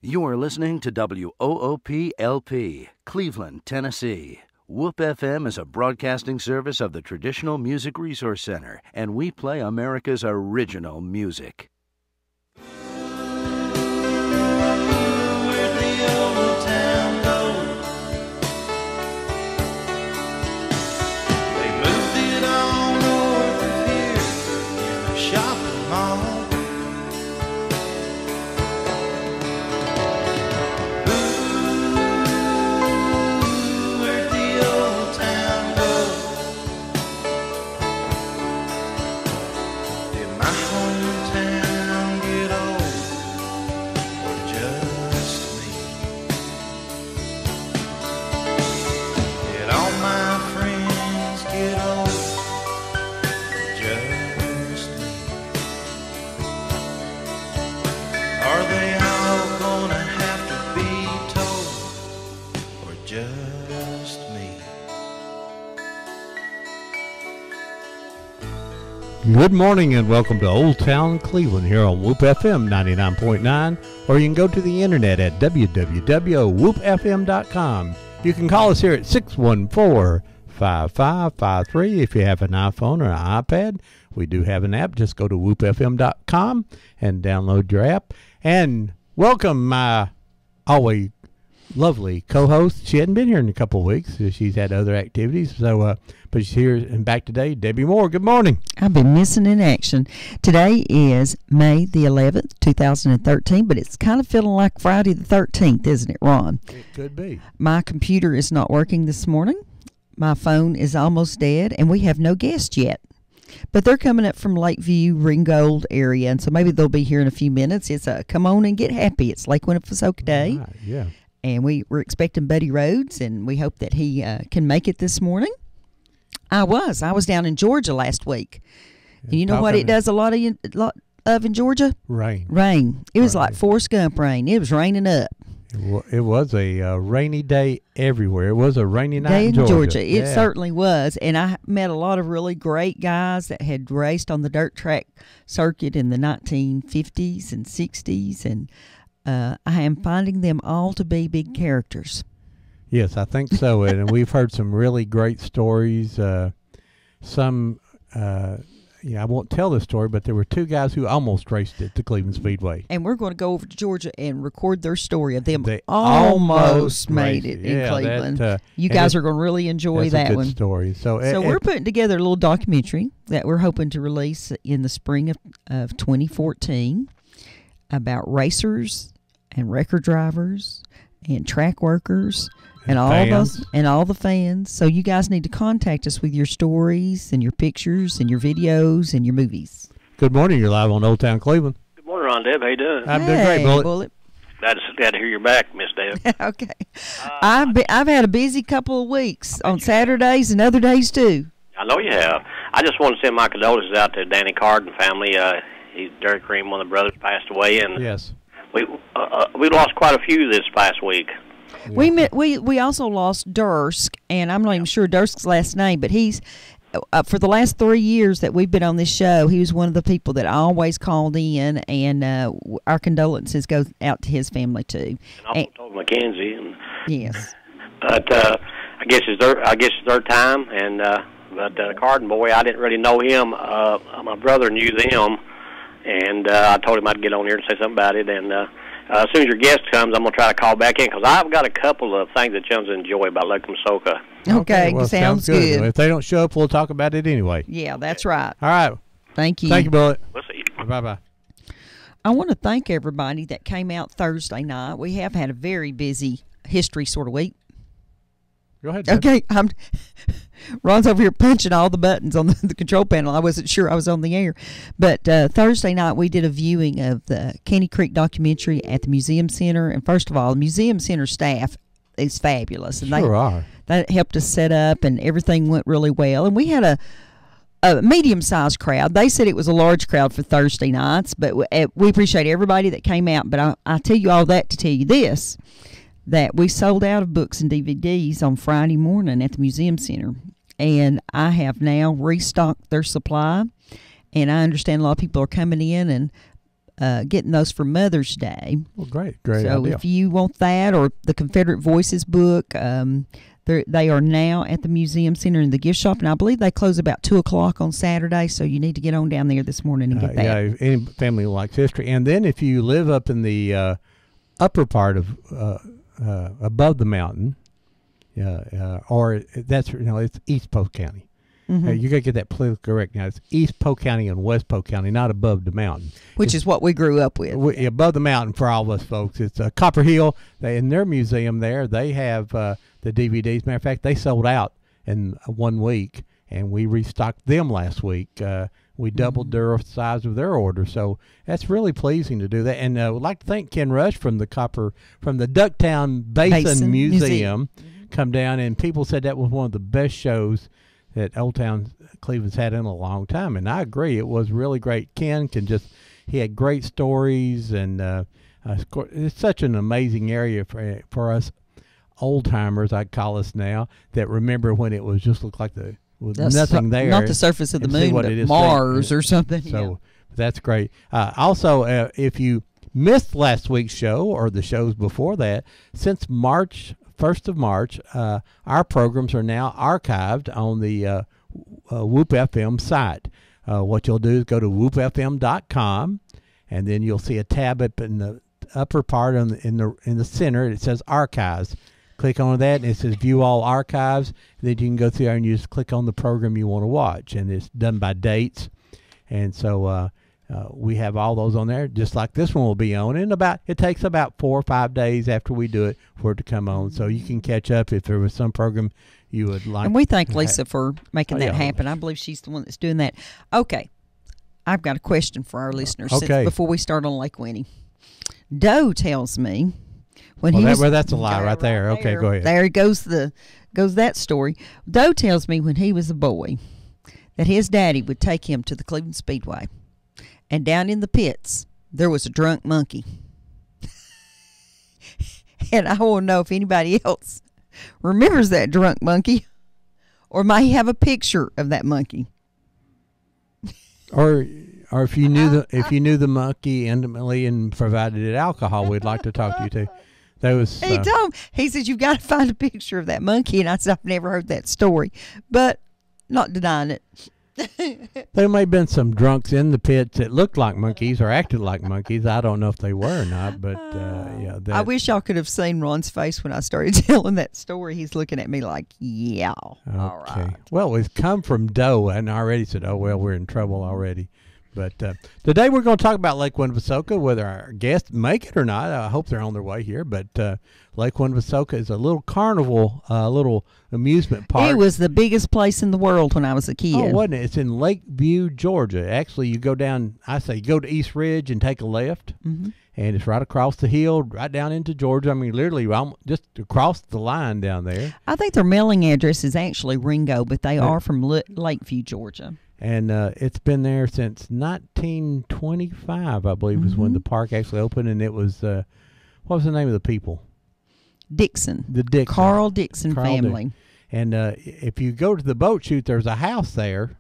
You are listening to WOOP-LP, Cleveland, Tennessee. WOOP FM is a broadcasting service of the Traditional Music Resource Center, and we play America's original music. Good morning and welcome to Old Town Cleveland here on WOOP FM 99.9, or you can go to the internet at www.woopfm.com. You can call us here at 614-5553 if you have an iPhone or an iPad. We do have an app. Just go to woopfm.com and download your app. And welcome my always lovely co-host. She hadn't been here in a couple of weeks. She's had other activities, but she's here and back today. Debbie Moore, good morning. I've been missing in action. Today is May the 11th, 2013, but it's kind of feeling like Friday the 13th, isn't it, Ron? It could be. My computer is not working this morning. My phone is almost dead, and we have no guests yet. But they're coming up from Lakeview, Ringgold area, and so maybe they'll be here in a few minutes. It's a come on and get happy. It's Lake Winnepesaukee Day. Right, yeah. And we're expecting Buddy Rhodes, and we hope that he can make it this morning. I was down in Georgia last week. You know what it does a lot of in Georgia? Rain. It was like Forrest Gump rain. It was raining up. It was a rainy day everywhere. It was a rainy night in Georgia. It certainly was. And I met a lot of really great guys that had raced on the dirt track circuit in the 1950s and 60s, and I am finding them all to be big characters. Yes, I think so. And we've heard some really great stories. I won't tell this story, but there were two guys who almost raced at the Cleveland Speedway. And we're going to go over to Georgia and record their story of them. They almost made it in Cleveland. You guys are going to really enjoy that one. That's a good story. So we're putting together a little documentary that we're hoping to release in the spring of 2014 about racers and record drivers and track workers and all the fans. So you guys need to contact us with your stories and your pictures and your videos and your movies. Good morning. You're live on Old Town Cleveland. Good morning, Ron Deb. How you doing? I'm doing great, Bullet. Glad to hear you're back, Miss Deb. Okay. I've had a busy couple of weeks on Saturdays and other days too. I know you have. I just want to send my condolences out to Danny Carden family. Derek Cream, one of the brothers, passed away, and yes, we lost quite a few this past week. Yeah. We also lost Dursk, and I'm not even sure Dursk's last name, but he's for the last 3 years that we've been on this show, he was one of the people that always called in, and our condolences go out to his family too. And also told Mackenzie. And, yes. But I guess it's their time, and but Carden boy, I didn't really know him. My brother knew them, and I told him I'd get on here and say something about it, and. As soon as your guest comes, I'm going to try to call back in because I've got a couple of things that chums enjoy about Lake Winnepesaukee. Okay, well, sounds good. If they don't show up, we'll talk about it anyway. Yeah, that's right. All right. Thank you. Thank you, Bullet. We'll see you. Bye-bye. I want to thank everybody that came out Thursday night. We have had a very busy history sort of week. Go ahead, Deb. Okay, Ron's over here punching all the buttons on the control panel. I wasn't sure I was on the air. But Thursday night we did a viewing of the Caney Creek documentary at the Museum Center. And first of all, the Museum Center staff is fabulous. And they helped us set up, and everything went really well. And we had a medium-sized crowd. They said it was a large crowd for Thursday nights, but we appreciate everybody that came out. But I tell you all that to tell you this, that we sold out of books and DVDs on Friday morning at the Museum Center. And I have now restocked their supply. And I understand a lot of people are coming in and getting those for Mother's Day. Well, great So idea. if you want that or the Confederate Voices book, they are now at the Museum Center in the gift shop, and I believe they close about 2 o'clock on Saturday, so you need to get on down there this morning and get that. Yeah, if any family likes history. And then if you live up in the upper part of above the mountain, or that's it's East Polk County. You got to get that politically correct now. It's East Polk County and West Polk County, not above the mountain. Which is what we grew up with. Above the mountain for all of us folks. It's Copper Hill. In their museum there, they have the DVDs. Matter of fact, they sold out in 1 week, and we restocked them last week. We doubled their size of their order, so that's really pleasing to do that. And I would like to thank Ken Rush from the Ducktown Basin Museum. Come down, and people said that was one of the best shows that Old Town Cleveland's had in a long time, and I agree. It was really great. Ken he had great stories, and it's such an amazing area for us old timers, I'd call us now, that remember when it was just looked like nothing there. Not the surface of the moon, but Mars or something. So that's great. Also, if you missed last week's show or the shows before that, since 1st of March, our programs are now archived on the Whoop FM site. What you'll do is go to whoopfm.com, and then you'll see a tab up in the upper part in the center. It says Archives. Click on that, and it says View All Archives. And then you can go through there and you just click on the program you want to watch, and it's done by dates. And so we have all those on there, just like this one will be on. It takes about 4 or 5 days after we do it for it to come on, so you can catch up if there was some program you would like. And we thank Lisa for making that happen. I believe she's the one that's doing that. Okay, I've got a question for our listeners before we start on Lake Winnie. Doe tells me that's a lie right there. Okay, go ahead. There goes that story. Doe tells me when he was a boy that his daddy would take him to the Cleveland Speedway. And down in the pits, there was a drunk monkey. And I want to know if anybody else remembers that drunk monkey or might have a picture of that monkey. Or if you knew the monkey intimately and provided it alcohol, we'd like to talk to you too. He said, you've got to find a picture of that monkey. And I said, I've never heard that story, but not denying it. There may have been some drunks in the pits that looked like monkeys or acted like monkeys. I don't know if they were or not, but I wish y'all could have seen Ron's face when I started telling that story. He's looking at me like, yeah, all right. Well, it's come from Doe, and I already said, oh, well, we're in trouble already. But today we're going to talk about Lake Winnepesaukah, whether our guests make it or not. I hope they're on their way here. But Lake Winnepesaukah is a little carnival, little amusement park. It was the biggest place in the world when I was a kid. Oh, wasn't it? It's in Lakeview, Georgia. Actually, you go down, go to East Ridge and take a left. Mm-hmm. And it's right across the hill, right down into Georgia. I mean, literally just across the line down there. I think their mailing address is actually Ringo, but they are from Lakeview, Georgia. And it's been there since 1925, I believe, was when the park actually opened. And it was, what was the name of the people? Dixon. The Dixon. Carl Dixon family. And if you go to the boat chute, there's a house there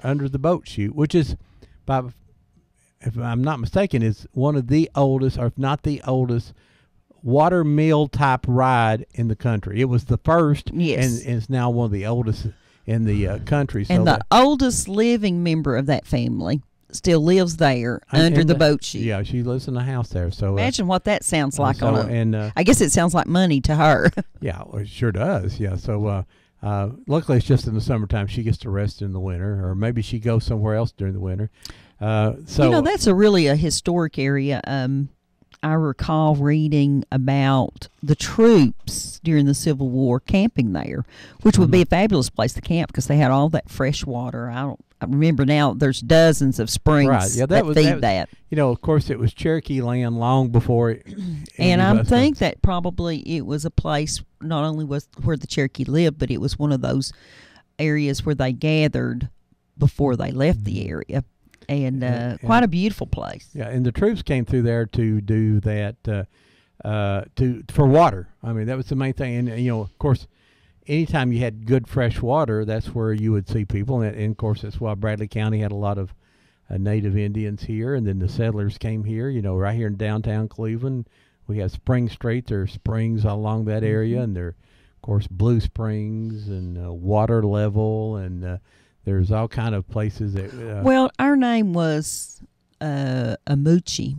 under the boat chute, which is, if I'm not mistaken, is one of the oldest, or if not the oldest, water mill type ride in the country. It was the first, and it's now one of the oldest in the country. So and the oldest living member of that family still lives there under the boat chute. Yeah, she lives in a house there. So imagine what that sounds like I guess it sounds like money to her. Yeah, well, it sure does. Yeah, so luckily it's just in the summertime. She gets to rest in the winter, or maybe she goes somewhere else during the winter. So that's really a historic area. I recall reading about the troops during the Civil War camping there, which would be a fabulous place to camp because they had all that fresh water. I remember now there's dozens of springs that feed that. You know, of course, it was Cherokee land long before. And I think that probably it was a place not only was where the Cherokee lived, but it was one of those areas where they gathered before they left the area. And quite a beautiful place. Yeah, and the troops came through there to do that for water. I mean, that was the main thing. And of course, anytime you had good fresh water, that's where you would see people. And of course, that's why Bradley County had a lot of native Indians here, and then the settlers came here. Right here in downtown Cleveland, we have Spring Street. There are springs along that area, and there, of course, Blue Springs and Water Level, and there's all kind of places that. Well, our name was Amuchi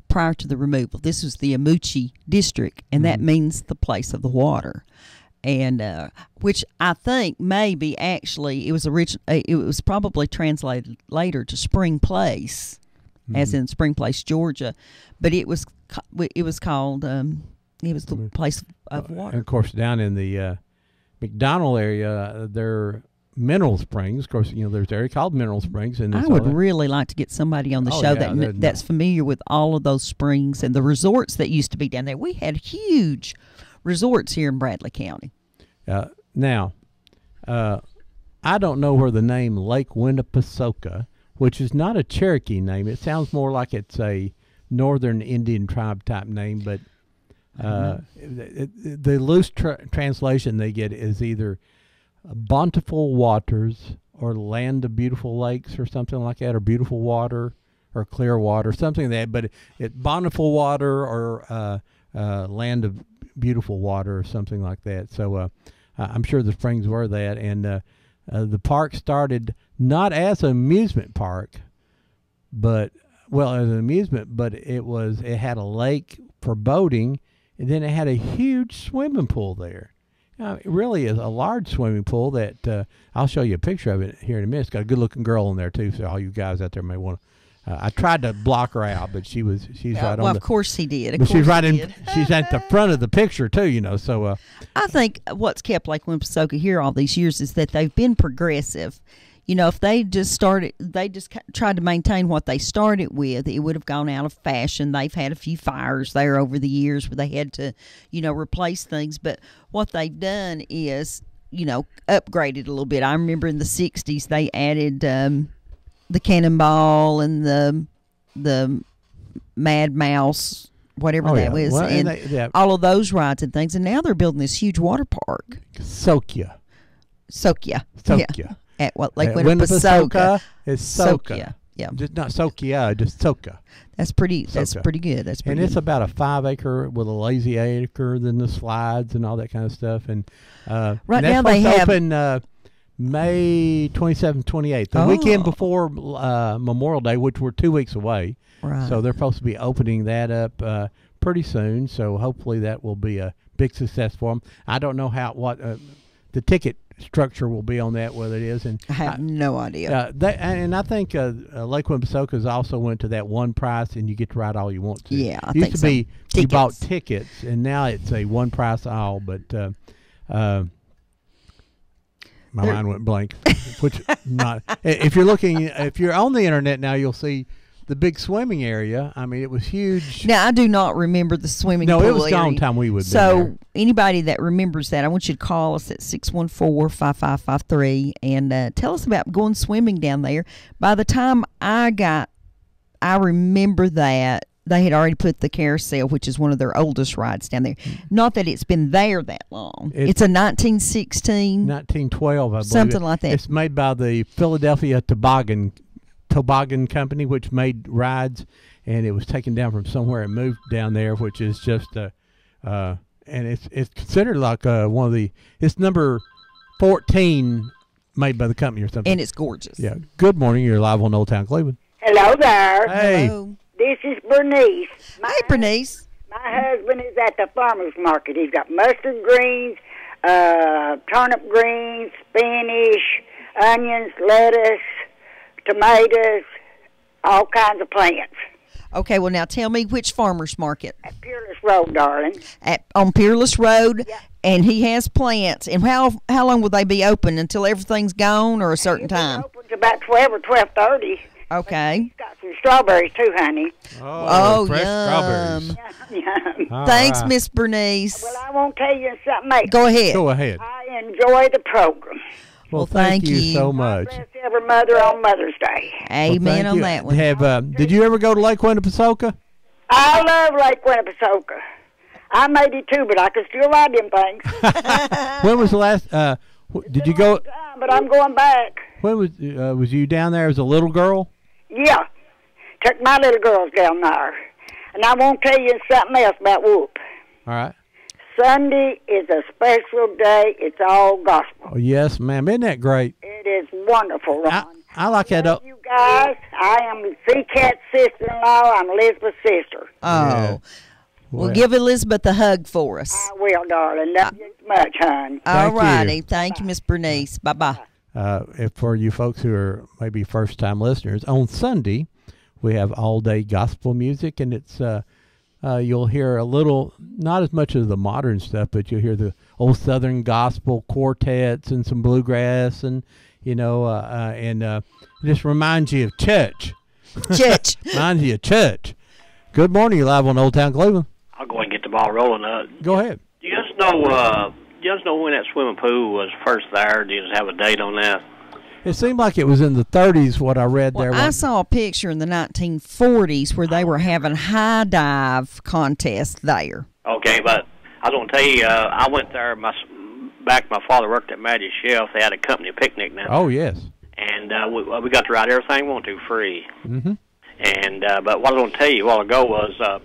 prior to the removal. This was the Amuchi district, and that means the place of the water. And which I think maybe actually it was probably translated later to Spring Place, as in Spring Place, Georgia, but it was called it was the place of water. And of course, down in the McDonald area, there are mineral springs. Of course, there's an area called Mineral Springs, and I would really like to get somebody on the show that's familiar with all of those springs and the resorts that used to be down there. We had huge resorts here in Bradley County. Now, I don't know where the name Lake Winnepesaukah, which is not a Cherokee name. It sounds more like it's a Northern Indian tribe type name, but the loose translation they get is either Bountiful Waters or Land of Beautiful Lakes or something like that, or Beautiful Water or Clear Water, something like that. But it's Bountiful Water or Land of Beautiful Water or something like that. So I'm sure the springs were that. And the park started not as an amusement park, but as an amusement, but it had a lake for boating, and then it had a huge swimming pool there. It really is a large swimming pool that I'll show you a picture of it here in a minute. It's got a good-looking girl in there too, so all you guys out there may want to. I tried to block her out, but she's right on. Well, of course he did. She's right in. She's at the front of the picture too, So I think what's kept Lake Winnepesaukah here all these years is that they've been progressive. If they just tried to maintain what they started with, it would have gone out of fashion. They've had a few fires there over the years where they had to, replace things. But what they've done is, upgraded a little bit. I remember in the 60s they added the Cannonball and the Mad Mouse, whatever that was, well, and all of those rides and things. And now they're building this huge water park. Sokia. Yeah. At Lake Winnepesaukah. Is Soka. Yeah. Just not Sokia, just Soka. That's pretty good. And it's about a 5 acre with a lazy acre, then the slides and all that kind of stuff. And right now they have open May 27th, 28th, the weekend before Memorial Day, which we're 2 weeks away. Right. So they're supposed to be opening that up pretty soon. So hopefully that will be a big success for them. I don't know what the ticket structure will be on that, whether it is. And I have no idea. And I think Lake Winnepesaukah also went to that one price, and you get to ride all you want to. Yeah, I used think to so. be Tickets. You bought tickets, and now it's a one price all. But my mind went blank. Which not if you're on the internet now, you'll see the big swimming area. I mean, it was huge. Now, I do not remember the swimming pool No, it was area. gone time we would. So anybody that remembers that, I want you to call us at 614-5553 and tell us about going swimming down there. By the time I remember that they had already put the carousel, which is one of their oldest rides down there. Not that it's been there that long. It's a 1916. 1912, I believe. Something like that. It's made by the Philadelphia Toboggan Company, which made rides, and it was taken down from somewhere and moved down there, which is just and it's considered like one of the. It's number 14 made by the company or something. And it's gorgeous. Yeah. Good morning. You're live on Old Town Cleveland. Hello there. Hey. Hello. This is Bernice. Hey, Bernice. My husband is at the farmer's market. He's got mustard greens, turnip greens, spinach, onions, lettuce, tomatoes, all kinds of plants. Okay, well, now tell me which farmer's market. At Peerless Road, darling. On Peerless Road, Yeah. and he has plants. And how long will they be open, until everything's gone or a certain time? It's open to about 12 or 12:30. Okay. He's got some strawberries too, honey. Oh, fresh yum. strawberries. Yum. All Thanks, right. Miss Bernice. Well, I won't tell you something else. Go ahead. Go ahead. I enjoy the program. Well, thank you you. so much. Bless every mother on Mother's Day. Amen on that one. Did you ever go to Lake Winnepesaukah? I love Lake Winnepesaukah. I'm 82, but I can still ride them things. When was the last? Did you go? But I'm going back. When was you down there as a little girl? Yeah. Took my little girls down there. And I won't tell you something else about Whoop. All right. Sunday is a special day. It's all gospel. Oh, yes, ma'am. Isn't that great? It is wonderful, Ron. I like that. Love you guys. I am C-Cat's sister-in-law. I'm Elizabeth's sister. Oh. Yeah. Well, give Elizabeth a hug for us. I will, darling. Love you much, hon. All Thank righty. you. Thank you, Miss Bernice. Bye-bye. If for you folks who are maybe first-time listeners, on Sunday we have all-day gospel music, and it's you'll hear a little, not as much of the modern stuff, but you'll hear the old Southern gospel quartets and some bluegrass, and it just reminds you of church. Church. Reminds you of church. Good morning. You're live on Old Town Cleveland. I'll go ahead and get the ball rolling. Go ahead. Do you just know when that swimming pool was first there? Do you just have a date on that? It seemed like it was in the 30s, what I read there. I saw a picture in the 1940s where they were having high dive contests there. Okay, but I was going to tell you, I went there back. My father worked at Magic Chef. They had a company picnic now. Oh, yes. And we got to ride everything we wanted to free. Mm-hmm. And but what I was going to tell you a while ago was,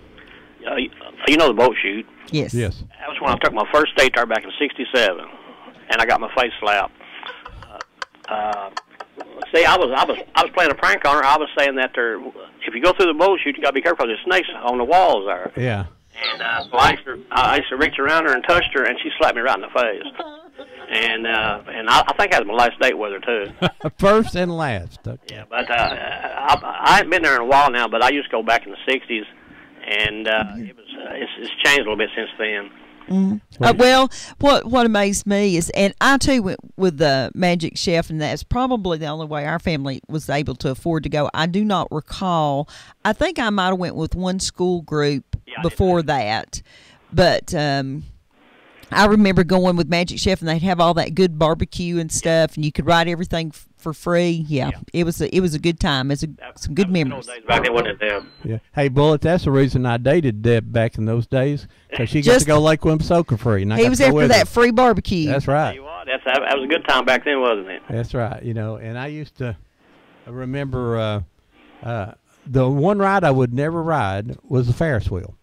you know the boat shoot. Yes. Yes. That was when I took my first date there back in '67, and I got my face slapped. See, I was playing a prank on her. I was saying that if you go through the boat chute, you got to be careful. There's snakes on the walls there. Yeah. And so I used to reach around her and touched her, and she slapped me right in the face. And I think that was my last date with her too. First and last. Okay. Yeah, but I haven't been there in a while now. But I used to go back in the '60s, and it's changed a little bit since then. Well, what amazed me is, and I too went with the Magic Chef, and that's probably the only way our family was able to afford to go. I do not recall. I think I might have went with one school group before that, but I remember going with Magic Chef, and they'd have all that good barbecue and stuff, and you could ride everything for free. Yeah. It was a good time. It's some good memories. Back then, wasn't it? Yeah. Hey, Bullet, that's the reason I dated Deb back in those days, because she got to go Lake Wimsoka free. And he was after that free barbecue. That's right. That was a good time back then, wasn't it? That's right. And I used to remember the one ride I would never ride was the Ferris wheel.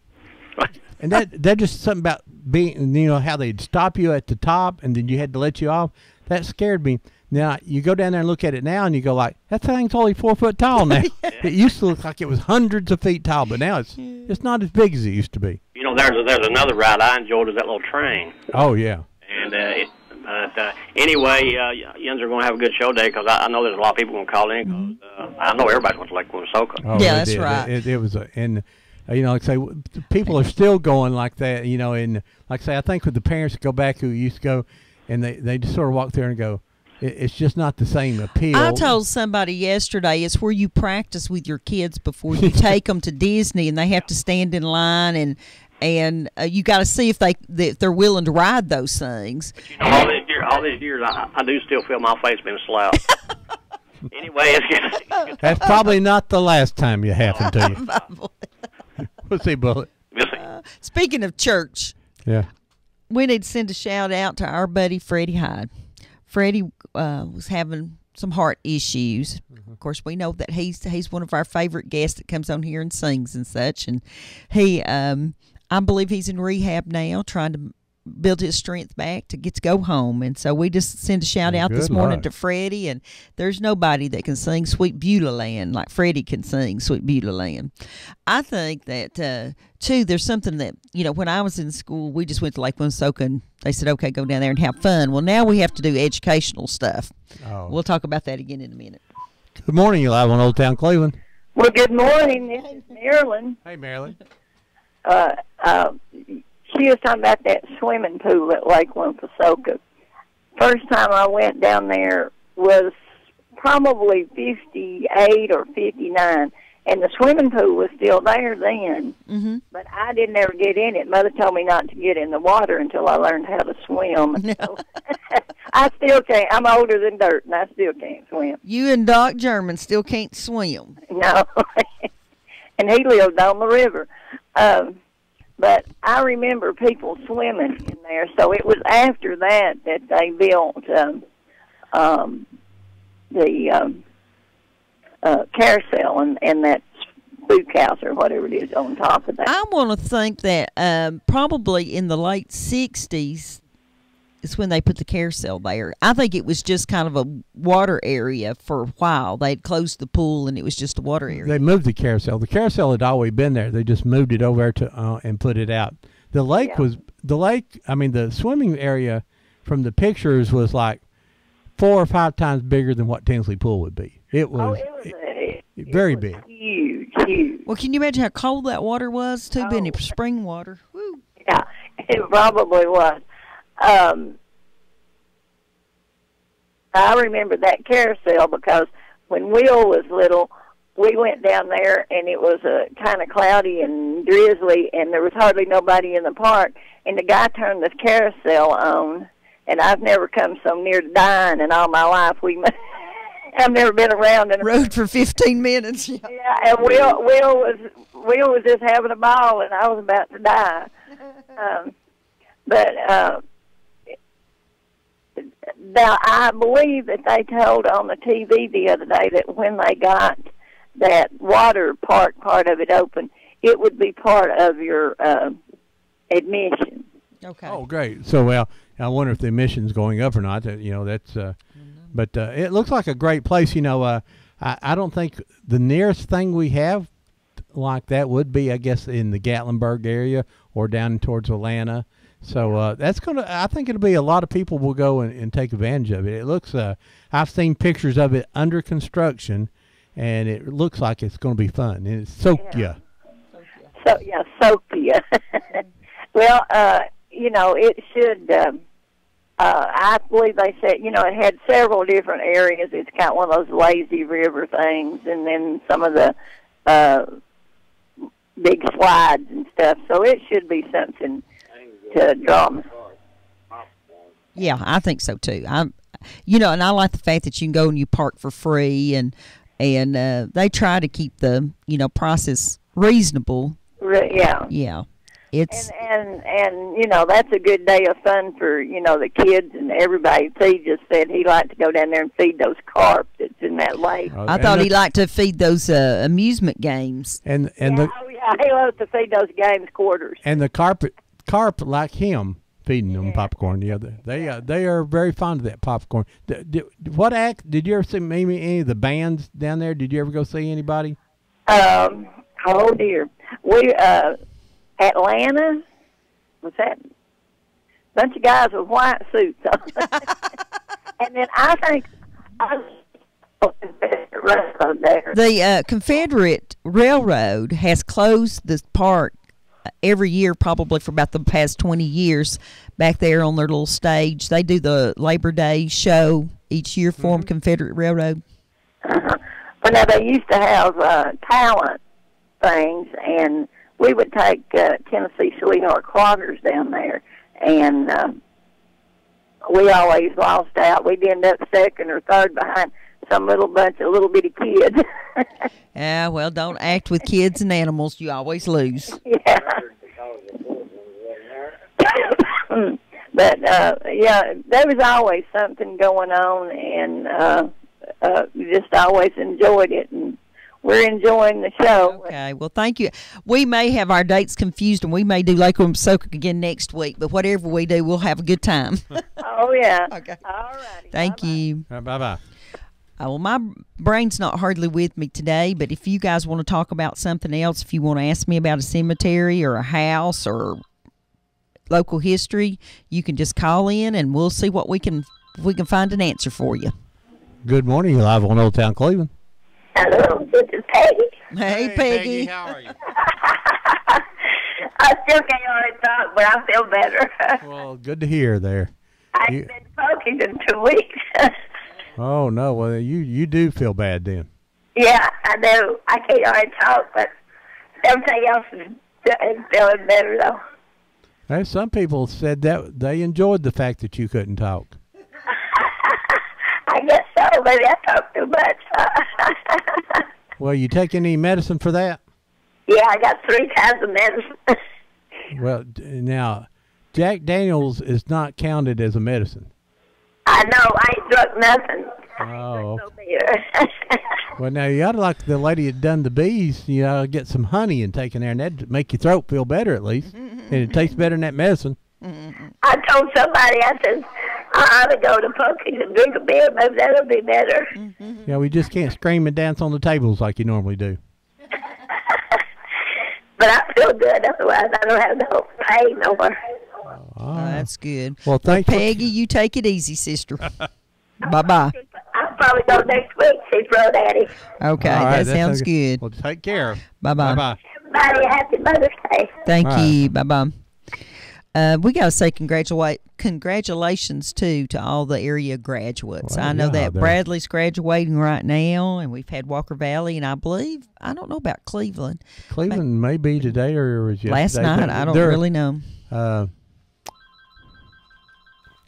And that just something about being, how they'd stop you at the top and then you had to let you off. That scared me. Now, you go down there and look at it now and you go like, that thing's only 4 foot tall now. It used to look like it was hundreds of feet tall, but now it's not as big as it used to be. There's another ride I enjoyed, is that little train. Oh, yeah. And anyway, Yens are going to have a good show day, because I know there's a lot of people going to call in. Cause, I know everybody wants to Lake Wimsoka. Oh, yeah, that's right. It was like I say, people are still going like that, and like I say, I think with the parents that go back who used to go, and they just sort of walk there and go, it's just not the same appeal. I told somebody yesterday it's where you practice with your kids before you take them to Disney, and they have to stand in line, and you got to see if they're willing to ride those things. But all these years, I do still feel my face being slapped. Anyway, it's good. That's probably not the last time it happened to you. We'll see, Bullet. Speaking of church, yeah, we need to send a shout out to our buddy Freddie Hyde. Freddie was having some heart issues. Of course, we know that he's one of our favorite guests that comes on here and sings and such. And he, I believe he's in rehab now, trying to build his strength back to get to go home. And so we just send a shout out this morning to Freddie. And there's nobody that can sing Sweet Beulah Land like Freddie can sing Sweet Beulah Land. I think that, too, there's something that, when I was in school, we just went to Lake Wimsoka and they said, okay, go down there and have fun. Well, now we have to do educational stuff. Oh. We'll talk about that again in a minute. Good morning. You're live on Old Town Cleveland. Well, good morning. This is Marilyn. Hey, Marilyn. She was talking about that swimming pool at Lake Wimsoka. First time I went down there was probably 58 or 59, and the swimming pool was still there then. Mm-hmm. But I didn't ever get in it. Mother told me not to get in the water until I learned how to swim. No. So, I still can't. I'm older than dirt, and I still can't swim. You and Doc German still can't swim. No. And he lived on the river. But I remember people swimming in there, so it was after that they built carousel and that spook house or whatever it is on top of that. I want to think that probably in the late 60s is when they put the carousel there. I think it was just kind of a water area for a while. They'd closed the pool and it was just a water area. They moved the carousel. The carousel had always been there. They just moved it over to and put it out. The lake the swimming area from the pictures was like 4 or 5 times bigger than what Tinsley Pool would be. It was, very big. Huge. Well, can you imagine how cold that water was, too, being spring water? Woo. Yeah, it probably was. I remember that carousel because when Will was little, we went down there, and it was kind of cloudy and drizzly, and there was hardly nobody in the park, and the guy turned the carousel on, and I've never come so near to dying in all my life. I've never been around and rode for 15 minutes. Yeah, and Will was just having a ball, and I was about to die. Now I believe that they told on the TV the other day that when they got that water park part of it open, it would be part of your admission. Okay. Oh, great. So, well, I wonder if the admission's going up or not. That's. But it looks like a great place. I don't think the nearest thing we have like that would be, I guess, in the Gatlinburg area or down towards Atlanta. So that's I think it'll be a lot of people will go and take advantage of it. It looks, I've seen pictures of it under construction, and it looks like it's going to be fun. And it's Sokia. Sokia. Well, it should. I believe they said, it had several different areas. It's got one of those lazy river things, and then some of the big slides and stuff. So it should be something to draw them. Yeah, I think so too. And I like the fact that you can go and you park for free, and they try to keep the prices reasonable. Yeah. Yeah. It's and that's a good day of fun for the kids and everybody. He just said he liked to go down there and feed those carp that's in that lake. I thought he liked to feed those amusement games. He loves to feed those games quarters. And the carp like him feeding them popcorn. Yeah, they are very fond of that popcorn. What act did you ever see? Maybe any of the bands down there? Did you ever go see anybody? Oh dear, we. Atlanta, was that bunch of guys with white suits on? And then I think the Confederate Railroad has closed the park every year, probably for about the past 20 years. Back there on their little stage, they do the Labor Day show each year for them, Confederate Railroad. Well, now they used to have talent things, and we would take Tennessee Sweetheart Cloggers down there, and we always lost out. We'd end up second or third behind some little bunch of little bitty kids. Yeah, well, don't act with kids and animals. You always lose. Yeah. But, there was always something going on, and just always enjoyed it, and we're enjoying the show. Okay, well, thank you. We may have our dates confused, and we may do Lake Wompsocok again next week, but whatever we do, we'll have a good time. Oh, yeah. Okay. All righty. Thank you. Bye-bye. Well, my brain's not hardly with me today, but if you guys want to talk about something else, if you want to ask me about a cemetery or a house or local history, you can just call in, and we'll see what we can find an answer for you. Good morning. You're live on Old Town Cleveland. Hello, this is Peggy. Hey, Peggy. How are you? I still can't hardly talk, but I feel better. Well, good to hear there. I've been smoking in 2 weeks. Oh, no. Well, you do feel bad then. Yeah, I do. I can't hardly talk, but everything else is feeling better, though. Hey, some people said that they enjoyed the fact that you couldn't talk. I guess so. Maybe I talk too much. Well, you take any medicine for that? Yeah, I got 3 times of medicine. Well, now, Jack Daniels is not counted as a medicine. I know. I ain't drunk nothing. Oh. No beer. Well, now you ought to like the lady that done the bees. You ought to get some honey and take in there, and that'd make your throat feel better at least, and it tastes better than that medicine. I told somebody, I said, I ought to go to Pokey's and drink a beer. Maybe that'll be better. Yeah, we just can't scream and dance on the tables like you normally do. But I feel good. Otherwise, I don't have no pain no more. Oh, that's good. Well, thanks, Peggy. You take it easy, sister. Bye-bye. I'll probably go next week, see Bro Daddy. Okay, All right, that sounds good. Well, take care. Bye-bye. Bye-bye. Everybody, happy Mother's Day. Thank All you. Bye-bye. We got to say congratulations, too, to all the area graduates. Well, I know yeah, that they're- Bradley's graduating right now, and we've had Walker Valley, and I don't know about Cleveland. Cleveland may be today or was yesterday. Last night, I don't They're- really know.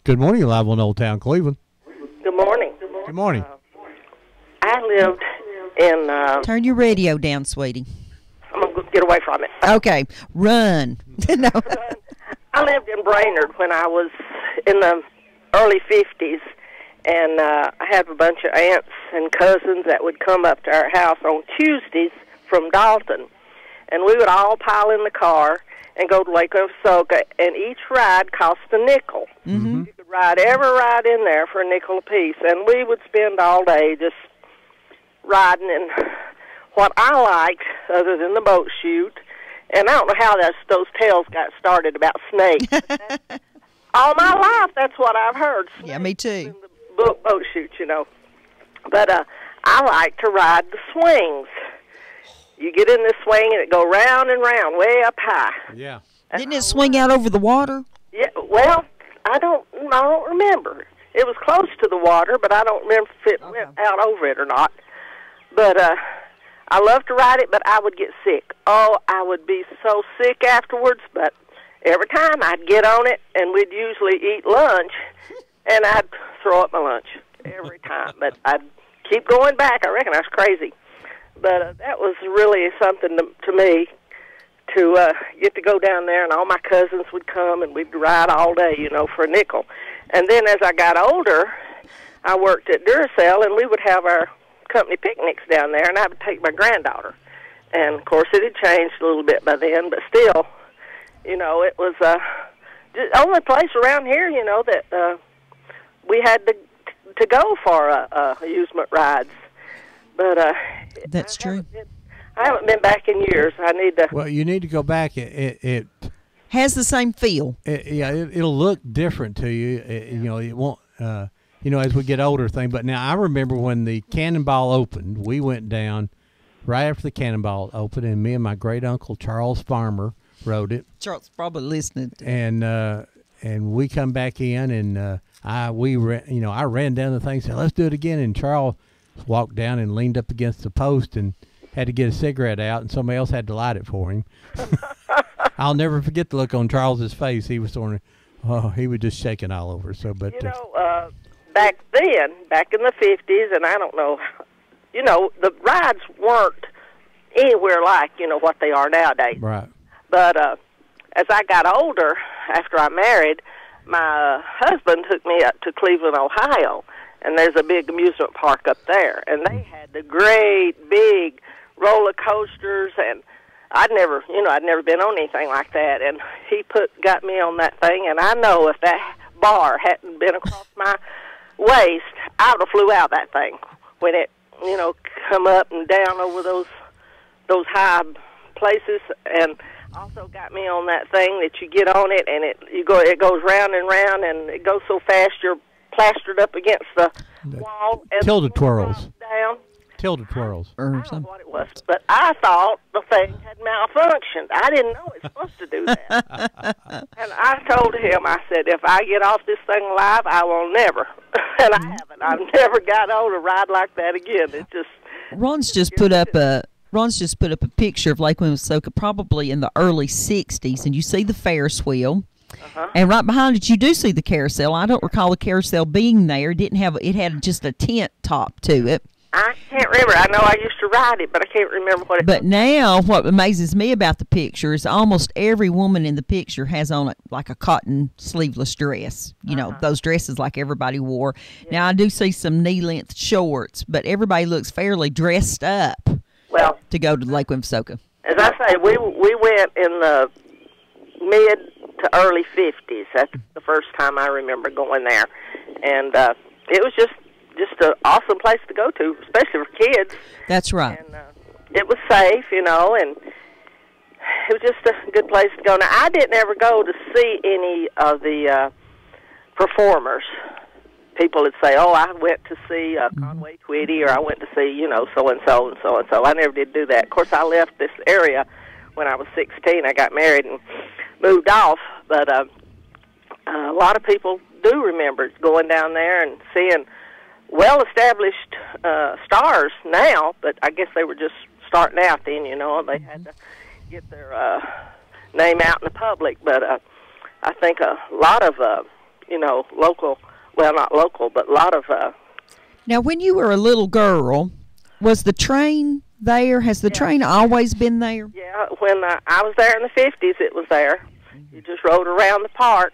Good morning, live on Old Town Cleveland. Good morning. Good morning. I lived in, Turn your radio down, sweetie. I'm going to get away from it. Okay, run. No. I lived in Brainerd when I was in the early 50s, and I had a bunch of aunts and cousins that would come up to our house on Tuesdays from Dalton, and we would all pile in the car and go to Lake Osaga, and each ride cost a nickel. Mm-hmm. You could ride every ride in there for a nickel apiece, and we would spend all day just riding. And what I liked, other than the boat shoot, and I don't know how those tales got started about snakes. All my life, that's what I've heard. Yeah, me too. In the boat shoot, you know. But I like to ride the swings. You get in this swing and it go round and round, way up high. Yeah. Didn't it swing out over the water? Yeah. Well, I don't remember. It was close to the water, but I don't remember if it went out over it or not. But I love to ride it, but I would get sick. Oh, I would be so sick afterwards. But every time I'd get on it, and we'd usually eat lunch, and I'd throw up my lunch every time. But I'd keep going back. I reckon I was crazy. But that was really something to me to get to go down there, and all my cousins would come, and we'd ride all day, you know, for a nickel. And then as I got older, I worked at Duracell, and we would have our company picnics down there, and I would take my granddaughter. And, of course, it had changed a little bit by then, but still, you know, it was the only place around here, you know, that we had to go for amusement rides. But That's true. I haven't been back in years. I need to. Well, you need to go back. It Has the same feel. it'll look different to you. You know, it won't. You know, as we get older, But now I remember when the Cannonball opened, we went down right after the Cannonball opened, and me and my great uncle Charles Farmer rode it. Charles probably listening. And we come back in, and I ran down the thing, and said, "Let's do it again." And Charles walked down and leaned up against the post and had to get a cigarette out, and somebody else had to light it for him. I'll never forget the look on Charles's face. He was sort of, he was just shaking all over. So, but you know, back then, back in the 50s, and I don't know, you know, the rides weren't anywhere like, you know, what they are nowadays. right. But as I got older, after I married, my husband took me up to Cleveland, Ohio, and there's a big amusement park up there, and they had the great big roller coasters, and I'd never been on anything like that, and he got me on that thing, and I know if that bar hadn't been across my waist, I would have flew out that thing when it, you know, come up and down over those high places, and also got me on that thing that you get on it, and it goes round and round, and it goes so fast you're plastered up against the wall. And Tilted twirls. Down. Tilted twirls. Or I don't know something. what it was, but I thought the thing had malfunctioned. I didn't know it's supposed to do that. And I told him, I said, if I get off this thing alive, I will never. And I haven't. I've never got on a ride like that again. It just. Ron's just put up a picture of Lake Winnebago, probably in the early '60s, and you see the Ferris wheel. And right behind it, you do see the carousel. I don't recall the carousel being there. It had just a tent top to it. I can't remember. I know I used to ride it, but I can't remember what it But now, what amazes me about the picture is almost every woman in the picture has on like a cotton sleeveless dress. You know, those dresses like everybody wore. Yeah. Now, I do see some knee-length shorts, but everybody looks fairly dressed up to go to Lake Wimsocka. As I say, we went in the mid to early 50s. That's the first time I remember going there. And it was just an awesome place to go to, especially for kids. That's right. And it was safe, you know, and it was just a good place to go. Now, I didn't ever go to see any of the performers. People would say, oh, I went to see Conway Twitty, or I went to see, you know, so-and-so and so-and-so. I never did do that. Of course, I left this area when I was 16. I got married and moved off, but a lot of people do remember going down there and seeing well-established stars now, but I guess they were just starting out then, you know. They had to get their name out in the public. But I think a lot of, you know, local, well, not local, but a lot of... Now, when you were a little girl, was the train there? Has the train always been there? Yeah, when I was there in the 50s, it was there. You just rode around the park.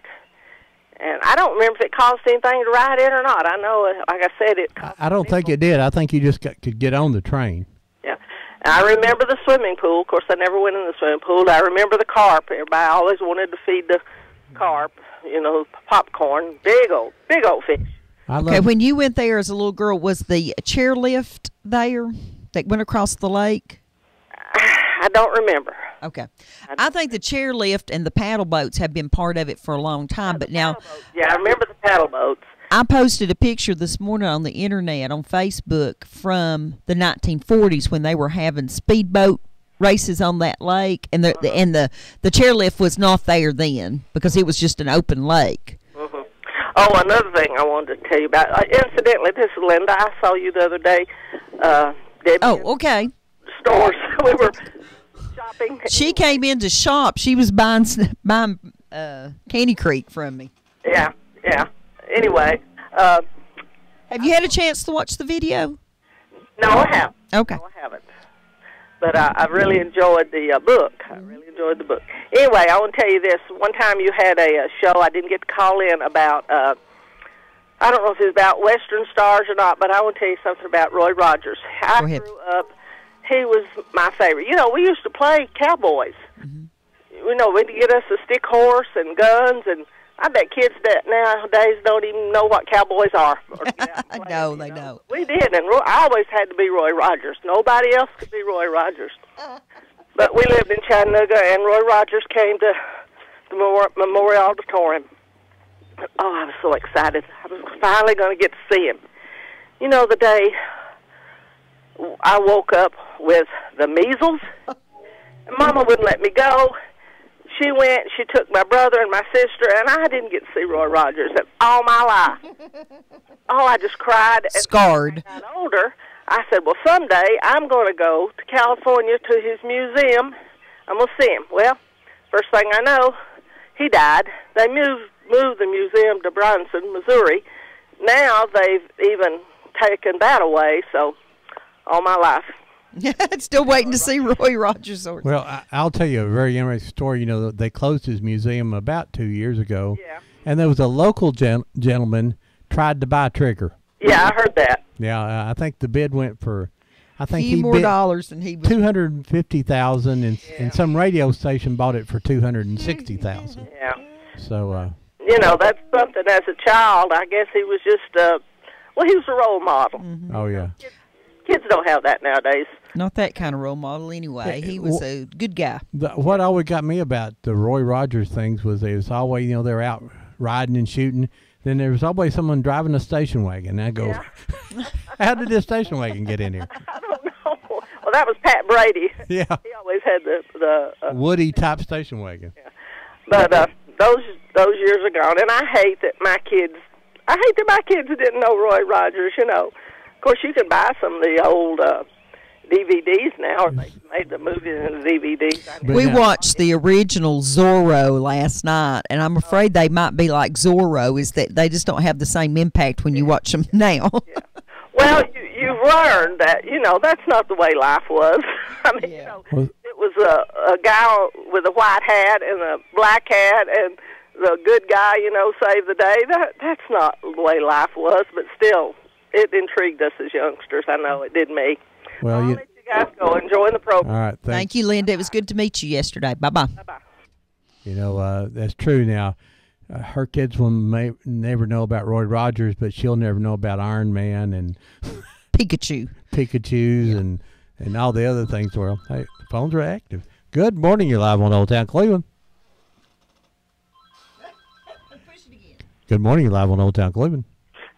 And I don't remember if it cost anything to ride it or not. I know, like I said, it cost. I don't think it did. I think you just could get on the train. Yeah. And I remember the swimming pool. Of course, I never went in the swimming pool. I remember the carp. Everybody always wanted to feed the carp, you know, popcorn. Big old fish. Okay, when you went there as a little girl, was the chairlift there that went across the lake? I don't remember. Okay. I think the chairlift and the paddle boats have been part of it for a long time, but now... Yeah, I remember the paddle boats. I posted a picture this morning on the internet, on Facebook, from the 1940s when they were having speedboat races on that lake, and the chairlift was not there then because it was just an open lake. Mm-hmm. Oh, another thing I wanted to tell you about. Incidentally, this is Linda. I saw you the other day. Okay. Stores. We were shopping. She came in to shop. She was buying Candy Creek from me. Yeah. Anyway. Have you had a chance to watch the video? No, I haven't. Okay. No, I haven't. But I really enjoyed the book. Anyway, I want to tell you this. One time you had a show. I didn't get to call in about, I don't know if it was about Western stars or not, but I want to tell you something about Roy Rogers. I grew up. He was my favorite. You know, we used to play cowboys. Mm-hmm. You know, we'd get us a stick horse and guns, and I bet kids that nowadays don't even know what cowboys are. No, they don't. We did, and I always had to be Roy Rogers. Nobody else could be Roy Rogers. But we lived in Chattanooga, and Roy Rogers came to the Memorial Auditorium. Oh, I was so excited. I was finally going to get to see him. You know, the day I woke up with the measles, and Mama wouldn't let me go. She went, she took my brother and my sister, and I didn't get to see Roy Rogers all my life. Oh, I just cried. Scarred. As I got older, I said, well, someday I'm going to go to California to his museum. I'm going to see him. Well, first thing I know, he died. They moved the museum to Bronson, Missouri. Now they've even taken that away, so all my life. Still waiting to see Roy Rogers. Well, I'll tell you a very interesting story. You know, they closed his museum about 2 years ago. Yeah. And there was a local gentleman tried to buy Trigger. Yeah, I heard that. Yeah, I think the bid went for, a few more dollars than he was. $250,000, and some radio station bought it for $260,000. Yeah. So. You know, that's something. As a child, I guess he was just he was a role model. Mm-hmm. Oh yeah. Kids don't have that nowadays. Not that kind of role model anyway. He was a good guy. What always got me about the Roy Rogers things was it was always, you know, they're out riding and shooting. Then there was always someone driving a station wagon. I go, how did this station wagon get in here? I don't know. Well, that was Pat Brady. Yeah. He always had the Woody type station wagon. Yeah. But those years are gone, and I hate that my kids didn't know Roy Rogers, you know. Of course, you can buy some of the old DVDs now, or they made the movies into DVDs. We watched the original Zorro last night, and I'm afraid they might be like Zorro, is that they just don't have the same impact when you watch them now. Yeah. Well, you've learned that, that's not the way life was. I mean, it was a guy with a white hat and a black hat, and the good guy, saved the day. That's not the way life was, but still, it intrigued us as youngsters. I know it did me. Well, I'll let you guys go. Enjoy the program. All right. Thank you, Linda. It was good to meet you yesterday. Bye-bye. Bye-bye. That's true. Now, her kids will never know about Roy Rogers, but she'll never know about Iron Man and Pikachus and all the other things. Well, hey, the phones are active. Good morning. You're live on Old Town Cleveland. Good morning. You're live on Old Town Cleveland.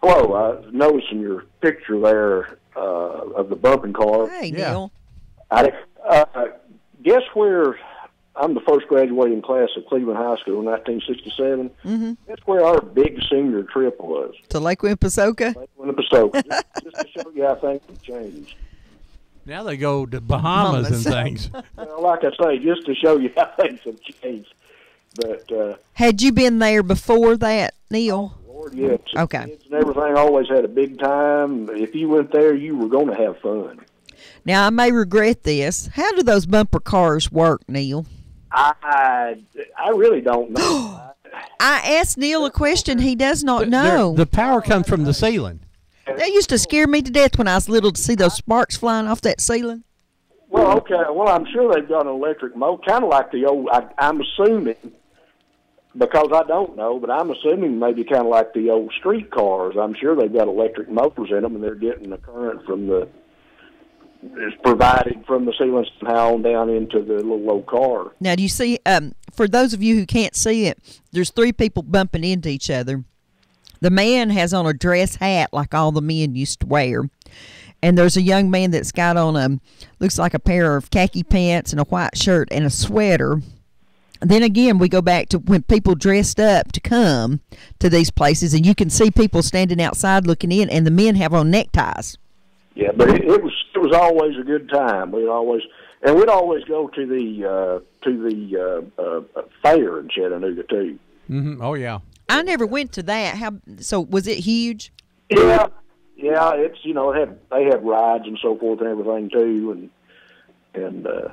Hello. I was noticing your picture there of the bumping car. Hey, Neil. Guess where I'm the first graduating class of Cleveland High School in 1967. Mm-hmm. That's where our big senior trip was. To Lake Winnepesaukah? Lake Winnepesaukah. just to show you how things have changed. Now they go to Bahamas and things. Well, like I say, just to show you how things have changed. But had you been there before that, Neil? Lord, yes. Okay. Kids and everything always had a big time. If you went there, you were going to have fun. Now, I may regret this. How do those bumper cars work, Neil? I really don't know. I asked Neil a question he does not know. The power comes from the ceiling. That used to scare me to death when I was little to see those sparks flying off that ceiling. Well, okay. Well, I'm sure they've got an electric motor, kind of like the old, I'm assuming, because I don't know, but I'm assuming maybe kind of like the old street cars. I'm sure they've got electric motors in them, and they're getting the current is provided from the ceiling somehow on down into the little old car. Now, do you see, for those of you who can't see it, there's three people bumping into each other. The man has on a dress hat like all the men used to wear. And there's a young man that's got on looks like a pair of khaki pants and a white shirt and a sweater. Then again, we go back to when people dressed up to come to these places, and you can see people standing outside looking in, and the men have on neckties. Yeah, but it was always a good time. We'd always go to the fair in Chattanooga too. Mm-hmm. Oh yeah. I never went to that. So was it huge? Yeah. It's they had rides and so forth and everything too,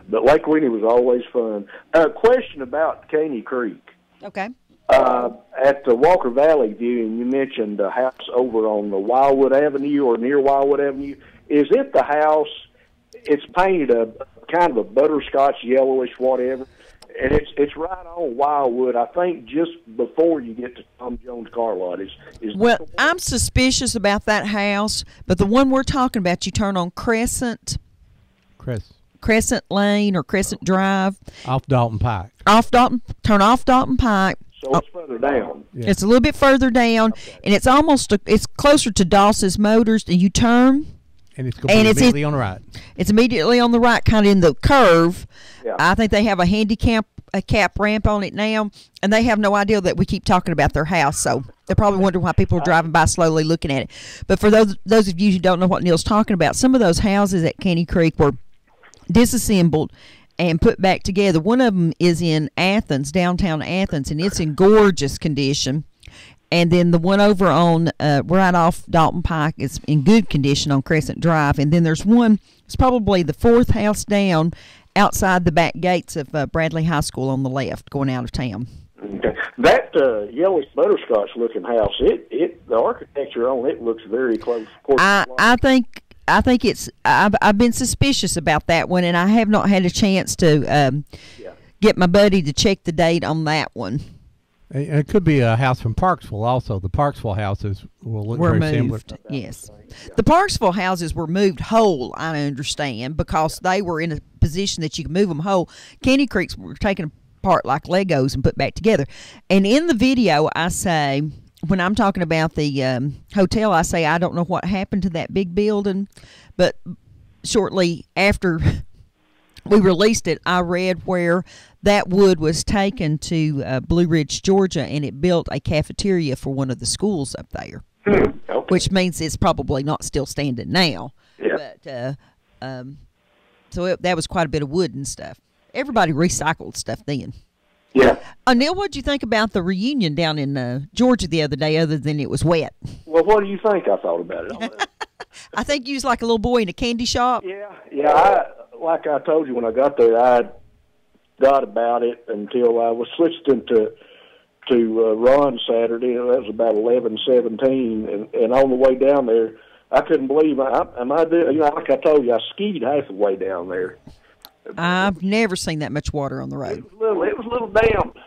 but Lake Winnie was always fun. Question about Caney Creek. Okay. At the Walker Valley viewing, you mentioned a house over on the Wildwood Avenue or near Wildwood Avenue. Is it the house? It's painted a kind of a butterscotch yellowish whatever, and it's right on Wildwood. I think just before you get to Tom Jones car lot. Well, I'm suspicious about that house, but the one we're talking about, you turn on Crescent Lane or Crescent Drive. Off Dalton Pike. Turn off Dalton Pike. So it's further down. Yeah. It's a little bit further down, and it's it's closer to Doss's Motors, and you turn. And it's going to be immediately on the right. It's immediately on the right, kind of in the curve. Yeah. I think they have a cap ramp on it now, and they have no idea that we keep talking about their house, so they're probably wondering why people are driving by slowly looking at it. But for those of you who don't know what Neil's talking about, some of those houses at Caney Creek were disassembled and put back together. One of them is in Athens, downtown Athens, and it's in gorgeous condition. And then the one over on right off Dalton Pike is in good condition on Crescent Drive. And then there's one, it's probably the fourth house down outside the back gates of Bradley High School on the left going out of town. Okay. That yellowish butterscotch looking house, the architecture on it looks very close. I think it's I've been suspicious about that one, and I have not had a chance to get my buddy to check the date on that one. And it could be a house from Parksville also. The Parksville houses will look very similar. Yes. The Parksville houses were moved whole, I understand, because they were in a position that you could move them whole. Caney Creeks were taken apart like Legos and put back together. And in the video, I say, when I'm talking about the hotel, I say, I don't know what happened to that big building. But shortly after we released it, I read where that wood was taken to Blue Ridge, Georgia, and it built a cafeteria for one of the schools up there, okay. Which means it's probably not still standing now. Yeah. But so that was quite a bit of wood and stuff. Everybody recycled stuff then. Yeah. Neil, what did you think about the reunion down in Georgia the other day, other than it was wet? Well, what do you think I thought about it? I think you was like a little boy in a candy shop. Yeah. Like I told you when I got there, I got about it until I was listening to Ron Saturday. That was about 11:17, and on the way down there, I couldn't believe am I doing? You know, like I told you, I skied half the way down there. I've never seen that much water on the road. It was a little damp.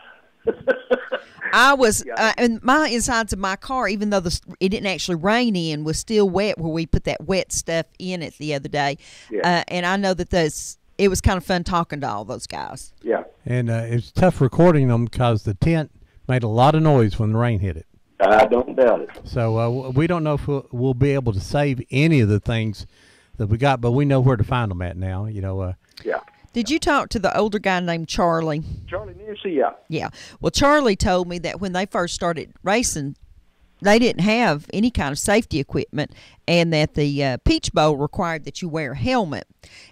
I was, and my insides of my car, even though it didn't actually rain in, was still wet where we put that wet stuff in it the other day. Yeah. And I know that it was kind of fun talking to all those guys. Yeah. And it's tough recording them because the tent made a lot of noise when the rain hit it. I don't doubt it. So we don't know if we'll be able to save any of the things that we got, but we know where to find them at now. You know. Yeah. Did you talk to the older guy named Charlie? Charlie Nancy, yeah. Yeah. Well, Charlie told me that when they first started racing, they didn't have any kind of safety equipment, and that the Peach Bowl required that you wear a helmet.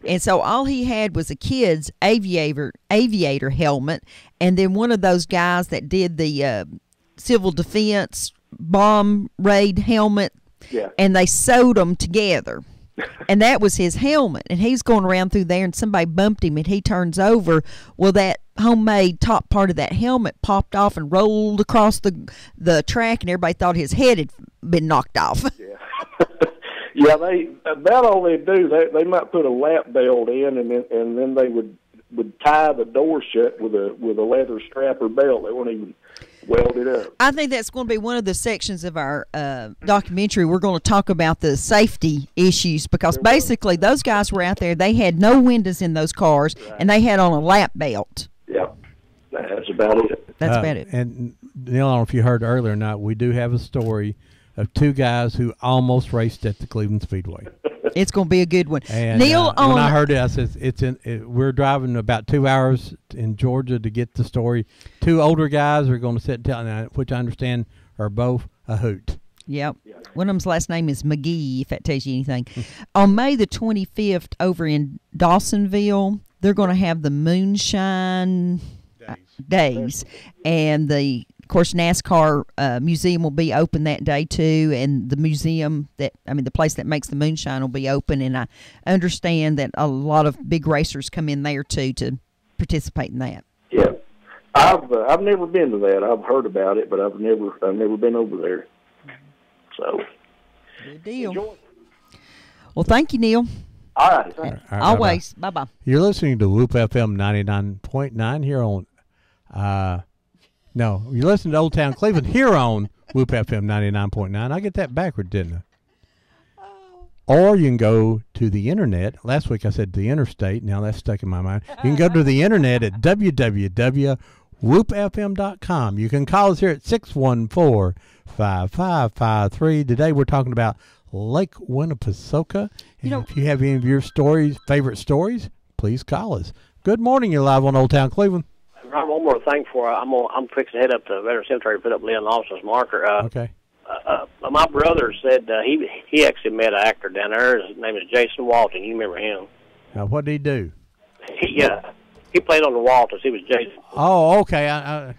And so all he had was a kid's aviator helmet, and then one of those guys that did the civil defense bomb raid helmet, and they sewed them together. And that was his helmet, and he's going around through there, and somebody bumped him, and he turns over. Well, that homemade top part of that helmet popped off and rolled across the track, and everybody thought his head had been knocked off. Yeah, yeah. About all they do, they might put a lap belt in, and then they would tie the door shut with a leather strap or belt. They wouldn't even weld it up. I think that's going to be one of the sections of our documentary. We're going to talk about the safety issues, because basically those guys were out there. They had no windows in those cars, and they had on a lap belt. Yeah, that's about it. That's about it. And Neil, I don't know if you heard earlier or not, we do have a story of two guys who almost raced at the Cleveland Speedway. It's going to be a good one. And Neil, when I heard it, I said we're driving about 2 hours in Georgia to get the story. Two older guys are going to sit and tell, which I understand are both a hoot. Yep. One of them's last name is McGee, if that tells you anything. On May the 25th over in Dawsonville, they're going to have the Moonshine Days. And of course, NASCAR museum will be open that day too, and the museum the place that makes the moonshine will be open. And I understand that a lot of big racers come in there too to participate in that. Yeah, I've never been to that. I've heard about it, but I've never been over there. So, good deal. Well, thank you, Neil. All right. Always. Bye-bye. You're listening to Whoop FM 99.9 here on. No, you're listening to Old Town Cleveland here on Whoop FM 99.9. I get that backward, didn't I? Or you can go to the internet. Last week I said the interstate. Now that's stuck in my mind. You can go to the internet at www.whoopfm.com. You can call us here at 614-5553. Today we're talking about Lake Winnepesaukah. And if you have any of your favorite stories, please call us. Good morning. You're live on Old Town Cleveland. Ron, one more thing for I'm fixing to head up to Veteran Cemetery to put up Lynn Lawson's marker. Okay. My brother said he actually met an actor down there. His name is Jason Walton. You remember him? What did he do? He played on the Waltons. He was Jason. Oh, okay.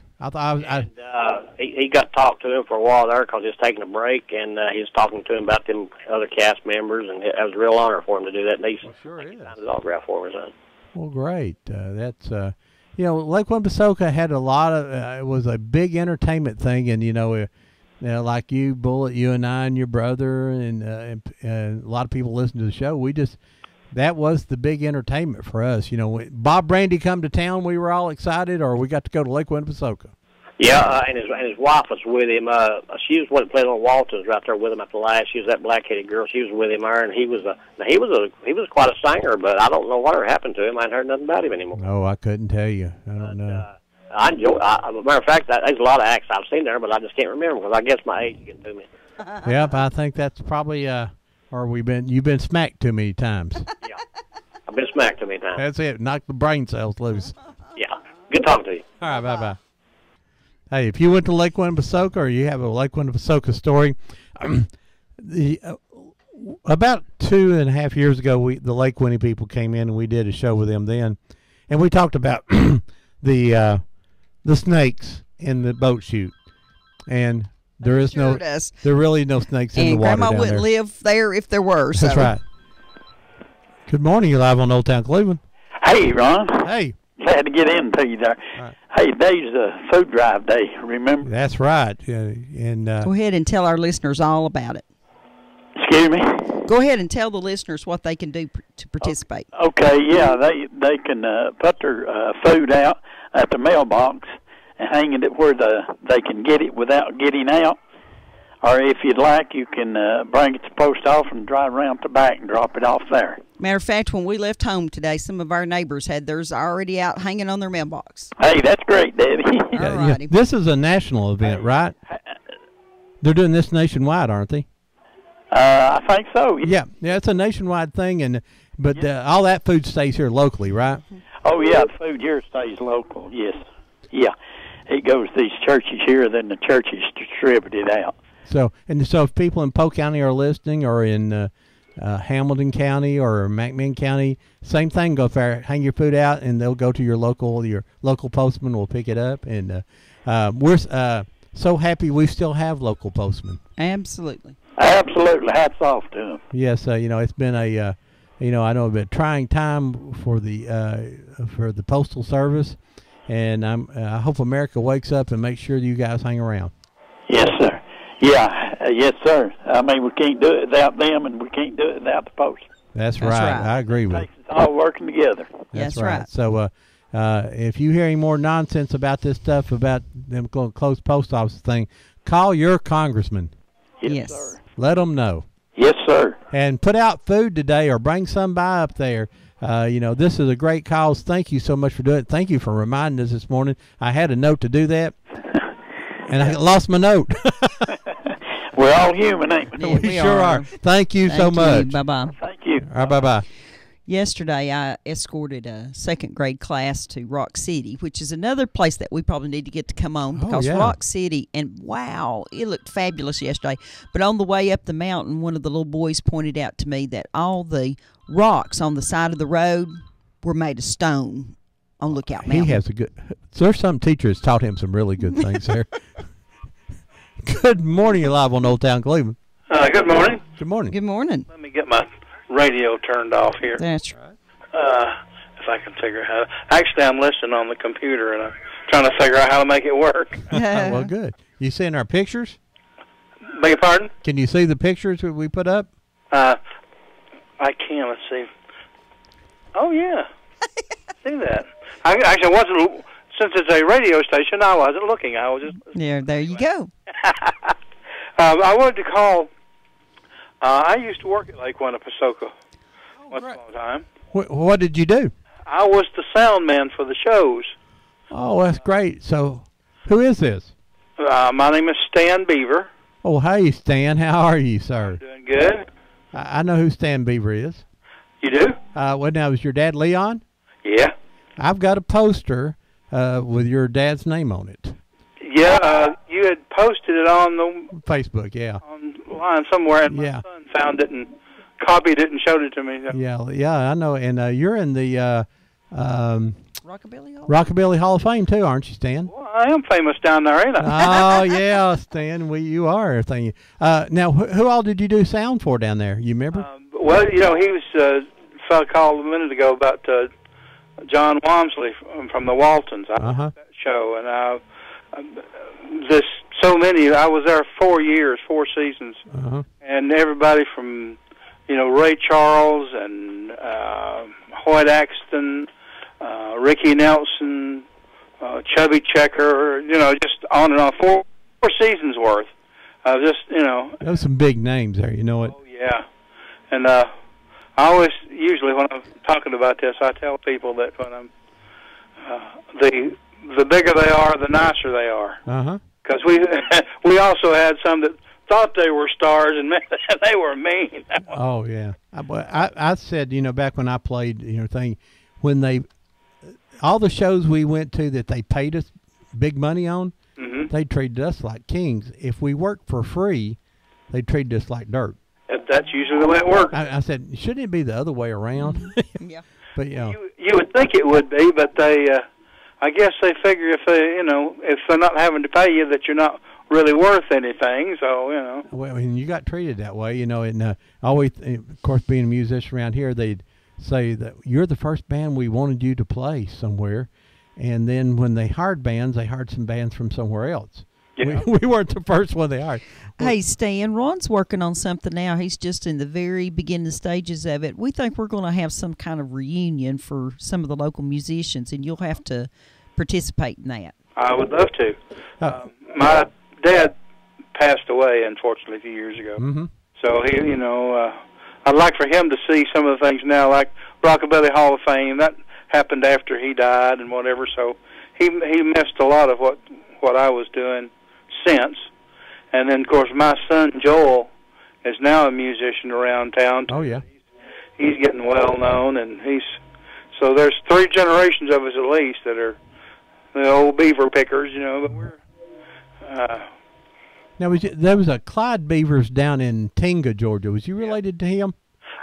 He got talked to him for a while there because he was taking a break, and he was talking to him about them other cast members, and it was a real honor for him to do that. And he sure is. signed his autograph for him, son. Well, great. That's Lake Winnepesaukah had a lot of. It was a big entertainment thing, and like you, Bullet, you and I, and your brother, and a lot of people listen to the show. That was the big entertainment for us. When Bob Brandy come to town, we were all excited, or we got to go to Lake Winnepesaukah. Yeah, and his wife was with him. She was one that played on Waltons right there with him at the last. She was that black-headed girl. She was with him there, and he was quite a singer, but I don't know whatever happened to him. I hadn't heard nothing about him anymore. Oh, I couldn't tell you. I don't know. I enjoy. As a matter of fact, there's a lot of acts I've seen there, but I just can't remember because I guess my age is getting to me. Yep, I think that's probably. You've been smacked too many times. Yeah, I've been smacked too many times. That's it. Knock the brain cells loose. Yeah, good talking to you. All right, bye-bye. Hey, if you went to Lake Winnepesaukah or you have a Lake Winnepesaukah story, about 2.5 years ago, the Lake Winnie people came in and we did a show with them then, and we talked about the snakes in the boat chute, and There is Sure no. does. There really no snakes in the And water Grandma down wouldn't there. live there if there were. So. That's right. Good morning. You're live on Old Town Cleveland. Hey, Ron. Hey. Glad to get into you there. Right. Hey, today's food drive day, remember? That's right. And Go ahead and tell our listeners all about it. Excuse me? Go ahead and tell the listeners what they can do to participate. Okay, yeah, they can put their food out at the mailbox and hang it where they can get it without getting out. Or if you'd like, you can bring it to the post office and drive around to the back and drop it off there. Matter of fact, when we left home today, some of our neighbors had theirs already out hanging on their mailbox. Hey, that's great, Debbie. All righty. this is a national event, right? They're doing this nationwide, aren't they? I think so. Yeah, it's a nationwide thing, but all that food stays here locally, right? Oh, yeah, the food here stays local, yes. Yeah, it goes to these churches here, then the churches distribute it out. So if people in Polk County are listening, or in Hamilton County or McMinn County, same thing. Go there, hang your food out, and they'll go to your local postman will pick it up. And we're so happy we still have local postmen. Absolutely. Absolutely, hats off to them. Yes, it's been a I know a bit trying time for the Postal Service, and I hope America wakes up and makes sure you guys hang around. Yes, sir. Yeah, yes, sir. I mean, we can't do it without them, and we can't do it without the post. That's right. I agree with you. It's all working together. That's right. So if you hear any more nonsense about this stuff, about them going to close post office thing, call your congressman. Yes, sir. Let them know. Yes, sir. And put out food today, or bring some by up there. This is a great cause. Thank you so much for doing it. Thank you for reminding us this morning. I had a note to do that, and I lost my note. We're all human, ain't we? Yeah, we sure are. Thank you so much. Bye-bye. Thank you. All right, bye-bye. Yesterday, I escorted a second grade class to Rock City, which is another place that we probably need to get to come on, because yeah. Rock City, and wow, it looked fabulous yesterday. But on the way up the mountain, one of the little boys pointed out to me that all the rocks on the side of the road were made of stone on Lookout Mountain. He has there's some teacher that's taught him some really good things there. Good morning. You're live on Old Town Cleveland. Good morning. Good morning. Good morning. Let me get my radio turned off here. That's right. If I can figure out how to. Actually, I'm listening on the computer, and I'm trying to figure out how to make it work. Well, good. You seeing our pictures? Beg your pardon? Can you see the pictures that we put up? I can. Let's see. Oh, yeah. See that. I actually wasn't, since it's a radio station, I wasn't looking. I was just... Yeah, there you go. I wanted to call... I used to work at Lake Winnepesaukah once upon a time. What did you do? I was the sound man for the shows. Oh, that's great. So, who is this? My name is Stan Beaver. Oh, hey, Stan. How are you, sir? Doing good. I know who Stan Beaver is. You do? Well, now, is your dad Leon? Yeah. I've got a poster with your dad's name on it. Yeah, you had posted it on the Facebook, yeah. Online somewhere, and my son found it and copied it and showed it to me. Yeah, I know. And you're in the Rockabilly Hall of Fame too, aren't you, Stan? Well, I am famous down there, ain't I? Oh yeah, Stan, you are. Now, who all did you do sound for down there? You remember? Well, he was a fellow called a minute ago about John Walmsley from the Waltons. I did that show, and so many. I was there 4 years, 4 seasons, and everybody from Ray Charles and Hoyt Axton, Ricky Nelson, Chubby Checker, just on and on. 4 seasons worth. Those some big names there. You know it. Oh yeah, and I always usually when I'm talking about this, I tell people that when I'm the bigger they are, the nicer they are. Because we also had some that thought they were stars and they were mean. Oh yeah, I said back when I played when all the shows we went to that they paid us big money on, they treated us like kings. If we worked for free, they treated us like dirt. That's usually the way it works. I said, shouldn't it be the other way around? Yeah. But you would think it would be, but they, I guess they figure if they're not having to pay you, that you're not really worth anything. So, you know. Well, and you got treated that way, you know, and always, of course, being a musician around here, they'd say that you're the first band we wanted you to play somewhere. And then when they hired bands, they hired some bands from somewhere else. Yeah. We weren't the first one they hired. Hey, Stan, Ron's working on something now. He's just in the very beginning stages of it. We think we're going to have some kind of reunion for some of the local musicians, and you'll have to participate in that. I would love to. My dad passed away, unfortunately, a few years ago. Mm-hmm. So, he, you know, I'd like for him to see some of the things now, like Rockabilly Hall of Fame. That happened after he died and whatever, so he missed a lot of what I was doing since. And then, of course, my son Joel is now a musician around town. Oh, yeah. He's getting well known, and so there's 3 generations of us at least that are the old beaver pickers, you know. But we're now there was a Clyde Beavers down in Tinga, Georgia. Was you related to him?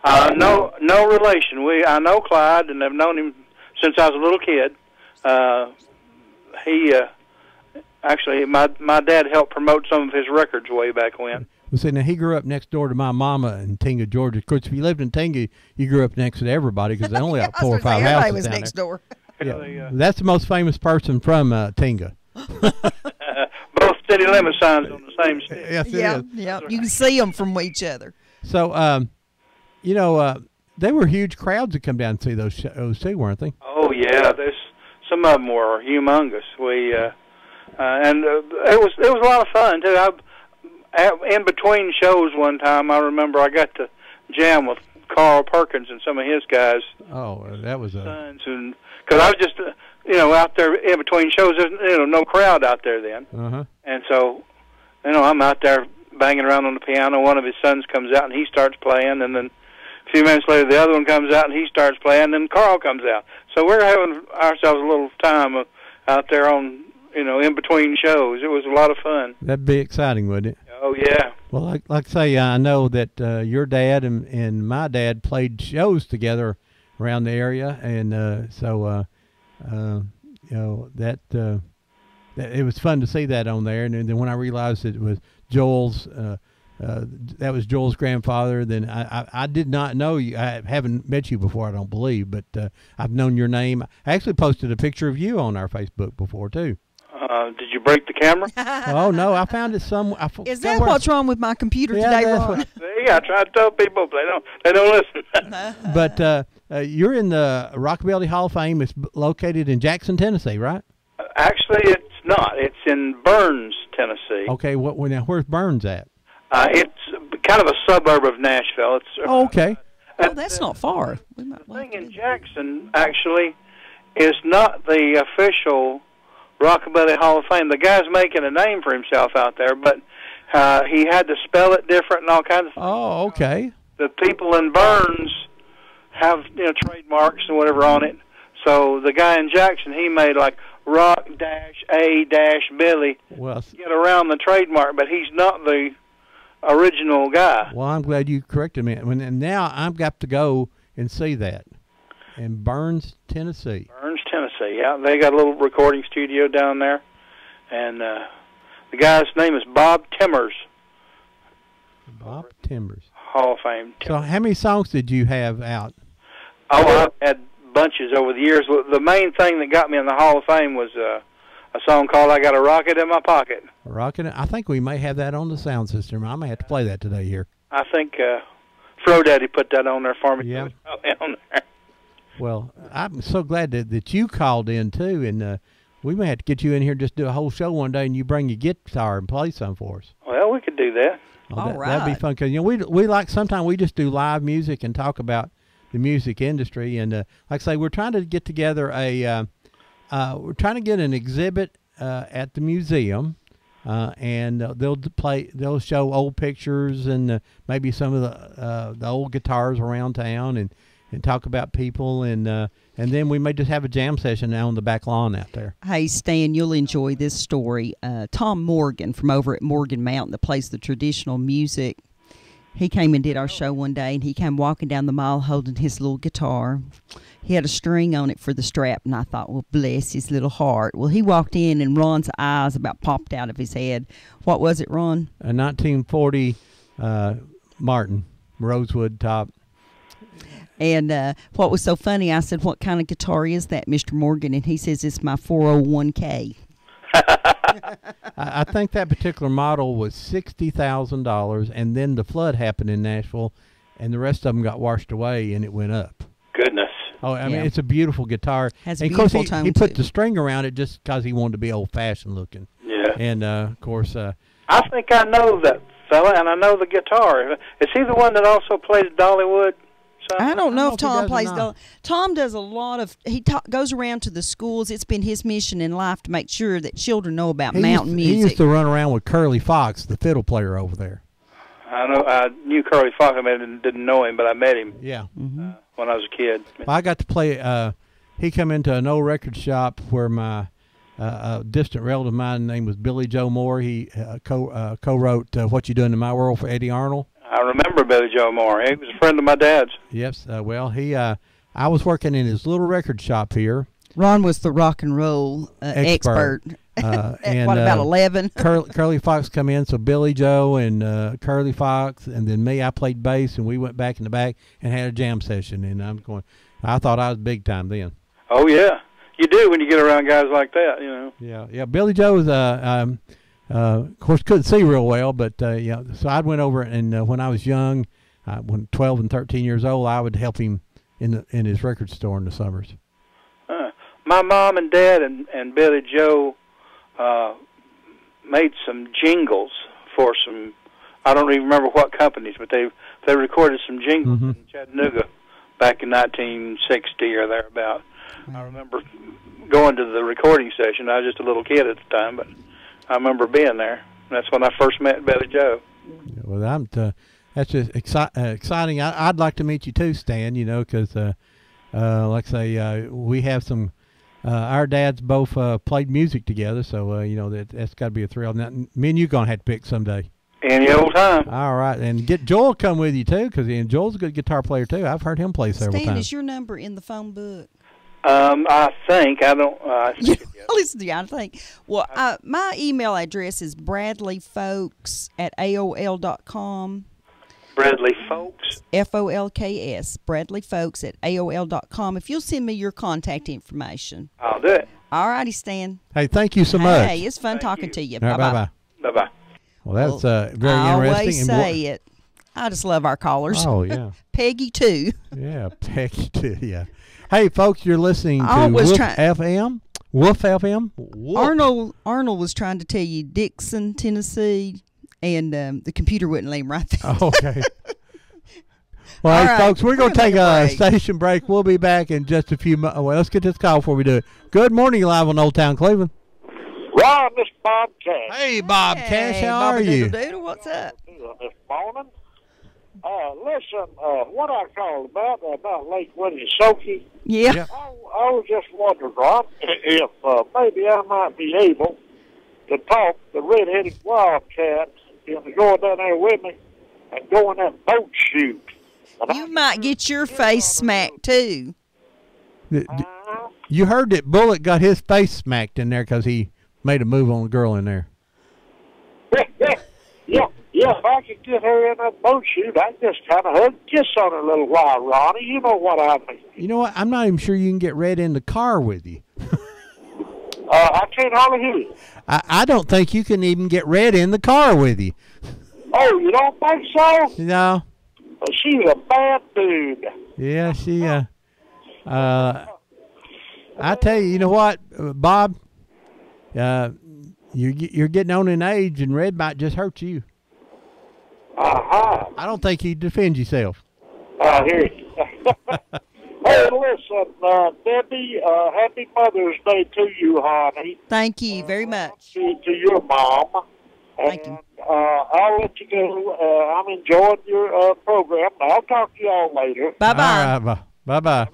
No relation. I know Clyde, and I've known him since I was a little kid. He actually, my dad helped promote some of his records way back when. Well, see, now he grew up next door to my mama in Tinga, Georgia. Of course, if you lived in Tinga, you grew up next to everybody because they only have 4 or 5 houses everybody was down next there. door. Yeah. That's the most famous person from Tinga. Both city limit signs on the same stick. Yes, it Yeah, is. yeah. You can see them from each other. So, you know, they were huge crowds that come down and see those shows too, weren't they? Oh yeah, some of them were humongous. And it was a lot of fun too. In between shows one time, I remember I got to jam with Carl Perkins and some of his guys. Oh, that was sons, and because I was just you know, out there in between shows. There's no crowd out there then. Uh-huh. And so, you know, I'm out there banging around on the piano. One of his sons comes out and he starts playing, and then a few minutes later the other one comes out and he starts playing, and then Carl comes out. So we're having ourselves a little time out there on, you know, in between shows. It was a lot of fun. That'd be exciting, wouldn't it? Oh yeah. Well, like I say, I know that your dad and my dad played shows together around the area, and so you know that it was fun to see that on there. And then when I realized it was Joel's, that was Joel's grandfather, then I did not know you. I haven't met you before, I don't believe, but I've known your name. I actually posted a picture of you on our Facebook before too. Did you break the camera? Oh no, I found it somewhere. Is that what's wrong with my computer today, Ron? See, I try to tell people, but they don't listen. But you're in the Rockabilly Hall of Fame. It's located in Jackson, Tennessee, right? Actually, it's not. It's in Burns, Tennessee. Okay, now where's Burns at? It's kind of a suburb of Nashville. It's okay. Oh, that's not far. The thing in Jackson actually is not the official Rockabilly Hall of Fame. The guy's making a name for himself out there, but he had to spell it different and all kinds of things. Oh, okay. The people in Burns have, you know, trademarks and whatever on it. So the guy in Jackson, he made like Rock-A-Billy get around the trademark, but he's not the original guy. Well, I'm glad you corrected me. And now I've got to go and see that in Burns, Tennessee. Burns, Tennessee, yeah. They got a little recording studio down there. And the guy's name is Bob Timmers. Bob Timmers. Hall of Fame. So how many songs did you have out? Oh, I've had bunches over the years. The main thing that got me in the Hall of Fame was a song called I Got a Rocket in My Pocket. A rocket? I think we may have that on the sound system. I may have to play that today here. I think Fro Daddy put that on there for me. Yeah. On there. Well, I'm so glad that you called in, too, and we may have to get you in here and just do a whole show one day, and you bring your guitar and play some for us. Well, we could do that. All right. That'd be fun, because, you know, we like, sometimes we just do live music and talk about the music industry, and like I say, we're trying to get together we're trying to get an exhibit at the museum, and they'll show old pictures and maybe some of the old guitars around town, and talk about people, and then we may just have a jam session out on the back lawn out there. Hey, Stan, you'll enjoy this story. Tom Morgan from over at Morgan Mountain that plays the traditional music. He came and did our show one day, and he came walking down the mall holding his little guitar. He had a string on it for the strap, and I thought, well, bless his little heart. Well, he walked in, and Ron's eyes about popped out of his head. What was it, Ron? A 1940 Martin, rosewood top. And what was so funny, I said, what kind of guitar is that, Mr. Morgan? And he says, it's my 401k. I think that particular model was $60,000, and then the flood happened in Nashville, and the rest of them got washed away, and it went up. Goodness. Oh, I mean, it's a beautiful guitar. Has a and of course, beautiful tone, he put too. the string around it just because he wanted to be old-fashioned looking. Yeah. And, of course... I think I know that fella, and I know the guitar. Is he the one that also plays Dollywood? I don't know if he Tom does or plays. not. Tom does a lot of. He goes around to the schools. It's been his mission in life to make sure that children know about mountain He used music. to run around with Curly Fox, the fiddle player over there. I know. I knew Curly Fox. I mean, didn't know him, but I met him. Yeah. When I was a kid. Well, I got to play. He come into an old record shop where my a distant relative of mine, name was Billy Joe Moore. He co-wrote "What You Doing in My World" for Eddie Arnold. I remember Billy Joe Moore. He was a friend of my dad's. Yes. Well, he. I was working in his little record shop here. Ron was the rock and roll expert. And what, about 11? Curly Fox come in, so Billy Joe and Curly Fox, and then me. I played bass, and we went back in the back and had a jam session. And I thought I was big time then. Oh yeah, you do when you get around guys like that, you know. Yeah. Billy Joe was of course, couldn't see real well, but yeah. So I went over, and when I was young, when 12 and 13 years old, I would help him in his record store in the summers. My mom and dad and Billy Joe made some jingles for some. I don't even remember what companies, but they recorded some jingles in Chattanooga back in 1960 or thereabout. I remember going to the recording session. I was just a little kid at the time, but I remember being there. That's when I first met Billy Joe. Yeah, well, that's just exciting. I'd like to meet you too, Stan. You know, because like I say, we have some. Our dads both played music together, so you know that's got to be a thrill. Now, me and you gonna have to pick someday. Any old time. All right, and get Joel come with you too, because Joel's a good guitar player too. I've heard him play several Stan, times. is your number in the phone book? I think I don't. Listen to you. I think. Well, my email address is bradleyfolks@aol.com. Bradley Folks. FOLKS. bradleyfolks@aol.com. If you'll send me your contact information. I'll do it. All righty, Stan. Hey, thank you so much. Hey, it's fun talking to you. All right, Bye-bye. bye. Bye-bye. Well, that's very I interesting. always say it. I just love our callers. Oh, yeah. Peggy, too. Yeah, Peggy, too, yeah. Hey, folks, you're listening to was Wolf trying- FM. Wolf FM. Wolf. Arnold was trying to tell you Dixon, Tennessee, and the computer wouldn't let him right there. Oh, okay. Well, All hey, right, folks, we're going to take a break. station break. We'll be back in just a few minutes. Well, let's get this call before we do it. Good morning, live on Old Town Cleveland. Ron, this is Bob Cash. Hey, Bob Cash, how Bobby are you? Doodle, what's up? This morning. Listen, what I called about Lake Winnisoki. Yeah. I was just wondering, Ron, if maybe I might be able to talk the red-headed wildcat into going down there with me and go in that boat shoot. You might get your face smacked, too. You heard that Bullock got his face smacked in there because he made a move on a girl in there. Yeah, if I could get her in that boat shoot, I'd just kind of hug, kiss on her a little while, Ronnie. You know what I mean. You know what? I'm not even sure you can get Red in the car with you. I can't hardly hear you. I don't think you can even get Red in the car with you. Oh, you don't think so? No. Well, she's a bad dude. Yeah, she. I tell you, you know what, Bob? You're getting on in age, and Red might just hurt you. Uh-huh. I don't think he'd defend yourself. I hear you. Hey, listen, Debbie, happy Mother's Day to you, honey. Thank you very much. To your mom. Thank you. I'll let you go. I'm enjoying your program. I'll talk to you all later. Bye-bye. All right, bye-bye.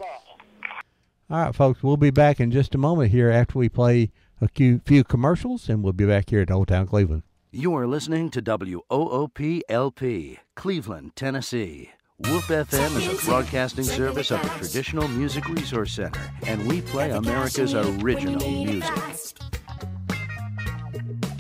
All right, folks, we'll be back in just a moment here after we play a few commercials, and we'll be back here at Old Town Cleveland. You are listening to WOOP-LP, Cleveland, Tennessee. WOOP FM is a broadcasting service of the Traditional Music Resource Center, and we play America's original music.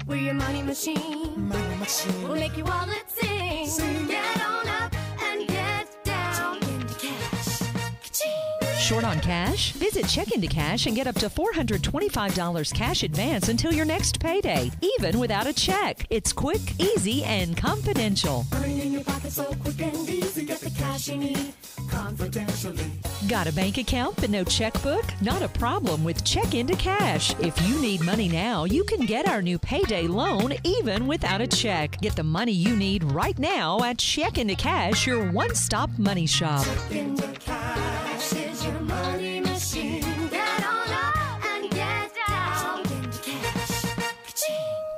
We're your money machine. Money machine. We'll make your wallet sing. Get on up and get down into cash. Ka-ching. Short on cash? Visit Check Into Cash and get up to $425 cash advance until your next payday, even without a check. It's quick, easy, and confidential. Money in your pocket so quick and easy. Get the cash you need confidentially. Got a bank account but no checkbook? Not a problem with Check Into Cash. If you need money now, you can get our new payday loan even without a check. Get the money you need right now at Check Into Cash, your one-stop money shop. Check Into Cash is your money machine. Get on up and get down. Check Into Cash. Ka-ching.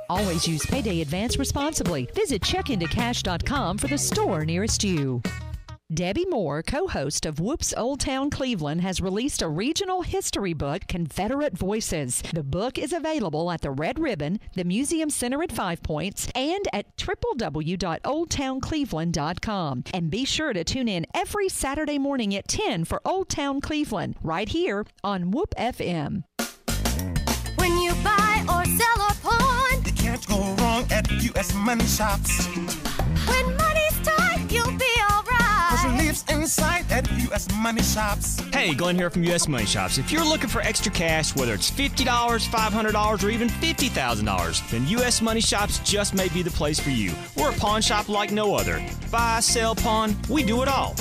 Always use payday advance responsibly. Visit checkintocash.com for the store nearest you. Debbie Moore, co-host of Whoop's Old Town Cleveland, has released a regional history book, Confederate Voices. The book is available at the Red Ribbon, the Museum Center at Five Points, and at www.oldtowncleveland.com. And be sure to tune in every Saturday morning at 10 for Old Town Cleveland, right here on Whoop FM. When you buy or sell or pawn, you can't go wrong at U.S. Money Shops. when money's tight, you'll be alright. Relief's inside at U.S. Money Shops. Hey, Glenn here from U.S. Money Shops. If you're looking for extra cash, whether it's $50, $500, or even $50,000, then U.S. Money Shops just may be the place for you. We're a pawn shop like no other. Buy, sell, pawn, we do it all.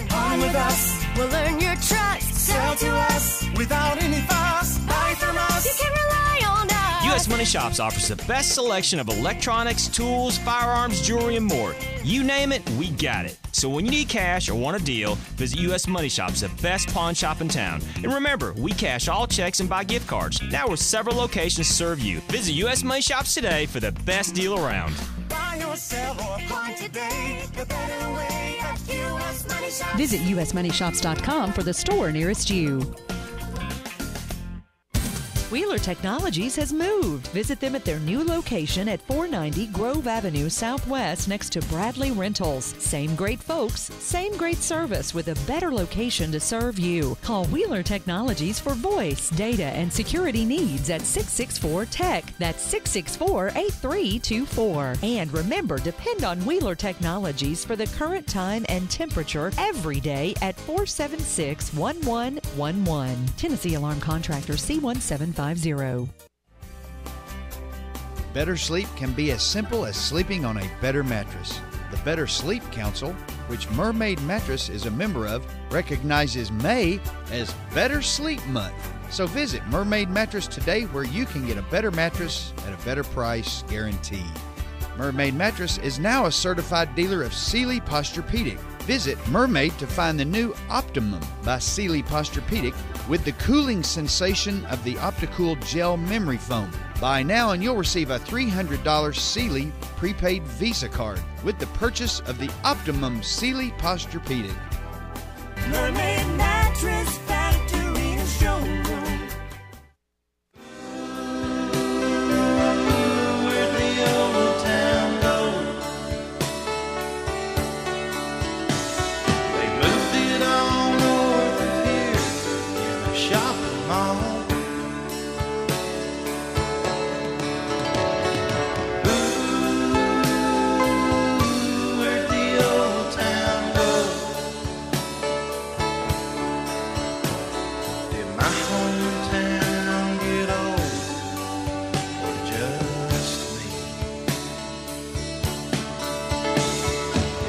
Pawn with us. We'll earn your trust. Sell to us without any fuss. Buy from us. You can rely on us. U.S. Money Shops offers the best selection of electronics, tools, firearms, jewelry, and more. You name it, we got it. So when you need cash or want a deal, visit U.S. Money Shops, the best pawn shop in town. And remember, we cash all checks and buy gift cards. Now with several locations to serve you. Visit U.S. Money Shops today for the best deal around. Buy or sell or pawn today. The better way at U.S. Money Shops. Visit usmoneyshops.com for the store nearest you. Wheeler Technologies has moved. Visit them at their new location at 490 Grove Avenue Southwest next to Bradley Rentals. Same great folks, same great service with a better location to serve you. Call Wheeler Technologies for voice, data, and security needs at 664-TECH. That's 664-8324. And remember, depend on Wheeler Technologies for the current time and temperature every day at 476-1111. Tennessee Alarm Contractor C1750. Better sleep can be as simple as sleeping on a better mattress. The Better Sleep Council, which Mermaid Mattress is a member of, recognizes May as Better Sleep Month. So visit Mermaid Mattress today where you can get a better mattress at a better price guaranteed. Mermaid Mattress is now a certified dealer of Sealy Posturepedic. Visit Mermaid to find the new Optimum by Sealy Posturepedic with the cooling sensation of the Opticool Gel Memory Foam. Buy now and you'll receive a $300 Sealy prepaid Visa card with the purchase of the Optimum Sealy Posturepedic. Mermaid Mattress Factory and Showroom. Where'd the old town go? They moved it all north of here in a shopping mall. Ooh, where'd the old town go? Did my hometown get old, or just me?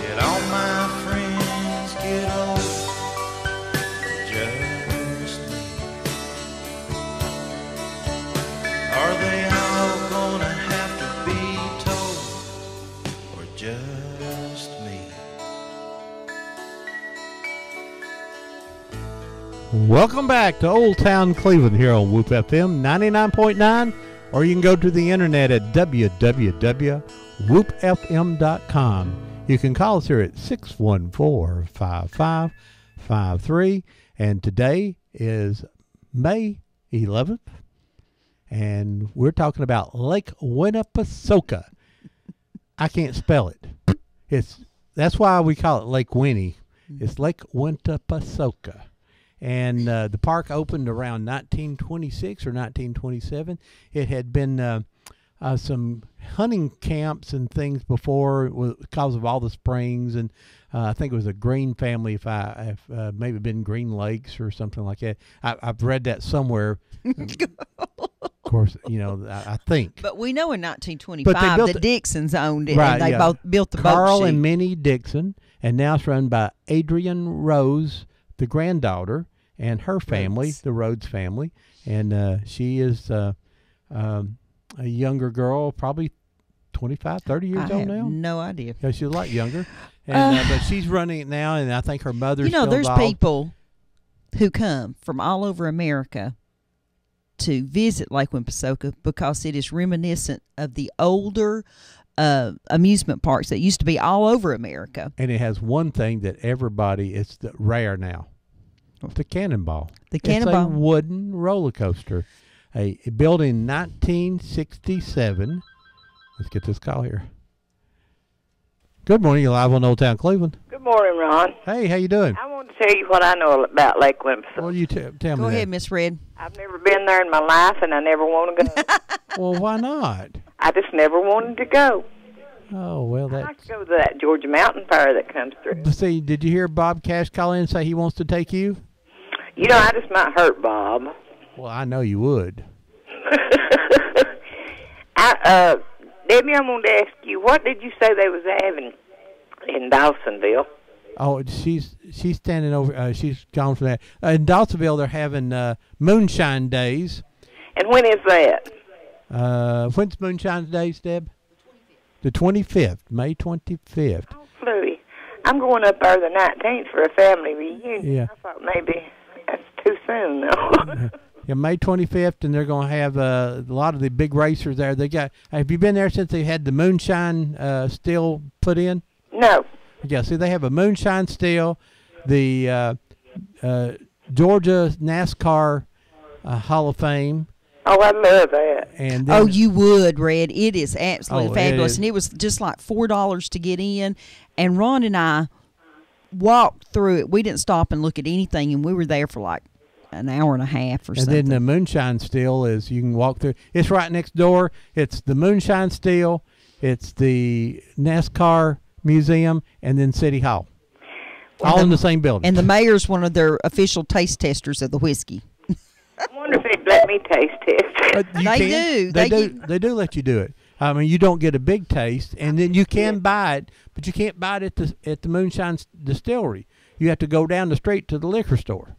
Did all my friends get old, or just me? Are they all gonna have to be told, or just me? Welcome back to Old Town Cleveland here on Whoop FM 99.9, or you can go to the internet at www.whoopfm.com. You can call us here at 614-5553, and today is May 11th, and we're talking about Lake Winnepesaukah. I can't spell it. That's why we call it Lake Winnie. It's Lake Winnepesaukah. And the park opened around 1926 or 1927. It had been some hunting camps and things before because of all the springs, and I think it was a Green family, if maybe been Green Lakes or something like that. I've read that somewhere. Of course, I think. But we know in 1925 the Dixons owned it, right, and they both built the boat Carl chute. and Minnie Dixon, and now it's run by Adrian Rose, the granddaughter, and her family, the Rhodes family, and she is a younger girl, probably 25, 30 years old now. I have no idea. Yeah, she's a lot younger, and but she's running it now, and I think her mother's still there's involved. people who come from all over America to visit Lake Winnepesaukah because it is reminiscent of the older amusement parks that used to be all over America. And it has one thing that it's rare now. The Cannonball. The Cannonball. It's a wooden roller coaster. Built in 1967. Let's get this call here. Good morning. You're live on Old Town Cleveland. Good morning, Ron. Hey, how you doing? I want to tell you what I know about Lake Winnepesaukah. What do you tell me? Go ahead, Miss Red. I've never been there in my life, and I never want to go. Well, why not? I just never wanted to go. Oh, well, I'd like to go to that Georgia Mountain Fair that comes through. See, did you hear Bob Cash call in and say he wants to take you? I just might hurt Bob. Well, I know you would. Debbie, I'm going to ask you, what did you say they was having in Dawsonville? Oh, she's standing over. She's gone for that. In Dawsonville, they're having Moonshine Days. And when is that? When's Moonshine Days, Deb? The 25th, May 25th. Oh, Louie, I'm going up there the 19th for a family reunion. Yeah. I thought maybe that's too soon, though. Yeah, May 25th, and they're going to have a lot of the big racers there. Have you been there since they had the Moonshine still put in? No. Yeah, see, they have a Moonshine still, the Georgia NASCAR Hall of Fame. Oh, I love that. And then, Oh, you would, Red. It is absolutely fabulous. It is. And it was just like $4 to get in. And Ron and I walked through it. We didn't stop and look at anything, and we were there for like an hour and a half or and something. then the Moonshine Still is you can walk through. It's right next door. It's the Moonshine Still. It's the NASCAR Museum, and then City Hall. All in the same building. And the mayor's one of their official taste testers of the whiskey. I wonder if they'd let me taste it. They do let you do it. I mean, you don't get a big taste, and then you can buy it, but you can't buy it at the Moonshine Distillery. You have to go down the street to the liquor store.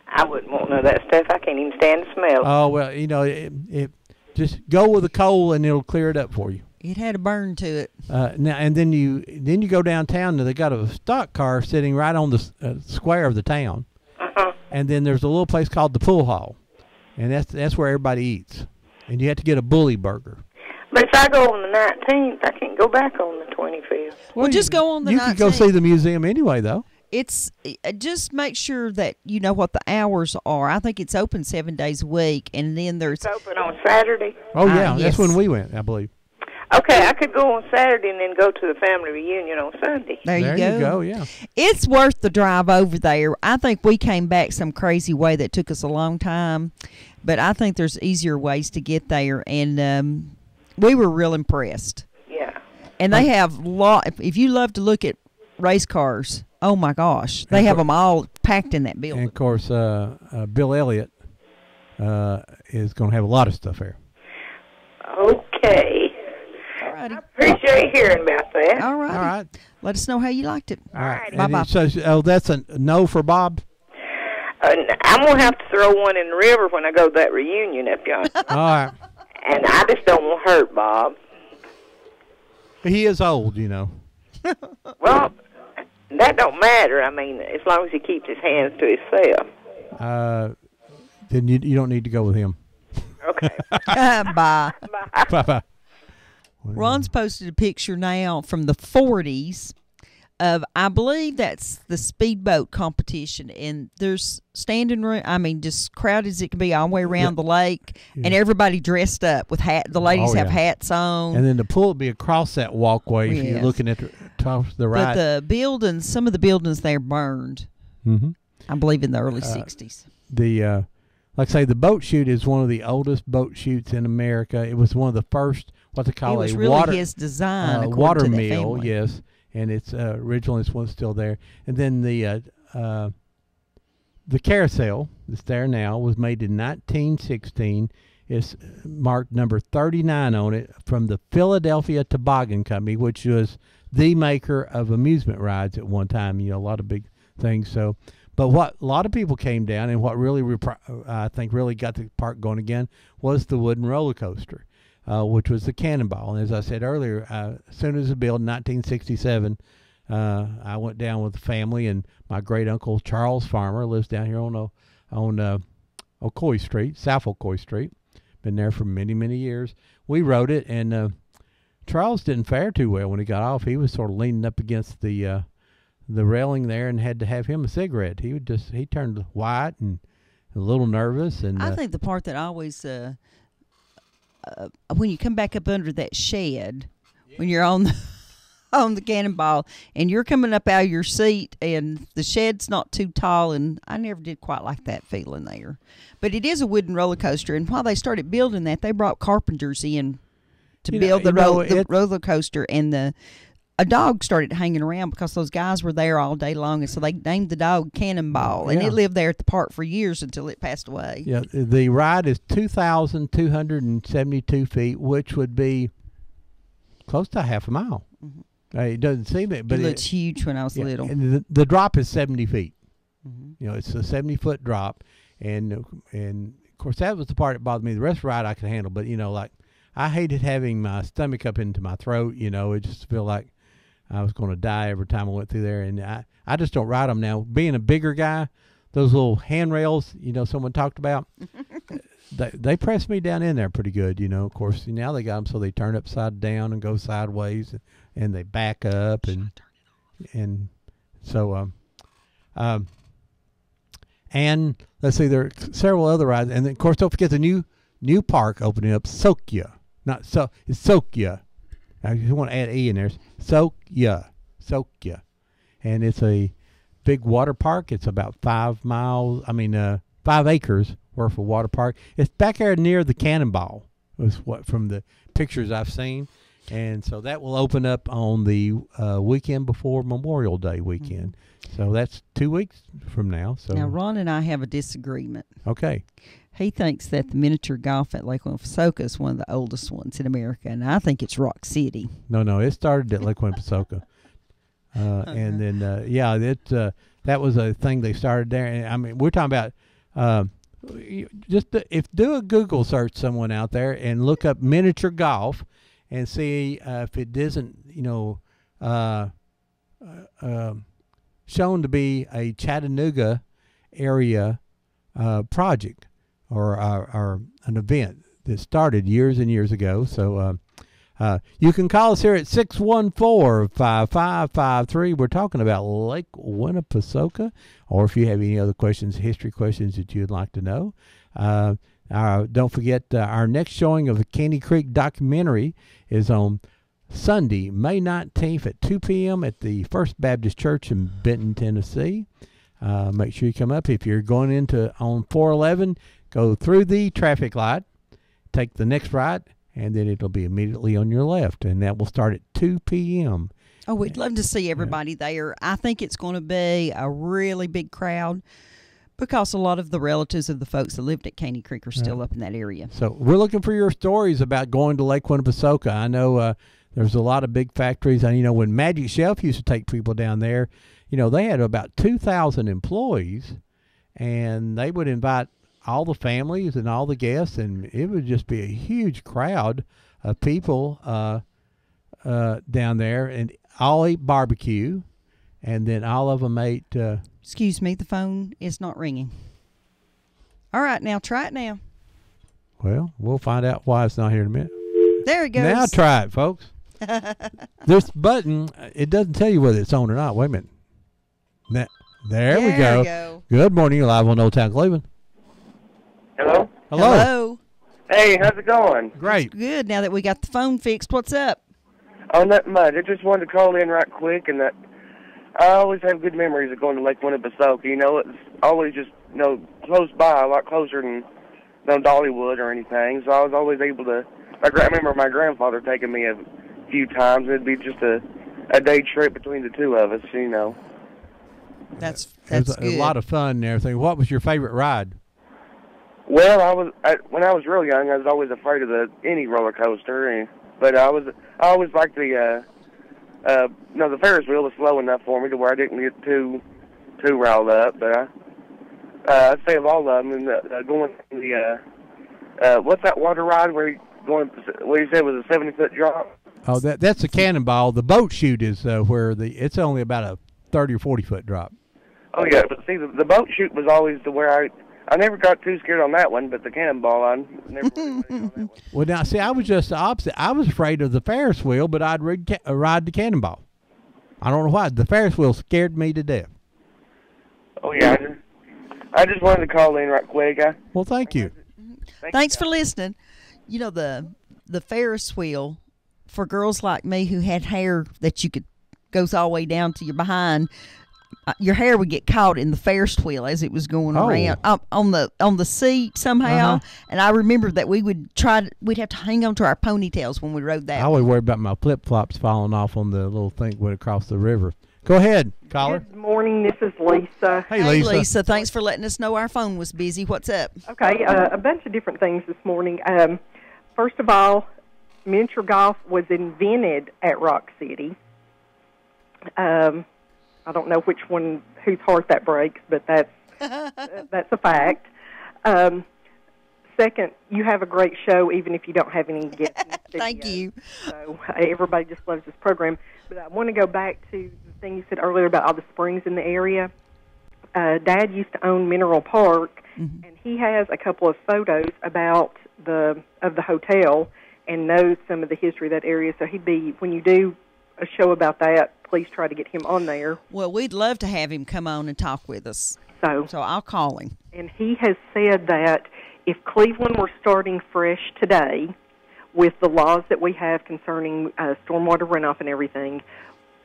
I wouldn't want none of that stuff. I can't even stand the smell. Oh, well, it just go with a coal, and it'll clear it up for you. It had a burn to it. Now and then you go downtown, and they got a stock car sitting right on the square of the town. And then there's a little place called the Pool Hall, and that's where everybody eats. And you have to get a bully burger. But if I go on the 19th, I can't go back on the 25th. Well, just go on the 19th. You can go see the museum anyway, though. It's just make sure that you know what the hours are. I think it's open 7 days a week, and then there's It's open on Saturday. Oh yeah, yes. that's when we went, I believe. Okay, I could go on Saturday and then go to the family reunion on Sunday. There you go. Yeah. It's worth the drive over there. I think we came back some crazy way that took us a long time, but I think there's easier ways to get there, and we were real impressed. Yeah. And they have if you love to look at race cars, oh my gosh, they have them all packed in that building. And of course, Bill Elliott is going to have a lot of stuff here. Okay. All righty. I appreciate hearing about that. All right. All right. Let us know how you liked it. All right. Bye-bye. So, that's a no for Bob? I'm going to have to throw one in the river when I go to that reunion up yonder. All right. And I just don't want to hurt Bob. He is old, you know. Well, that don't matter. I mean, as long as he keeps his hands to himself. Then you don't need to go with him. Okay. Bye. Bye-bye. Ron's posted a picture now from the 40s of, I believe that's the speedboat competition, and there's standing room. I mean, just crowded as it can be all the way around the lake, and everybody dressed up with hat. The ladies have hats on, and then the pool would be across that walkway if you're looking at the top of the right. But the buildings, some of the buildings there burned. Mm-hmm. I believe in the early '60s. The like I say, the boat chute is one of the oldest boat chutes in America. It was one of the first what they call it was a really water his design, water to that mill. family. Yes. And it's original. This one's still there. And then the carousel that's there now was made in 1916. It's marked number 39 on it from the Philadelphia Toboggan Company, which was the maker of amusement rides at one time. You know, a lot of big things. So, but what a lot of people came down, and what really I think really got the park going again was the wooden roller coaster. Which was the Cannonball. And as I said earlier, as soon as it was built in 1967, I went down with the family, and my great-uncle Charles Farmer lives down here on Ocoee Street, South Ocoee Street. Been there for many, many years. We rode it, and Charles didn't fare too well when he got off. He was sort of leaning up against the railing there and had to have him a cigarette. He turned white and a little nervous. And I think the part that always... when you come back up under that shed, when you're on the Cannonball, and you're coming up out of your seat, and the shed's not too tall, and I never did quite like that feeling there. But it is a wooden roller coaster, and while they started building that, they brought carpenters in to build the roller coaster, and a dog started hanging around because those guys were there all day long, and so they named the dog Cannonball, and it lived there at the park for years until it passed away. Yeah, the ride is 2,272 feet, which would be close to half a mile. Mm-hmm. It doesn't seem it, but it looked huge when I was little. And the drop is 70 feet. Mm-hmm. You know, it's a 70-foot drop, and of course that was the part that bothered me. The rest of the ride I could handle, but you know, like I hated having my stomach up into my throat. You know, it just felt like I was going to die every time I went through there, and I just don't ride them now. Being a bigger guy, those little handrails, you know, someone talked about, they press me down in there pretty good, you know. Of course, now they got them so they turn upside down and go sideways, and they back up, and so and let's see, there are several other rides, and then, of course, don't forget the new park opening up, Sokia, it's Sokia. I just want to add E in there. Sokia, and it's a big water park. It's about 5 acres worth of water park. It's back there near the Cannonball, was what from the pictures I've seen, and so that will open up on the weekend before Memorial Day weekend. Mm-hmm. So that's 2 weeks from now. So now Ron and I have a disagreement. Okay. He thinks that the miniature golf at Lake Winnepesaukah is one of the oldest ones in America, and I think it's Rock City. No, it started at Lake Winnepesaukah. And then, that was a thing they started there. And I mean, we're talking about do a Google search, someone out there, and look up miniature golf and see if it isn't, you know, shown to be a Chattanooga area project. Or an event that started years and years ago. So you can call us here at 614-5553. We're talking about Lake Winnepesaukah, or if you have any other questions, history questions that you'd like to know. Don't forget, our next showing of the Caney Creek documentary is on Sunday, May 19th at 2 p.m. at the First Baptist Church in Benton, Tennessee. Make sure you come up. If you're going on 411, go through the traffic light, take the next right, and then it'll be immediately on your left, and that will start at 2 p.m. Oh, we'd love to see everybody there. I think it's going to be a really big crowd because a lot of the relatives of the folks that lived at Caney Creek are still up in that area. So we're looking for your stories about going to Lake Winnepesaukah. I know there's a lot of big factories. And, you know, when Magic Shelf used to take people down there, you know, they had about 2,000 employees, and they would invite all the families and all the guests, and it would just be a huge crowd of people down there, and all ate barbecue, and then all of them ate... Excuse me, the phone is not ringing. All right, now try it now. Well, we'll find out why it's not here in a minute. There it goes. Now try it, folks. This button, it doesn't tell you whether it's on or not. Wait a minute. There we go. Good morning. You're live on Old Town Cleveland. Hello? Hello. Hey, how's it going? Great. Good. Now that we got the phone fixed, what's up? Oh, not much. I just wanted to call in right quick, and that I always have good memories of going to Lake Winnebagosa. You know, it's always just, close by, a lot closer than Dollywood or anything. So I was always able to. I remember my grandfather taking me a few times. It'd be just a day trip between the two of us. That's it was a lot of fun and everything. What was your favorite ride? Well, when I was real young, I was always afraid of any roller coaster, but I always liked the Ferris wheel was slow enough for me to where I didn't get too riled up. But I'd say of all of them, going to the what's that water ride where you said was a 70-foot drop? Oh, that's a cannonball. The boat chute is where it's only about a 30 or 40-foot drop. Oh yeah, but see, the boat chute was always to where I never got too scared on that one, but the cannonball I never really went on that one. Well, now see, I was just the opposite. I was afraid of the Ferris wheel, but I'd ride the cannonball. I don't know why. The Ferris wheel scared me to death. Oh yeah, I just wanted to call in right quick. Well, thank you. Thanks for listening. You know, the Ferris wheel, for girls like me who had hair that goes all the way down to your behind, your hair would get caught in the Ferris wheel as it was going around on the seat somehow. And I remember that we'd have to hang on to our ponytails when we rode that. I always worry about my flip-flops falling off on the little thing when across the river. Go ahead, caller. Good morning. This is Lisa. Hey, Lisa. Lisa, thanks for letting us know our phone was busy. What's up? Okay, a bunch of different things this morning. First of all, miniature golf was invented at Rock City. I don't know whose heart that breaks, but that's a fact. Second, you have a great show, even if you don't have any guests in the studio. Thank you. So everybody just loves this program. But I want to go back to the thing you said earlier about all the springs in the area. Dad used to own Mineral Park, and he has a couple of photos of the hotel and knows some of the history of that area. So when you do a show about that, please try to get him on there. Well, we'd love to have him come on and talk with us. So I'll call him. And he has said that if Cleveland were starting fresh today with the laws that we have concerning stormwater runoff and everything,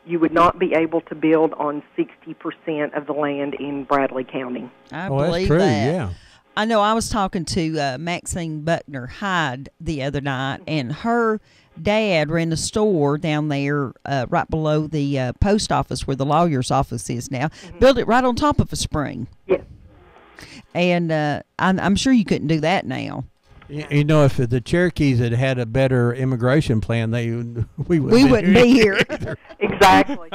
you would not be able to build on 60% of the land in Bradley County. I that's believe true, that. yeah. I know I was talking to Maxine Buckner Hyde the other night, and her dad ran a store down there right below the post office where the lawyer's office is now. Built it right on top of a spring. Yes. And I'm sure you couldn't do that now. You know, if the Cherokees had a better immigration plan, we wouldn't be here. Exactly.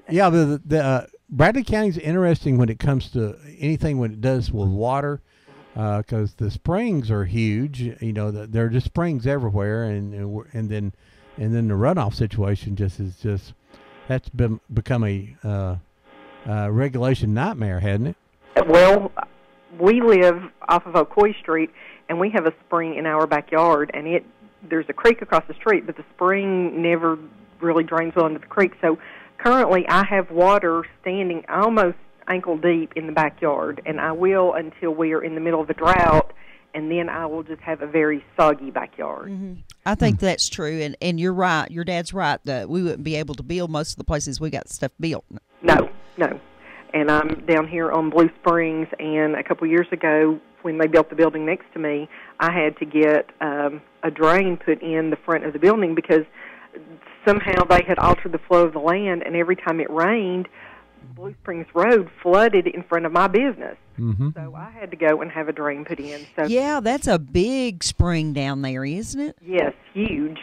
Yeah, the Bradley County's interesting when it comes to anything when it does with water, because the springs are huge. You know, there are just springs everywhere, and then the runoff situation that's become a regulation nightmare, hasn't it? Well, we live off of Ocoee Street, and we have a spring in our backyard, and there's a creek across the street, but the spring never really drains well into the creek. So currently I have water standing almost ankle deep in the backyard, and I will until we are in the middle of a drought, and then I will just have a very soggy backyard. I think that's true, and you're right. Your dad's right that we wouldn't be able to build most of the places we got stuff built. No. And I'm down here on Blue Springs, and a couple years ago when they built the building next to me, I had to get a drain put in the front of the building because somehow they had altered the flow of the land, and every time it rained, Blue Springs Road flooded in front of my business. So I had to go and have a drain put in. So yeah, that's a big spring down there, isn't it? Yes, huge.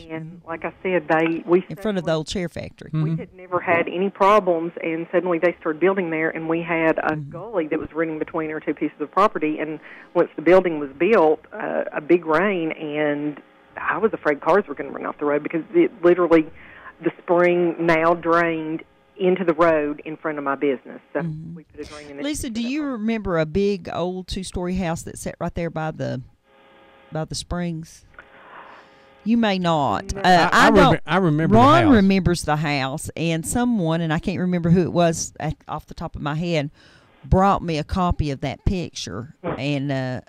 And like I said, we in front of the old chair factory. We had never had any problems, and suddenly they started building there, and we had a gully that was running between our two pieces of property. And once the building was built, a big rain, and I was afraid cars were going to run off the road because the spring now drained into the road in front of my business. So we put a drain in. Lisa, do you remember a big old 2-story house that sat right there by the springs? You may not. I don't. I remember Ron the house. remembers the house, and someone, and I can't remember who it was off the top of my head, brought me a copy of that picture, and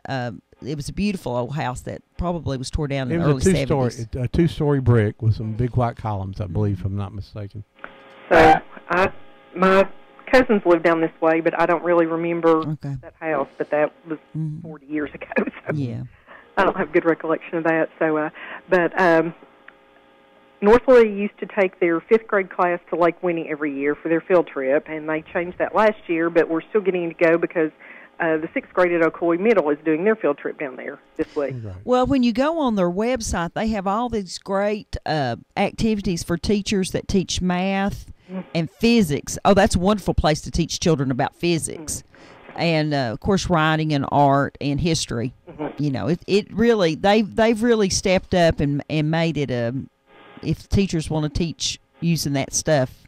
it was a beautiful old house that probably was tore down in the early 70s. A two-story brick with some big white columns, I believe, if I'm not mistaken. So my cousins live down this way, but I don't really remember that house. But that was 40 years ago. So yeah, I don't have good recollection of that. So, but Northwood used to take their 5th grade class to Lake Winnie every year for their field trip, and they changed that last year. But we're still getting to go because the 6th grade at Ocoee Middle is doing their field trip down there this week. Well, when you go on their website, they have all these great activities for teachers that teach math and physics. Oh, that's a wonderful place to teach children about physics. And, of course, writing and art and history. You know, it really, they've really stepped up and made it if teachers want to teach using that stuff,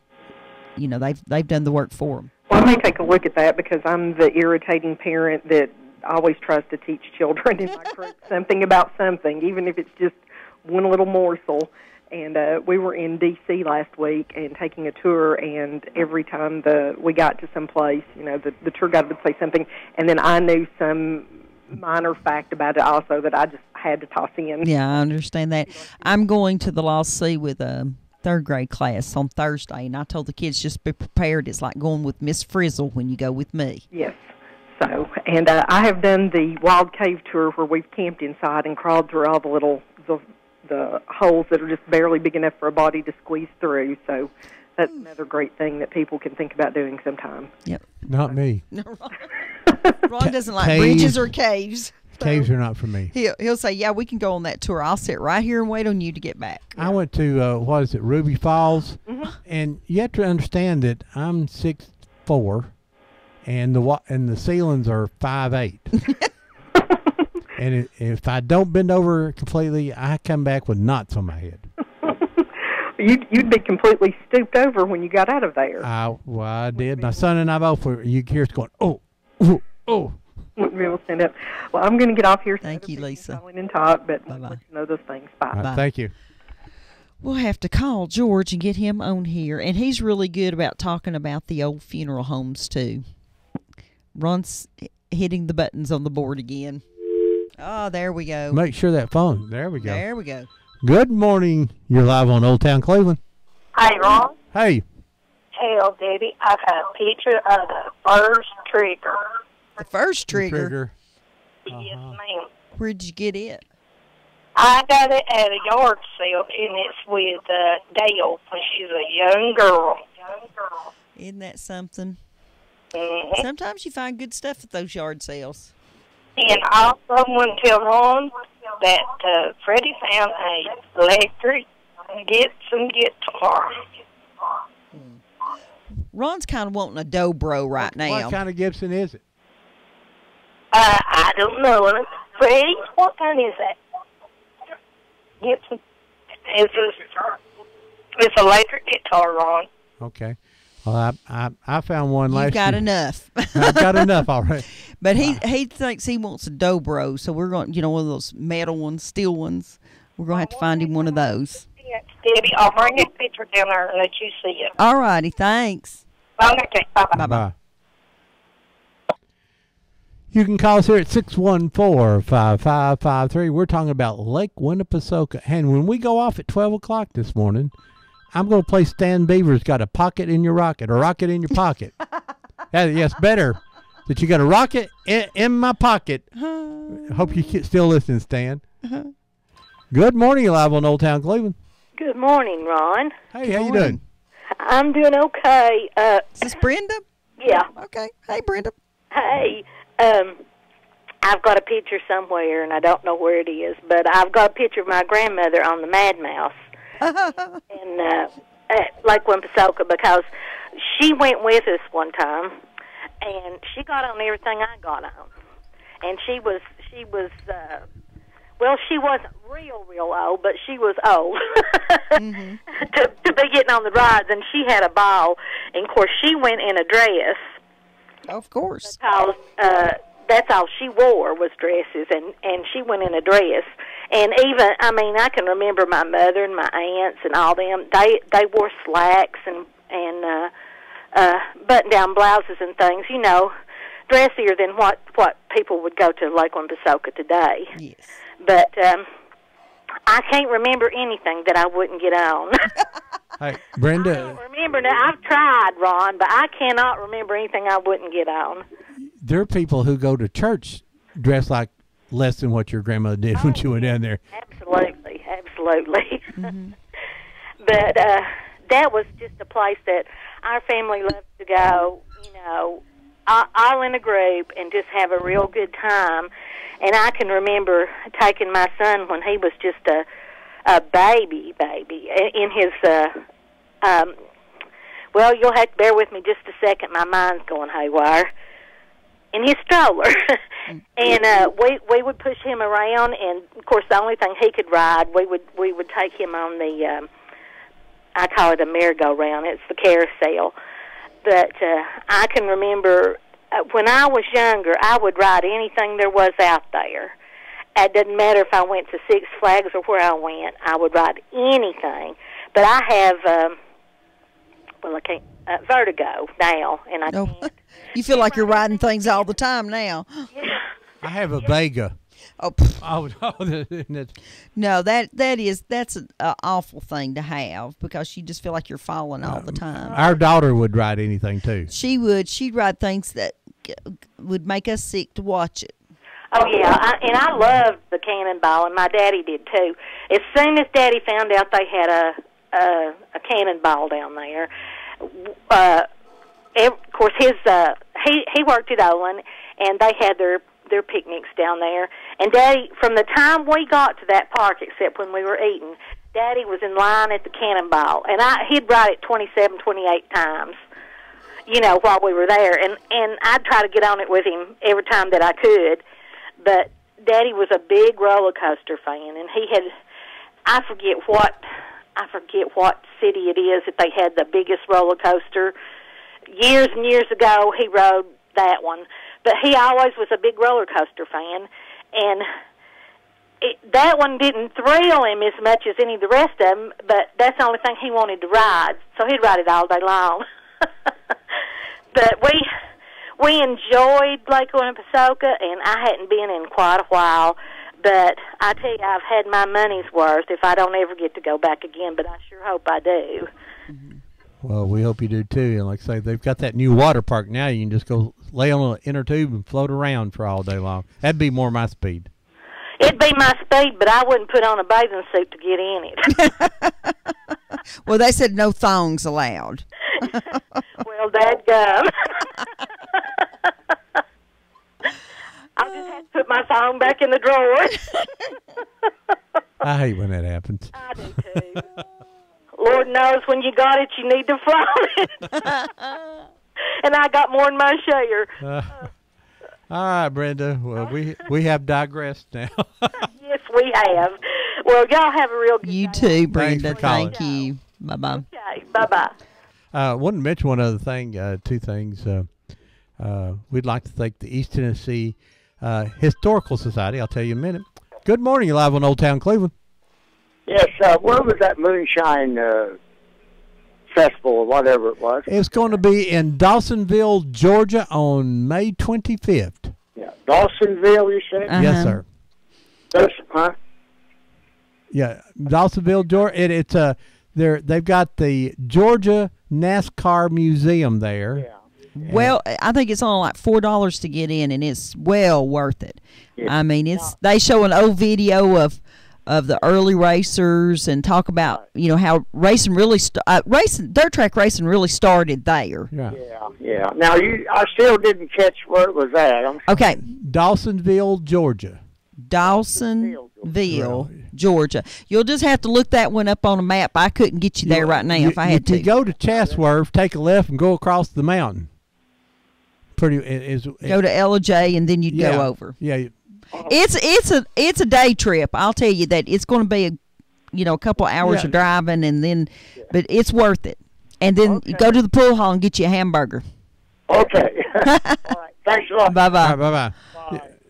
you know, they've done the work for them. Well, I may take a look at that because I'm the irritating parent that always tries to teach children in my group something about something, even if it's just one little morsel. And we were in D.C. last week and taking a tour, and every time we got to some place, you know, the tour guide would say something, and then I knew some minor fact about it also that I just had to toss in. Yeah, I understand that. I'm going to the Lost Sea with a 3rd grade class on Thursday, and I told the kids just be prepared. It's like going with Miss Frizzle when you go with me. Yes. So, and I have done the Wild Cave tour where we've camped inside and crawled through all the little the holes that are just barely big enough for a body to squeeze through. So that's another great thing that people can think about doing sometime. Yep. Not me. Ron doesn't like bridges or caves. Caves are not for me. He'll say, yeah, we can go on that tour. I'll sit right here and wait on you to get back. I went to, Ruby Falls, and you have to understand that I'm 6'4", and the ceilings are 5'8". And if I don't bend over completely, I come back with knots on my head. You'd be completely stooped over when you got out of there. Well, I did. My son and I both were. You hear us going, oh, oh, oh. Wouldn't be able to stand up. Well, I'm going to get off here. Thank you, Lisa. And talk, but I'll let you know those things. Bye. Bye. Thank you. We'll have to call George and get him on here, and he's really good about talking about the old funeral homes too. Ron's hitting the buttons on the board again. Oh, there we go. Make sure that phone. There we go. There we go. Good morning. You're live on Old Town Cleveland. Hi, Ron. Hey. Hey, old Debbie. I've got a picture of the first trigger. The first trigger? Yes, ma'am. Where'd you get it? I got it at a yard sale, and it's with Dale when she's a young girl. Isn't that something? Mm-hmm. Sometimes you find good stuff at those yard sales. And also want to tell Ron that Freddie found a electric Gibson guitar. Ron's kind of wanting a dobro right now. What kind of Gibson is it? I don't know. Freddie, what kind is that? Gibson. It's electric guitar, Ron. Okay. Well, I found one last year. You've got enough. I've got enough already. But he thinks he wants a dobro, so we're going, one of those metal ones, steel ones. We're going to have to find him one of those. Debbie, I'll bring that picture down there and let you see it. All righty, thanks. Okay, bye-bye. Bye-bye. You can call us here at 614-5553. We're talking about Lake Winnepesaukah. And when we go off at 12 o'clock this morning, I'm going to play Stan Beaver's Got a Pocket in Your Rocket, or Rocket in Your Pocket. Yes, better that you got a rocket in my pocket. Hope you still listening, Stan. Good morning, you're live on Old Town Cleveland. Good morning, Ron. Hey, how you doing? I'm doing okay. Is this Brenda? Yeah. Okay. Hey, Brenda. Hey, I've got a picture somewhere, and I don't know where it is, but I've got a picture of my grandmother on the Mad Mouse in Lake Winnepesaukah, because she went with us one time, and she got on everything I got on. And she was well, she wasn't real old, but she was old to be getting on the rides, and she had a ball. And, of course, she went in a dress. Of course. Because that's all she wore was dresses, and she went in a dress. And even, I mean, I can remember my mother and my aunts and all them. They wore slacks and button-down blouses and things, you know, dressier than what people would go to Lakeland, Pasoka today. Yes. But I can't remember anything that I wouldn't get on. Hey, Brenda. I don't remember now. I've tried, Ron, but I cannot remember anything I wouldn't get on. There are people who go to church dressed like less than what your grandmother did when she went down there. Absolutely. But that was just a place that our family loved to go, you know, all in a group and just have a real good time. And I can remember taking my son when he was just a baby in his, well, you'll have to bear with me just a second. My mind's going haywire. In his stroller. And we would push him around, and, of course, the only thing he could ride, we would take him on the, I call it a merry-go-round. It's the carousel. But I can remember when I was younger, I would ride anything there was out there. It didn't matter if I went to Six Flags or where I went. I would ride anything. But I have, I can't, vertigo now, and I can't. You feel like you're riding things all the time now. I have a Vega. Oh, no, that's an awful thing to have because you just feel like you're falling all the time. Our daughter would ride anything too. She would. She'd ride things that would make us sick to watch it. Oh yeah, and I loved the Cannonball, and my daddy did too. As soon as Daddy found out they had a Cannonball down there, of course he worked at Olin, and they had their picnics down there. And Daddy, from the time we got to that park, except when we were eating, Daddy was in line at the Cannonball, and he'd ride it 27, 28 times, you know, while we were there. And I'd try to get on it with him every time that I could. But Daddy was a big roller coaster fan, and he had, I forget what city it is that they had the biggest roller coaster. Years and years ago, he rode that one. But he always was a big roller coaster fan, and that one didn't thrill him as much as any of the rest of them, but that's the only thing he wanted to ride, so he'd ride it all day long. But we enjoyed Lakeland and Pasoka, and I hadn't been in quite a while, but I tell you, I've had my money's worth if I don't ever get to go back again, but I sure hope I do. Well, we hope you do too. And like I say, they've got that new water park now. You can just go lay on an inner tube and float around for all day long. That'd be more my speed. It'd be my speed, but I wouldn't put on a bathing suit to get in it. Well, they said no thongs allowed. Well, dadgum. I'll just have to put my thong back in the drawer. I hate when that happens. I do too. Lord knows when you got it, you need to flaunt it. And I got more than my share. All right, Brenda. Well, we have digressed now. Yes, we have. Well, y'all have a real good You day. too, Brenda. Thank you. Bye-bye. Okay, bye-bye. I wanted to mention one other thing, two things. We'd like to thank the East Tennessee Historical Society. I'll tell you in a minute. Good morning. You're live on Old Town Cleveland. Yes, where was that Moonshine Festival or whatever it was? It's going to be in Dawsonville, Georgia on May 25th. Yeah, Dawsonville, you said? Yes, sir. Huh? Yeah, Dawsonville, Georgia. They've got the Georgia NASCAR Museum there. Yeah. Well, I think it's only like $4 to get in, and it's well worth it. Yeah. I mean, they show an old video of the early racers and talk about how racing really dirt track racing really started there. Yeah. Now I still didn't catch where it was at. Okay, Dawsonville, Georgia. Dawsonville, Georgia. You'll just have to look that one up on a map. I couldn't get you there right now if I had to. You go to Chatsworth, take a left, and go across the mountain. Go to Ella-J, and then you'd go over. Yeah. It's a day trip. I'll tell you that it's going to be a couple hours of driving, and then but it's worth it. And then you go to the pool hall and get you a hamburger. Okay. All right. Thanks a lot. Bye-bye. Bye-bye. Bye.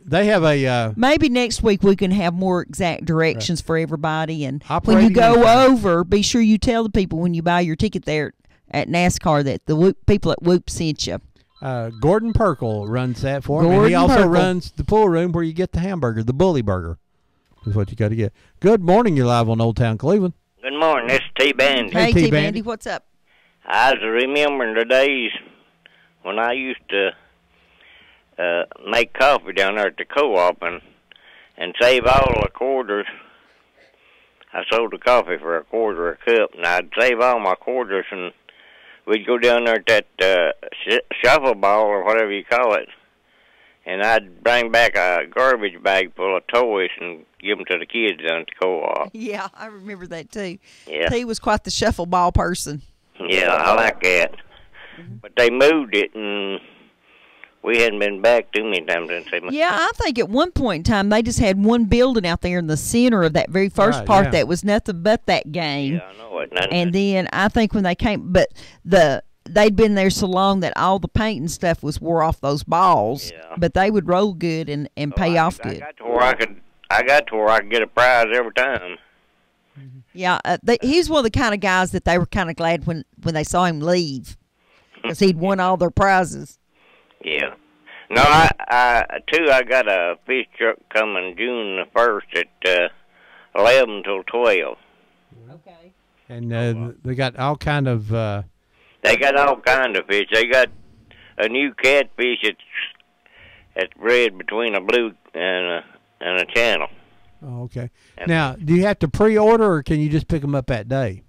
they have a maybe next week we can have more exact directions for everybody. And when Operating you go room. over, be sure you tell the people when you buy your ticket there at NASCAR that the people at Whoop sent you. Gordon Perkle runs that for him. And Gordon he also Perkle. runs the pool room where you get the hamburger, the Bully Burger. Is what you got to get. Good morning. You're live on Old Town Cleveland. Good morning. This is T. Bandy. Hey, T. T. Bandy. Bandy, what's up? I was remembering the days when I used to make coffee down there at the co-op and save all the quarters. I sold the coffee for a quarter a cup, and I'd save all my quarters, and we'd go down there at that shuffle ball or whatever you call it, and I'd bring back a garbage bag full of toys and give them to the kids down at the co-op. Yeah, I remember that too. Yeah. He was quite the shuffle ball person. Yeah, I like that. But they moved it, and we hadn't been back too many times since they moved. Yeah, I think at one point in time they just had one building out there in the center of that very first Right, part yeah. that was nothing but that game. Yeah, I know it. And then I think when they came, but they'd been there so long that all the paint and stuff was wore off those balls. Yeah. But they would roll good and pay off I good. got to where I could get a prize every time. Yeah, he's one of the kind of guys that they were kind of glad when they saw him leave because he'd won all their prizes. Yeah. No, I got a fish truck coming June the 1st at 11 till 12. Okay. And they got all kind of. They got all kind of fish. They got a new catfish that's bred between a blue and a channel. Oh, okay. Now, do you have to pre-order, or can you just pick them up that day?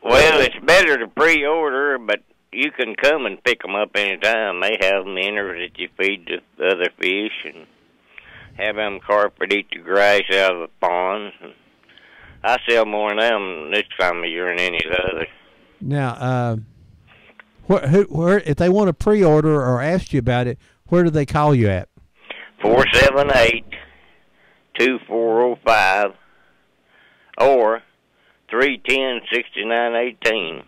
Well, it's better to pre-order, but you can come and pick them up anytime. They have them in there that you feed the other fish and have them carpet eat the grass out of the ponds. And I sell more of them this time of year than any of the others. Now, where if they want to pre-order or ask you about it, where do they call you at? 478-2405 or 310-6918.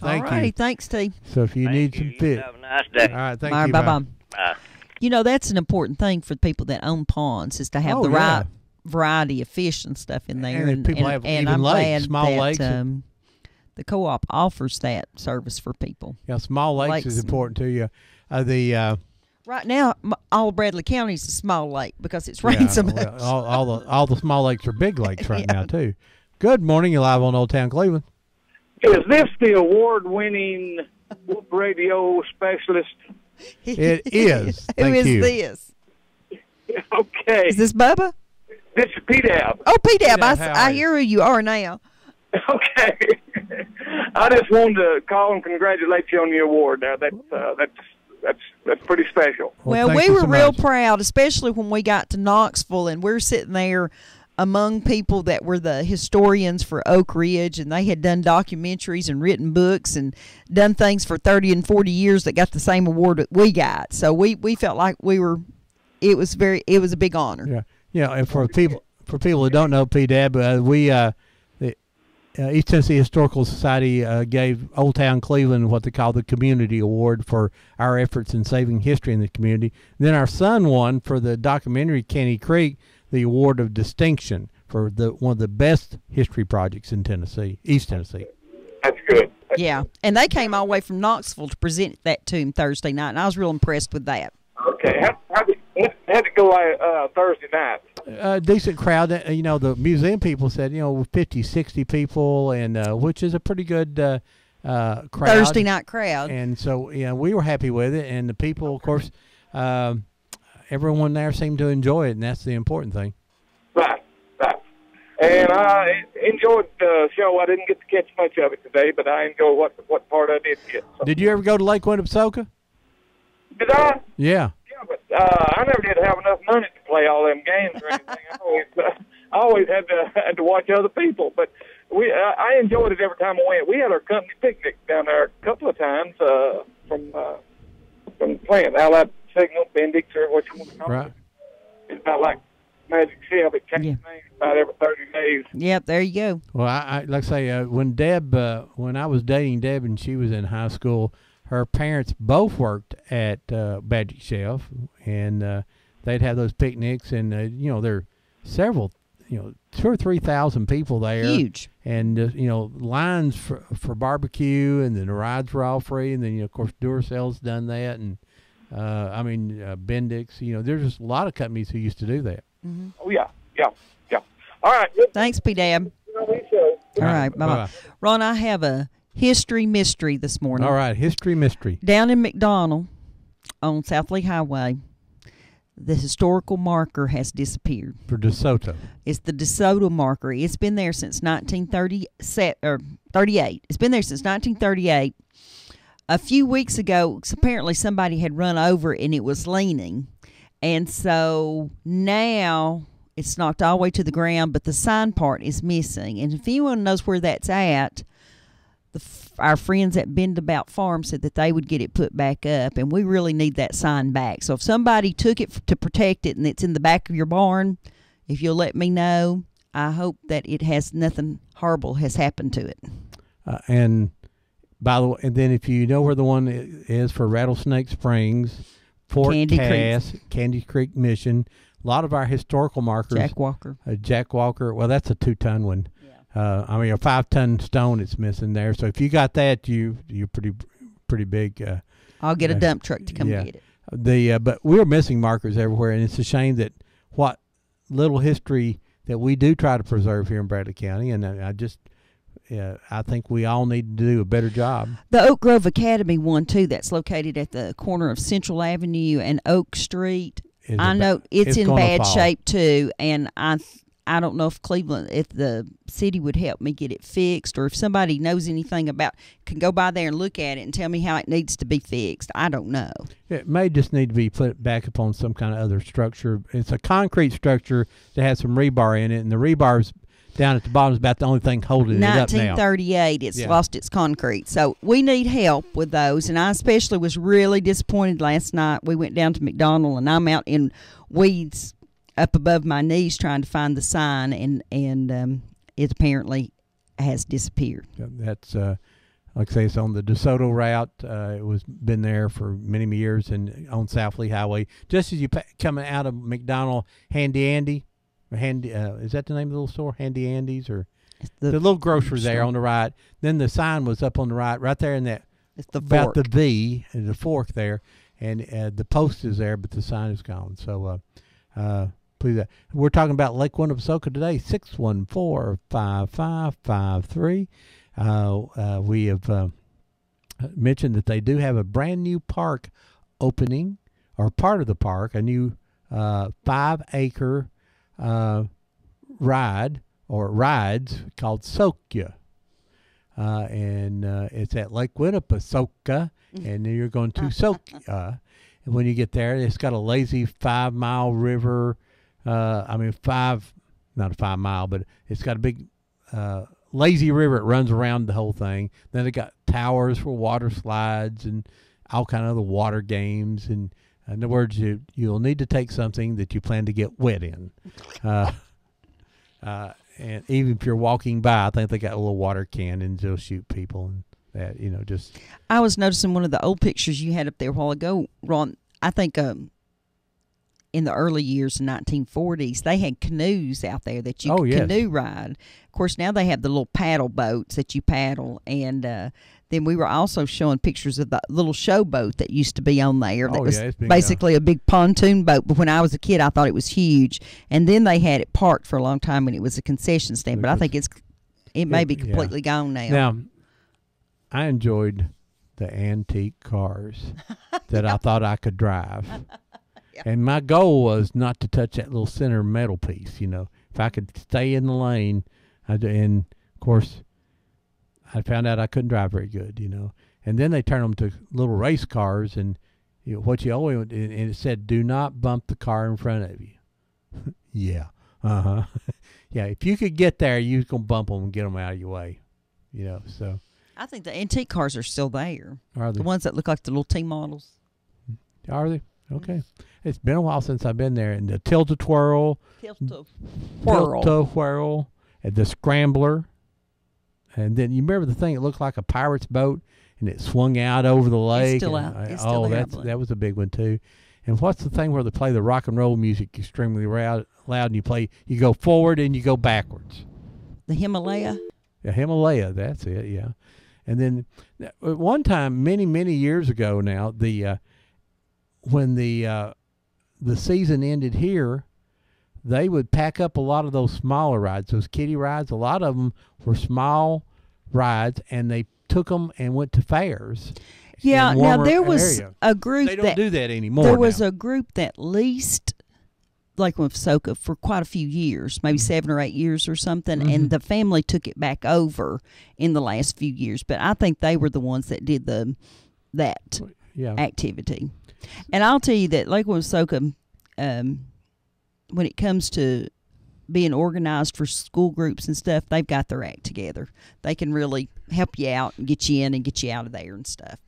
Thank All righty, you. thanks, T. So if you need some fish. Have a nice day. All right, thank All right, you. bye-bye. Bye. You know, that's an important thing for people that own ponds is to have Oh, the yeah. right variety of fish and stuff in there. And if people have even I'm lakes, glad small that, lakes. the co-op offers that service for people. Yeah, small lakes is Lakes. important to you. Right now, all Bradley County is a small lake because it's rained so much. Well, all the small lakes are big lakes right now too. Good morning. You're live on Old Town Cleveland. Is this the award-winning Whoop radio specialist? It is. Who Thank is you. this? Okay. Is this Bubba? This is P-Dab. Oh, P-Dab. P-Dab, how I are you? hear who you are now. Okay. I just wanted to call and congratulate you on your award. That's pretty special. Well, we were real proud, especially when we got to Knoxville and we're sitting there among people that were the historians for Oak Ridge, and they had done documentaries and written books and done things for 30 and 40 years that got the same award that we got. So we felt like it was a big honor. Yeah, yeah. And for people who don't know PDAB, the East Tennessee Historical Society gave Old Town Cleveland what they call the Community Award for our efforts in saving history in the community. And then our son won for the documentary Caney Creek the award of distinction for one of the best history projects in Tennessee, East Tennessee. That's good. Yeah, and they came all the way from Knoxville to present that to him Thursday night, and I was real impressed with that. Okay. How'd it go Thursday night? Decent crowd. The museum people said, 50, 60 people, and which is a pretty good crowd. Thursday night crowd. And so, we were happy with it. And the people, of course, everyone there seemed to enjoy it, and that's the important thing. Right. And I enjoyed the show. I didn't get to catch much of it today, but I enjoyed what part I did get. So. Did you ever go to Lake Winnepesaukah? Did I? Yeah. Yeah, but I never did have enough money to play all them games or anything. I always had to watch other people. But I enjoyed it every time I went. We had our company picnic down there a couple of times from playing Allied Signal, Bendix, or what you want to call Right. it. It's about like Magic Shell. It changes names about every 30 days. Yep, there you go. Well, I like I say, when I was dating Deb and she was in high school, her parents both worked at Magic Shelf, and they'd have those picnics, and there are several, 2,000 or 3,000 people there. Huge. And lines for barbecue, and then the rides were all free, and then of course Duracell's done that, and Bendix. There's just a lot of companies who used to do that. Mm-hmm. Oh yeah. All right. Thanks, P-Dab. All right, bye-bye. Ron, I have a history mystery this morning. All right, history mystery. Down in McDonald on South Lee Highway, the historical marker has disappeared. For DeSoto. It's the DeSoto marker. It's been there since 1938. It's been there since 1938. A few weeks ago, apparently somebody had run over and it was leaning. And so now it's knocked all the way to the ground, but the sign part is missing. And if anyone knows where that's at, our friends at Bendabout Farm said that they would get it put back up, and we really need that sign back. So if somebody took it to protect it and it's in the back of your barn, if you'll let me know, I hope that it has nothing horrible has happened to it. And by the way, and then if you know where the one is for Rattlesnake Springs, Fort Cass, Candy Creek Mission, a lot of our historical markers. Jack Walker. Jack Walker. Well, that's a 2-ton one. Yeah. A 5-ton stone it's missing there. So if you got that, you're pretty big. I'll get a dump truck to come get it. But we're missing markers everywhere, and it's a shame that what little history that we do try to preserve here in Bradley County, and I think we all need to do a better job. The Oak Grove Academy one too. That's located at the corner of Central Avenue and Oak Street. I know it's in bad shape too, and I don't know if the city would help me get it fixed, or if somebody knows anything about, can go by there and look at it and tell me how it needs to be fixed. I don't know. It may just need to be put back upon some kind of other structure. It's a concrete structure that has some rebar in it, and the rebar's down at the bottom is about the only thing holding it up now. 1938, it's lost its concrete. So we need help with those, and I especially was really disappointed last night. We went down to McDonald, and I'm out in weeds up above my knees trying to find the sign, and it apparently has disappeared. That's like I say, it's on the DeSoto route. It was been there for many years, and on South Lee Highway, just as you coming out of McDonald, Handy Andy. Is that the name of the little store? Handy Andy's, or the little grocery there on the right. Then the sign was up on the right there in that. It's the about fork. the V and the fork there, and the post is there, but the sign is gone. So please, we're talking about Lake Winnepesaukah today. 614-5553. We have mentioned that they do have a brand new park opening, or part of the park, a new 5-acre. Ride or rides called Soka, and it's at Lake Winnepesaukah, and then you're going to Soka. And when you get there, it's got a lazy 5-mile river. Not a 5-mile, but it's got a big lazy river. It runs around the whole thing. Then it got towers for water slides and all kind of other water games. And in other words, you'll need to take something that you plan to get wet in. And even if you're walking by, I think they got little water cannons. They'll shoot people and that, just. I was noticing one of the old pictures you had up there a while ago, Ron. I think in the early years, in 1940s, they had canoes out there that you could canoe ride. Of course, now they have the little paddle boats that you paddle, and then we were also showing pictures of the little show boat that used to be on there. That was basically a big pontoon boat. But when I was a kid, I thought it was huge. And then they had it parked for a long time, and it was a concession stand. But I think it may be completely gone now. Now, I enjoyed the antique cars that I thought I could drive. And my goal was not to touch that little center metal piece, If I could stay in the lane, and, of course, I found out I couldn't drive very good, And then they turned them to little race cars, and what you always, and it said, do not bump the car in front of you. Yeah. Uh-huh. Yeah, if you could get there, you was going to bump them and get them out of your way, so. I think the antique cars are still there. Are they? The ones that look like the little T models. Are they? Okay. It's been a while since I've been there. And the Tilt-A-Twirl. Tilt-A-Whirl. And the Scrambler. And then you remember the thing? It looked like a pirate's boat, and it swung out over the lake. It's still out. It's still there, that was a big one too. And what's the thing where they play the rock and roll music extremely loud, and you go forward and you go backwards? The Himalaya? Yeah, Himalaya, that's it, yeah. And then at one time, many, many years ago now, when the season ended here, they would pack up a lot of those smaller rides, those kiddie rides. A lot of them were small rides, and they took them and went to fairs. Yeah, now there was a group They don't do that anymore. There was now. a group that leased Lakeland Pasoka for quite a few years, maybe 7 or 8 years or something, and the family took it back over in the last few years. But I think they were the ones that did that activity. And I'll tell you that Lakeland Pasoka, when it comes to being organized for school groups and stuff, they've got their act together. They can really help you out and get you in and get you out of there and stuff.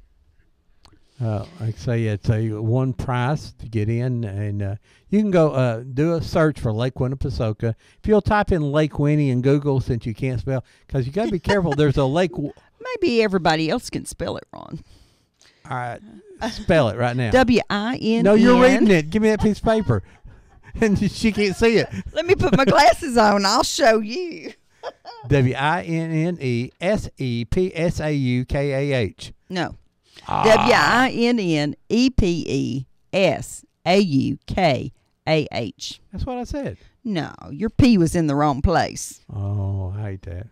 Like I say, it's a one price to get in, and you can go do a search for Lake Winnipesaukee. If you'll type in Lake Winnie in Google, since you can't spell, because you got to be careful. There's a lake. Maybe everybody else can spell it wrong. All right, spell it right now. W-I-N-N. No, you're reading it. Give me that piece of paper. And she can't see it. Let me put my glasses on. I'll show you. WINNESEPSAUKAH. No. WINNESEPSAUKAH. That's what I said. No, your P was in the wrong place. Oh, I hate that.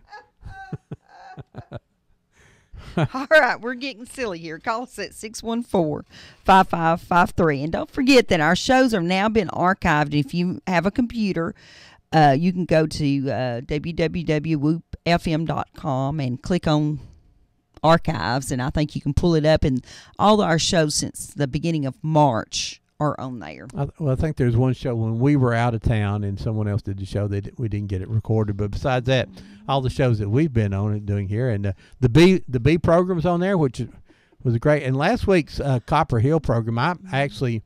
All right, we're getting silly here. Call us at 614-5553. And don't forget that our shows have now been archived. If you have a computer, you can go to www.woopfm.com and click on archives, and I think you can pull it up. And all our shows since the beginning of March are on there. I think there's one show when we were out of town and someone else did the show that we didn't get it recorded. But besides that, all the shows that we've been on and doing here, and the B program's on there, which was great. And last week's Copper Hill program, I actually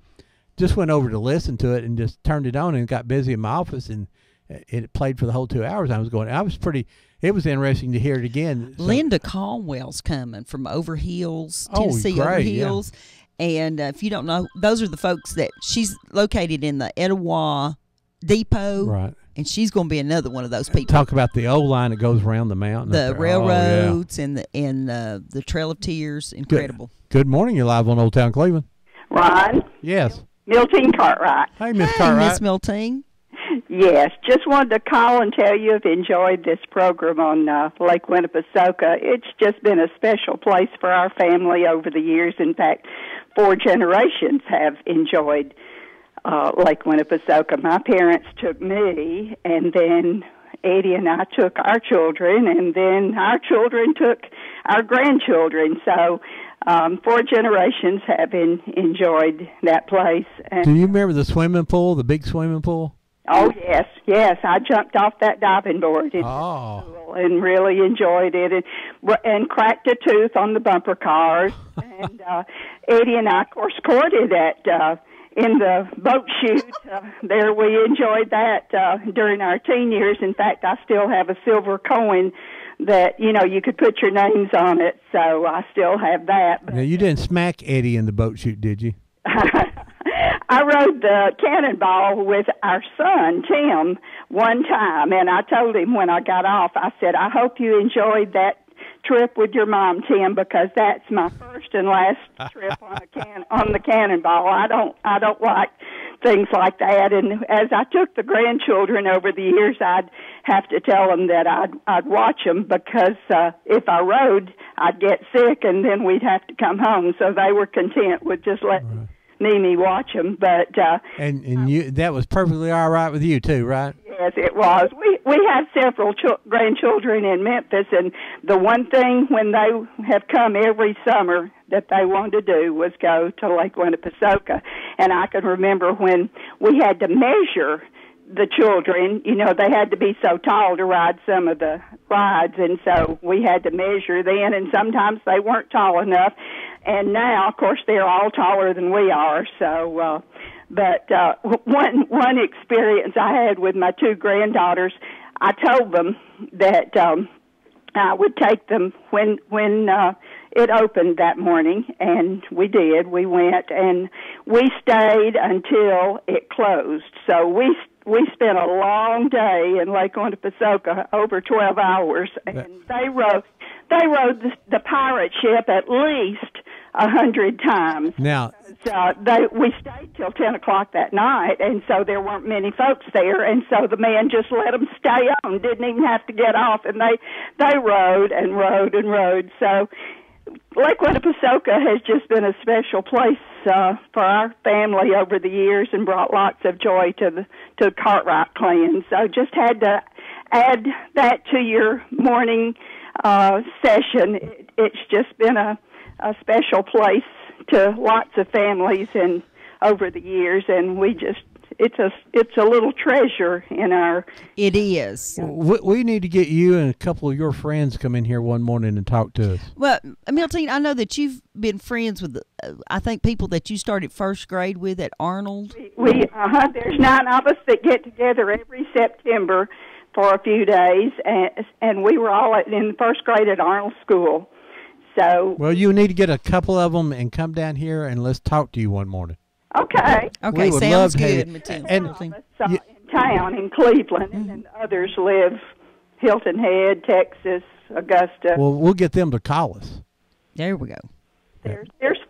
just went over to listen to it and just turned it on and got busy in my office, and it played for the whole 2 hours. It was interesting to hear it again. So, Linda Caldwell's coming from Overhills, Tennessee Overhills. Yeah. And if you don't know, those are the folks that she's located in the Etowah Depot. Right. And she's going to be another one of those people. Talk about the old line that goes around the mountain. The railroads and the Trail of Tears. Incredible. Good morning. You're live on Old Town Cleveland. Ron? Yes. Milton Cartwright. Hey, Miss Cartwright. Miss Milton. Yes, just wanted to call and tell you I've enjoyed this program on Lake Winnipesaukee. It's just been a special place for our family over the years. In fact, 4 generations have enjoyed Lake Winnipesaukee. My parents took me, and then Eddie and I took our children, and then our children took our grandchildren. So 4 generations have enjoyed that place. And do you remember the swimming pool, the big swimming pool? Oh, yes. I jumped off that diving board and really enjoyed it and cracked a tooth on the bumper cars. And Eddie and I, of course, courted in the boat chute. There we enjoyed that during our teen years. In fact, I still have a silver coin that, you could put your names on it, so I still have that. Now, you didn't smack Eddie in the boat chute, did you? I rode the cannonball with our son, Tim, one time, and I told him when I got off, I said, I hope you enjoyed that trip with your mom, Tim, because that's my first and last trip on the cannonball. I don't like things like that, and as I took the grandchildren over the years, I'd have to tell them that I'd watch them, because if I rode, I'd get sick, and then we'd have to come home, so they were content with just letting me watch them. But and you, that was perfectly all right with you too, right? Yes, it was. We have several grandchildren in Memphis, and the one thing when they have come every summer that they wanted to do was go to Lake Winnipesaukee. And I can remember when we had to measure the children, they had to be so tall to ride some of the rides, and so we had to measure then, and sometimes they weren't tall enough. And now, of course, they're all taller than we are, so... But one experience I had with my 2 granddaughters, I told them that I would take them when it opened that morning, and we did. We went, and we stayed until it closed. So we spent a long day in Lake Winnepesaukah, over 12 hours, and they rode the pirate ship at least 100 times. Now, we stayed till 10 o'clock that night, and so there weren't many folks there, and so the man just let them stay on, didn't even have to get off, and they rode and rode and rode. So Lake Winnepesaukah has just been a special place for our family over the years, and brought lots of joy to the Cartwright clan. So just had to add that to your morning session. It's just been a special place to lots of families and over the years, and it's a little treasure in our. It is. We need to get you and a couple of your friends come in here one morning and talk to us. Well, Milton, I know that you've been friends with, I think, people that you started first grade with at Arnold. There's 9 of us that get together every September for a few days, and we were all in the first grade at Arnold School. So. Well, you need to get a couple of them and come down here and let's talk to you one morning. Okay. Okay, sounds good. And in town in Cleveland, and then others live Hilton Head, Texas, Augusta. Well, we'll get them to call us. There we go. There's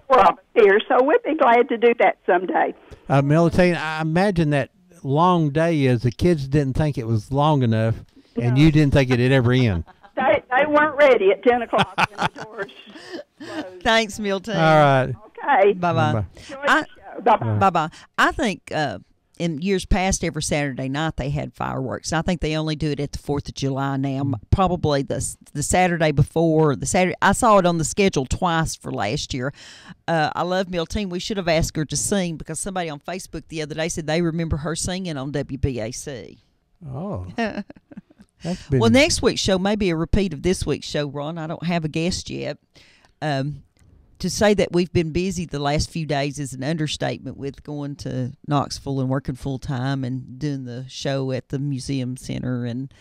4 of us here, so we'd be glad to do that someday. Melanie, I imagine that long day is the kids didn't think it was long enough, and you didn't think it'd ever end. They weren't ready at 10 o'clock when the doors closed. Thanks, Milton. All right. Okay. Bye-bye. Bye-bye. I think in years past, every Saturday night they had fireworks. I think they only do it at the 4th of July now. Probably the Saturday before. I saw it on the schedule twice for last year. I love Milton. We should have asked her to sing, because somebody on Facebook the other day said they remember her singing on WBAC. Oh. Well, next week's show may be a repeat of this week's show, Ron. I don't have a guest yet. To say that we've been busy the last few days is an understatement, with going to Knoxville and working full time and doing the show at the Museum Center and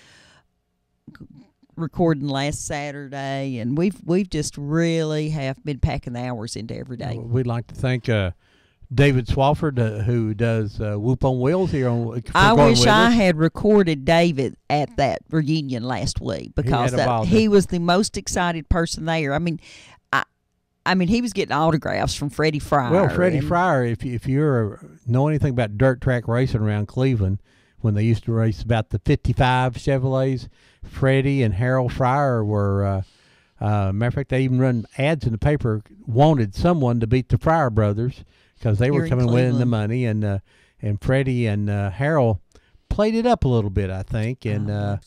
recording last Saturday. And we've just really have been packing the hours into every day. We'd like to thank David Swafford, who does Whoop on Wheels here on. I wish I had recorded David at that reunion last week, because he was the most excited person there. I mean, he was getting autographs from Freddie Fryer. Well, Freddie Fryer, if you know anything about dirt track racing around Cleveland, when they used to race about the 55 Chevrolets, Freddie and Harold Fryer were. Matter of fact, they even run ads in the paper, wanted someone to beat the Fryer brothers, because they were coming winning the money, and Freddie and Harold played it up a little bit, I think, and but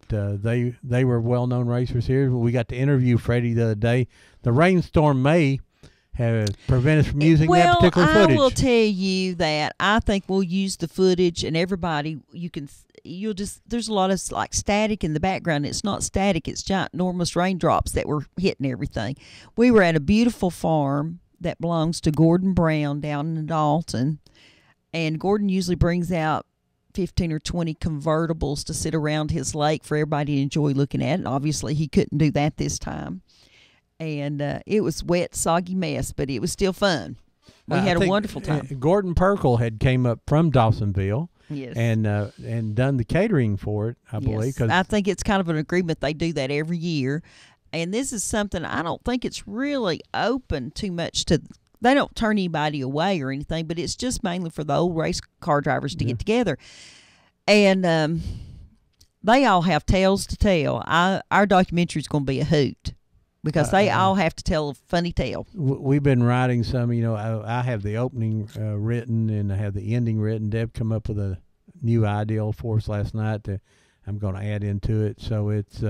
they were well-known racers here. We got to interview Freddie the other day. The rainstorm may have prevented us from using that particular footage. I will tell you that I think we'll use the footage, and everybody there's a lot of like static in the background. It's not static; it's giant, enormous raindrops that were hitting everything. We were at a beautiful farm that belongs to Gordon Brown down in Dalton, and Gordon usually brings out 15 or 20 convertibles to sit around his lake for everybody to enjoy looking at. And obviously he couldn't do that this time, and it was wet, soggy mess, but it was still fun. We had a wonderful time. Gordon Perkle had came up from Dawsonville, yes, and done the catering for it, I believe. Yes. I think it's kind of an agreement. They do that every year. And this is something I don't think it's really open too much to. They don't turn anybody away or anything, but it's just mainly for the old race car drivers to get together. And they all have tales to tell. Our documentary is going to be a hoot, because they all have to tell a funny tale. We've been writing some. I have the opening written, and I have the ending written. Deb come up with a new idea for us last night that I'm going to add into it. So it's.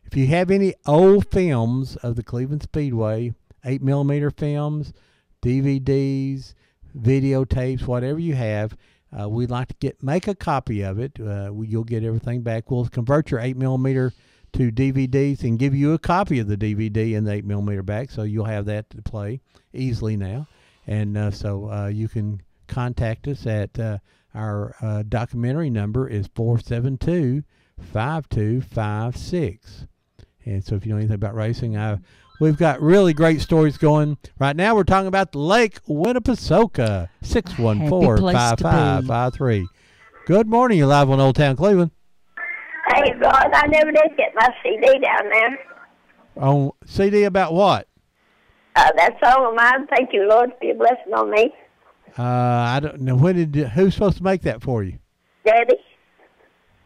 If you have any old films of the Cleveland Speedway, 8mm films, DVDs, videotapes, whatever you have, we'd like to make a copy of it. You'll get everything back. We'll convert your 8mm to DVDs and give you a copy of the DVD and the 8mm back, so you'll have that to play easily now. And so you can contact us at our documentary number is 472 5256. And so if you know anything about racing, we've got really great stories going. Right now we're talking about the Lake Winnepesaukah, 614-5553. Good morning. You're live on Old Town Cleveland. Hey, Rod, I never did get my CD down there. On CD about what? That song of mine, Thank You, Lord, for your blessing on me. I don't know. Who's supposed to make that for you? Daddy.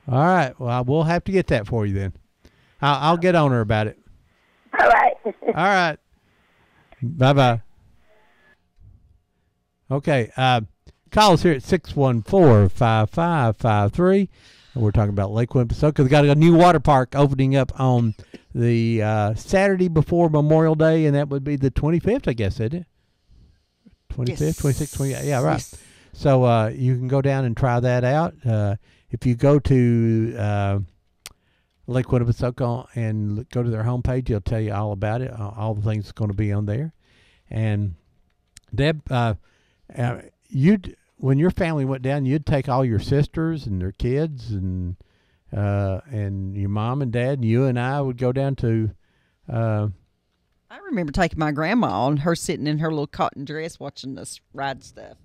All right. Well, we'll have to get that for you then. I'll get on her about it. All right. All right. Bye-bye. Okay. Call us here at 614-5553. We're talking about Lake Winnepesaukah. We've got a new water park opening up on the Saturday before Memorial Day, and that would be the 25th, I guess, isn't it? 25th, yes. 26th, 28th. Yeah, right. Yes. So you can go down and try that out. If you go to Lake Winnepesaukah and go to their homepage, they'll tell you all about it, all the things that's going to be on there. And Deb, when your family went down, you'd take all your sisters and their kids and your mom and dad, and you and I would go down to. I remember taking my grandma and her sitting in her little cotton dress watching us ride stuff.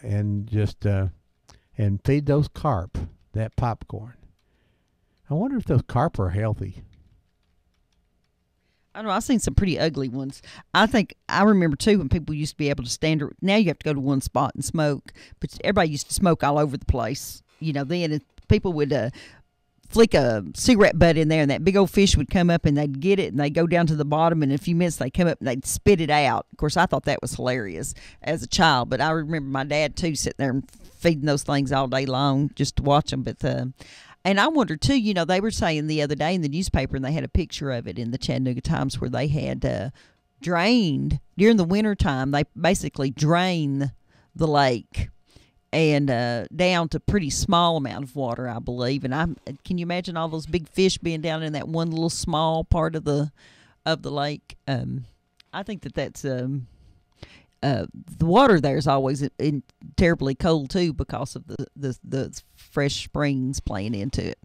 And just and feed those carp that popcorn. I wonder if those carp are healthy. I don't know. I've seen some pretty ugly ones. I remember, too, when people used to be able to stand. Now you have to go to one spot and smoke. But everybody used to smoke all over the place. You know, then people would flick a cigarette butt in there, and that big old fish would come up, and they'd get it, and they'd go down to the bottom, and in a few minutes they'd come up, and they'd spit it out. Of course, I thought that was hilarious as a child. But I remember my dad, too, sitting there and feeding those things all day long just to watch them. But and I wonder, too, you know, they were saying the other day in the newspaper, and they had a picture of it in the Chattanooga Times, where they had drained, during the wintertime, they basically drain the lake and down to pretty small amount of water, I believe. And can you imagine all those big fish being down in that one little small part of the lake? I think that's the water there is always terribly cold too, because of the fresh springs playing into it.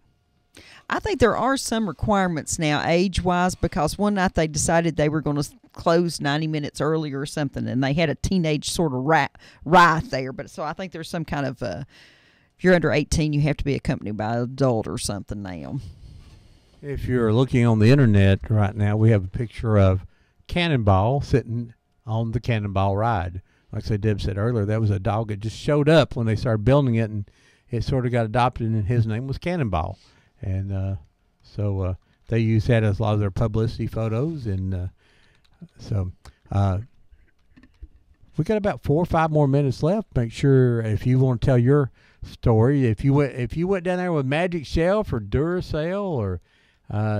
I think there are some requirements now, age-wise, because one night they decided they were going to close 90 minutes earlier or something, and they had a teenage sort of riot there. But so I think there's some kind of if you're under 18, you have to be accompanied by an adult or something now. If you're looking on the internet right now, we have a picture of Cannonball sitting on the Cannonball ride. Like Deb said earlier, that was a dog that just showed up when they started building it, and it sort of got adopted, and his name was Cannonball. And so they use that as a lot of their publicity photos. And so we got about 4 or 5 more minutes left. Make sure if you want to tell your story, if you went down there with Magic Shelf or Duracell, or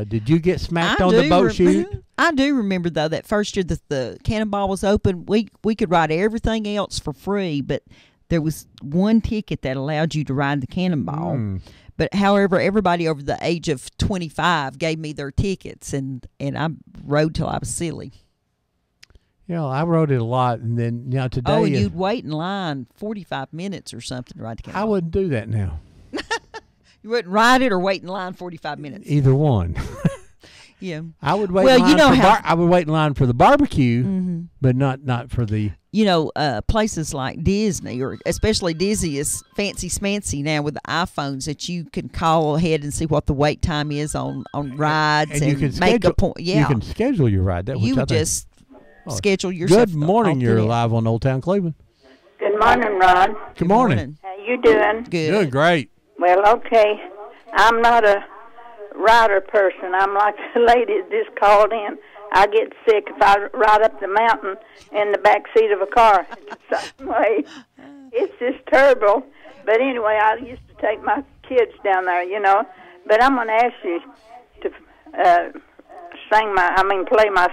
did you get smacked on the boat chute? I do remember, though, that first year that the Cannonball was open, we could ride everything else for free, but there was one ticket that allowed you to ride the Cannonball. But however, everybody over the age of 25 gave me their tickets, and I rode till I was silly. Yeah, I rode it a lot, and then today. Oh, and you'd wait in line 45 minutes or something to ride the Cannonball. I wouldn't do that now. You wouldn't ride it or wait in line 45 minutes. Either one. Yeah. I would wait. Well, I would wait in line for the barbecue, but not for the. Places like Disney, or especially Disney, is fancy smancy now with the iPhones that you can call ahead and see what the wait time is on rides, and you can make a point. Yeah, you can schedule your ride. You would just schedule yourself. Good morning. You're live on Old Town Cleveland. Good morning, Rod. Good morning. How you doing? Good. Doing great. Well, okay. I'm not a rider person. I'm like the lady that just called in. I get sick if I ride up the mountain in the back seat of a car. It's just terrible. But anyway, I used to take my kids down there, But I'm going to ask you to play my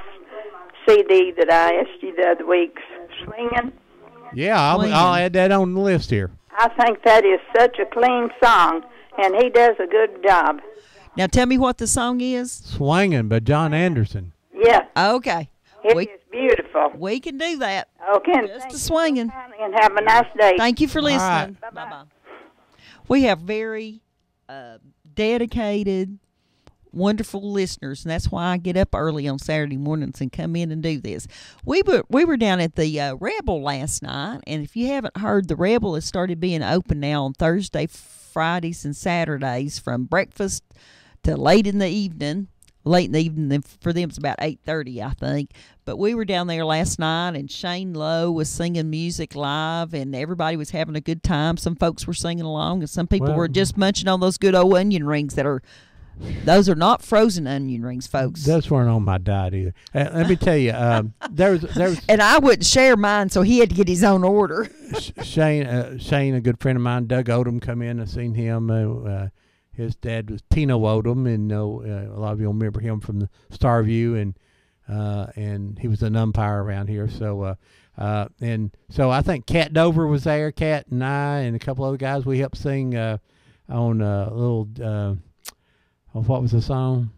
CD that I asked you the other week, Swinging. Yeah, I'll add that on the list here. I think that is such a clean song, and he does a good job. Now tell me what the song is. Swinging by John Anderson. Yeah. Okay. It is beautiful. We can do that. Okay. Just a swinging. And have a nice day. Thank you for listening. Right. Bye-bye. We have very dedicated, wonderful listeners, and that's why I get up early on Saturday mornings and come in and do this. We were down at the Rebel last night, and if you haven't heard, the Rebel has started being open now on Thursday, Fridays, and Saturdays from breakfast to late in the evening. Late in the evening, for them it's about 8:30, I think. But we were down there last night, and Shane Lowe was singing music live, and everybody was having a good time. Some folks were singing along, and some people were just munching on those good old onion rings those are not frozen onion rings, folks. Those weren't on my diet either. Let me tell you, there was and I wouldn't share mine, so he had to get his own order. Shane, a good friend of mine, Doug Odom, come in. I seen him. His dad was Tino Odom, and a lot of you will remember him from the Starview, and he was an umpire around here. So I think Cat Dover was there. Cat and I and a couple other guys. We helped sing on a little. What was the song?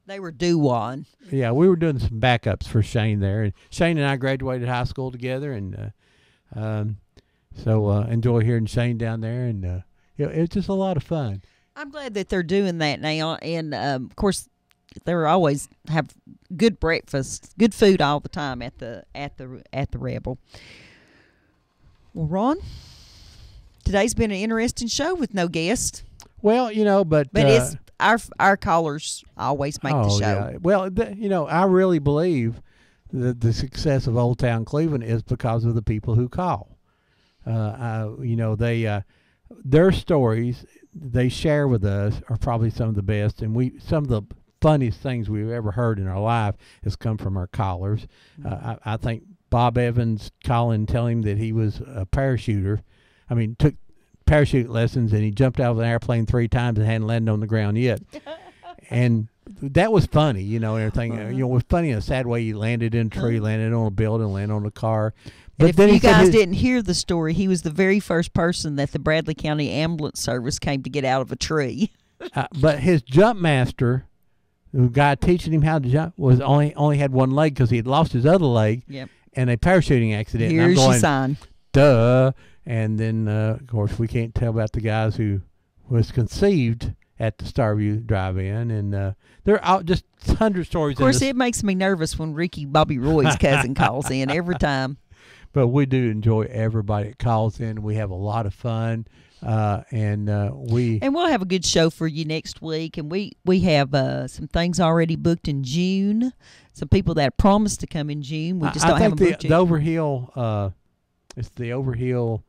They were doo-wahing. Yeah, we were doing some backups for Shane there, and Shane and I graduated high school together, and so enjoy hearing Shane down there, and it was just a lot of fun. I'm glad that they're doing that now, and of course, they always have good breakfast, good food all the time at the Rebel. Well, Ron, today's been an interesting show with no guest. Well, but it's our callers always make the show. Yeah. Well, I really believe that the success of Old Town Cleveland is because of the people who call. Their stories they share with us are probably some of the best, and some of the funniest things we've ever heard in our life has come from our callers. I think Bob Evans calling, telling him that he was a parachuter. I mean, took parachute lessons, and he jumped out of an airplane 3 times and hadn't landed on the ground yet. And that was funny, and everything. It was funny in a sad way. He landed in a tree, landed on a building, landed on a car. But if you guys didn't hear the story, he was the very first person that the Bradley County Ambulance Service came to get out of a tree. But his jump master, the guy teaching him how to jump, was only had one leg because he had lost his other leg in a parachuting accident. Here's your sign. Duh. And then, of course, we can't tell about the guys who was conceived at the Starview Drive-In, and there are just 100 stories. Of course, it makes me nervous when Ricky Bobby Roy's cousin calls in every time. But we do enjoy everybody that calls in. We have a lot of fun, and we'll have a good show for you next week. And we have some things already booked in June. Some people that promised to come in June. We just don't have them booked yet. The Overhill, it's the Overhill.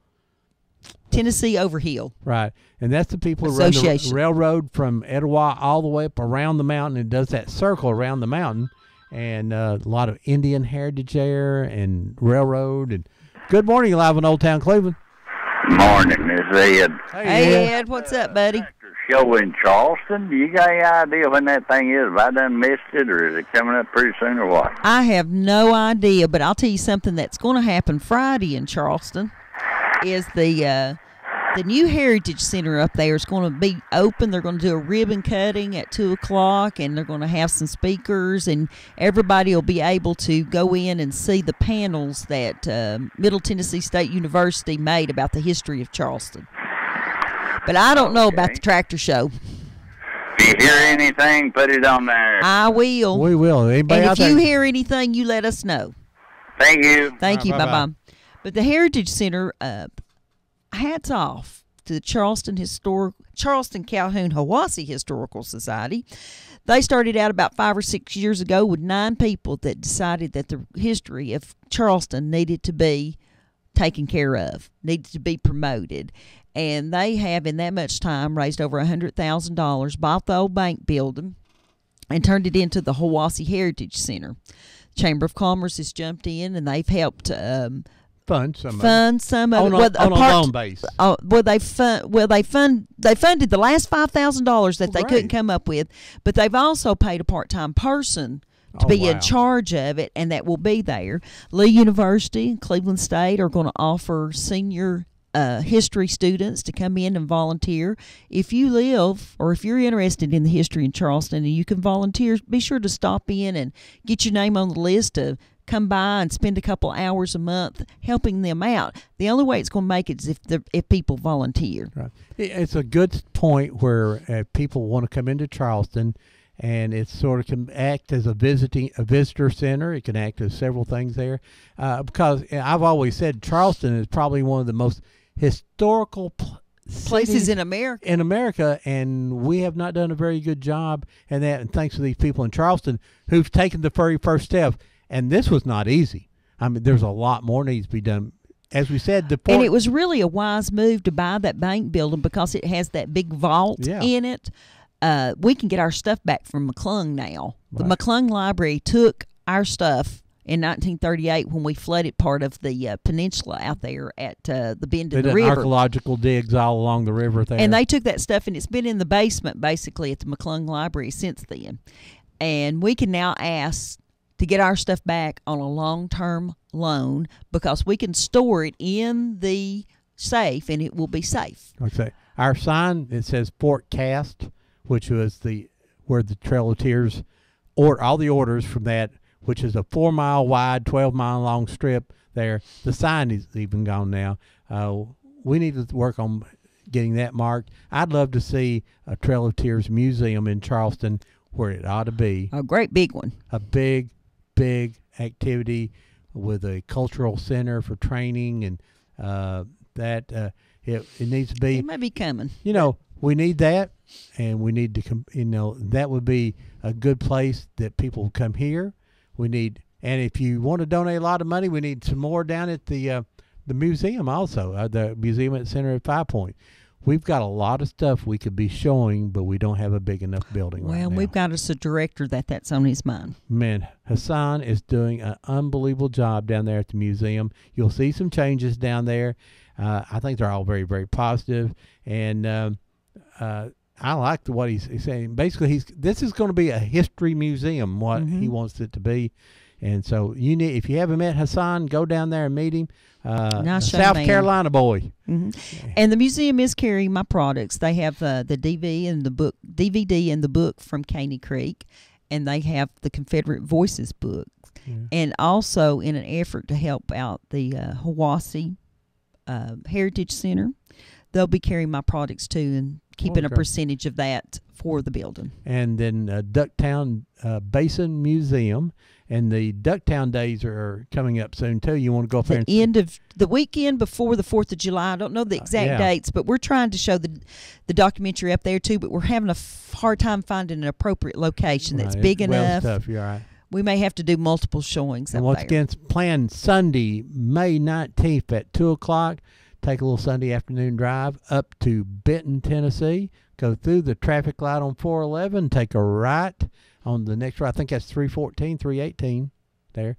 Tennessee Overhill. Right. And that's the people who run the railroad from Etowah all the way up around the mountain and does that circle around the mountain. And a lot of Indian heritage there and railroad. And good morning, live in Old Town Cleveland. Morning, it's Ed. Hey, Ed, what's up, buddy? Show in Charleston. You got any idea when that thing is? Have I done missed it, or is it coming up pretty soon, or what? I have no idea, but I'll tell you something that's going to happen Friday in Charleston is the new Heritage Center up there is going to be open. They're going to do a ribbon cutting at 2 o'clock, and they're going to have some speakers, and everybody will be able to go in and see the panels that Middle Tennessee State University made about the history of Charleston. But I don't know about the tractor show. If you hear anything, put it on there. I will. We will. Anybody and if you hear anything, you let us know. Thank you. Thank you. Bye-bye. But the Heritage Center, hats off to the Charleston Calhoun Hiwassee Historical Society. They started out about 5 or 6 years ago with 9 people that decided that the history of Charleston needed to be taken care of, needed to be promoted. And they have, in that much time, raised over $100,000, bought the old bank building, and turned it into the Hiwassee Heritage Center. Chamber of Commerce has jumped in, and they've helped fund some of it on a loan base. They funded the last $5,000 that they couldn't come up with, but they've also paid a part-time person to be in charge of it, and that will be there. Lee University and Cleveland State are going to offer senior history students to come in and volunteer. If you live or if you're interested in the history in Charleston and you can volunteer, be sure to stop in and get your name on the list to come by and spend a couple hours a month helping them out. The only way it's going to make it is if people volunteer. Right. It's a good point where people want to come into Charleston, and it sort of can act as a visitor center. It can act as several things there, because I've always said Charleston is probably one of the most historical places in America. And we have not done a very good job in that. And thanks to these people in Charleston who've taken the very first step. And this was not easy. I mean, there's a lot more needs to be done. As we said, and it was really a wise move to buy that bank building because it has that big vault in it. We can get our stuff back from McClung now. The McClung Library took our stuff in 1938 when we flooded part of the peninsula out there at the bend in the river. Archaeological digs all along the river there. And they took that stuff, and it's been in the basement basically at the McClung Library since then. And we can now ask to get our stuff back on a long-term loan because we can store it in the safe, and it will be safe. Okay. Our sign, it says Fort Cast, which was where the Trail of Tears, or all the orders from that, which is a 4-mile wide, 12-mile long strip there. The sign is even gone now. We need to work on getting that marked. I'd love to see a Trail of Tears museum in Charleston where it ought to be. A great big one. A big activity with a cultural center for training, and it needs to be. It may be coming. You know, we need that, and we need to, that would be a good place that people come here. We need, and if you want to donate a lot of money, we need some more down at the museum also, the museum at Center at 5 Point. We've got a lot of stuff we could be showing, but we don't have a big enough building right now. Well, we've got us a director that's on his mind. Man, Hassan is doing an unbelievable job down there at the museum. You'll see some changes down there. I think they're all very, very positive, and I like what he's saying. Basically, this is going to be a history museum, what he wants it to be. And so if you haven't met Hassan, go down there and meet him. Nice South man. Carolina boy. And the museum is carrying my products. They have the DVD and the book from Caney Creek, and they have the Confederate Voices book. And also, in an effort to help out the Hiwassee Heritage Center, they'll be carrying my products too and keeping a percentage of that for the building. And then Ducktown Basin Museum. And the Ducktown Days are coming up soon, too. You want to go up there? End of the weekend before the 4th of July. I don't know the exact dates, but we're trying to show the documentary up there, too. But we're having a hard time finding an appropriate location that's big enough. Tough. You're right. We may have to do multiple showings and up once there. again, it's planned Sunday, May 19th at 2 o'clock. Take a little Sunday afternoon drive up to Benton, Tennessee. Go through the traffic light on 411. Take a right on the next right. I think that's 314, 318 there.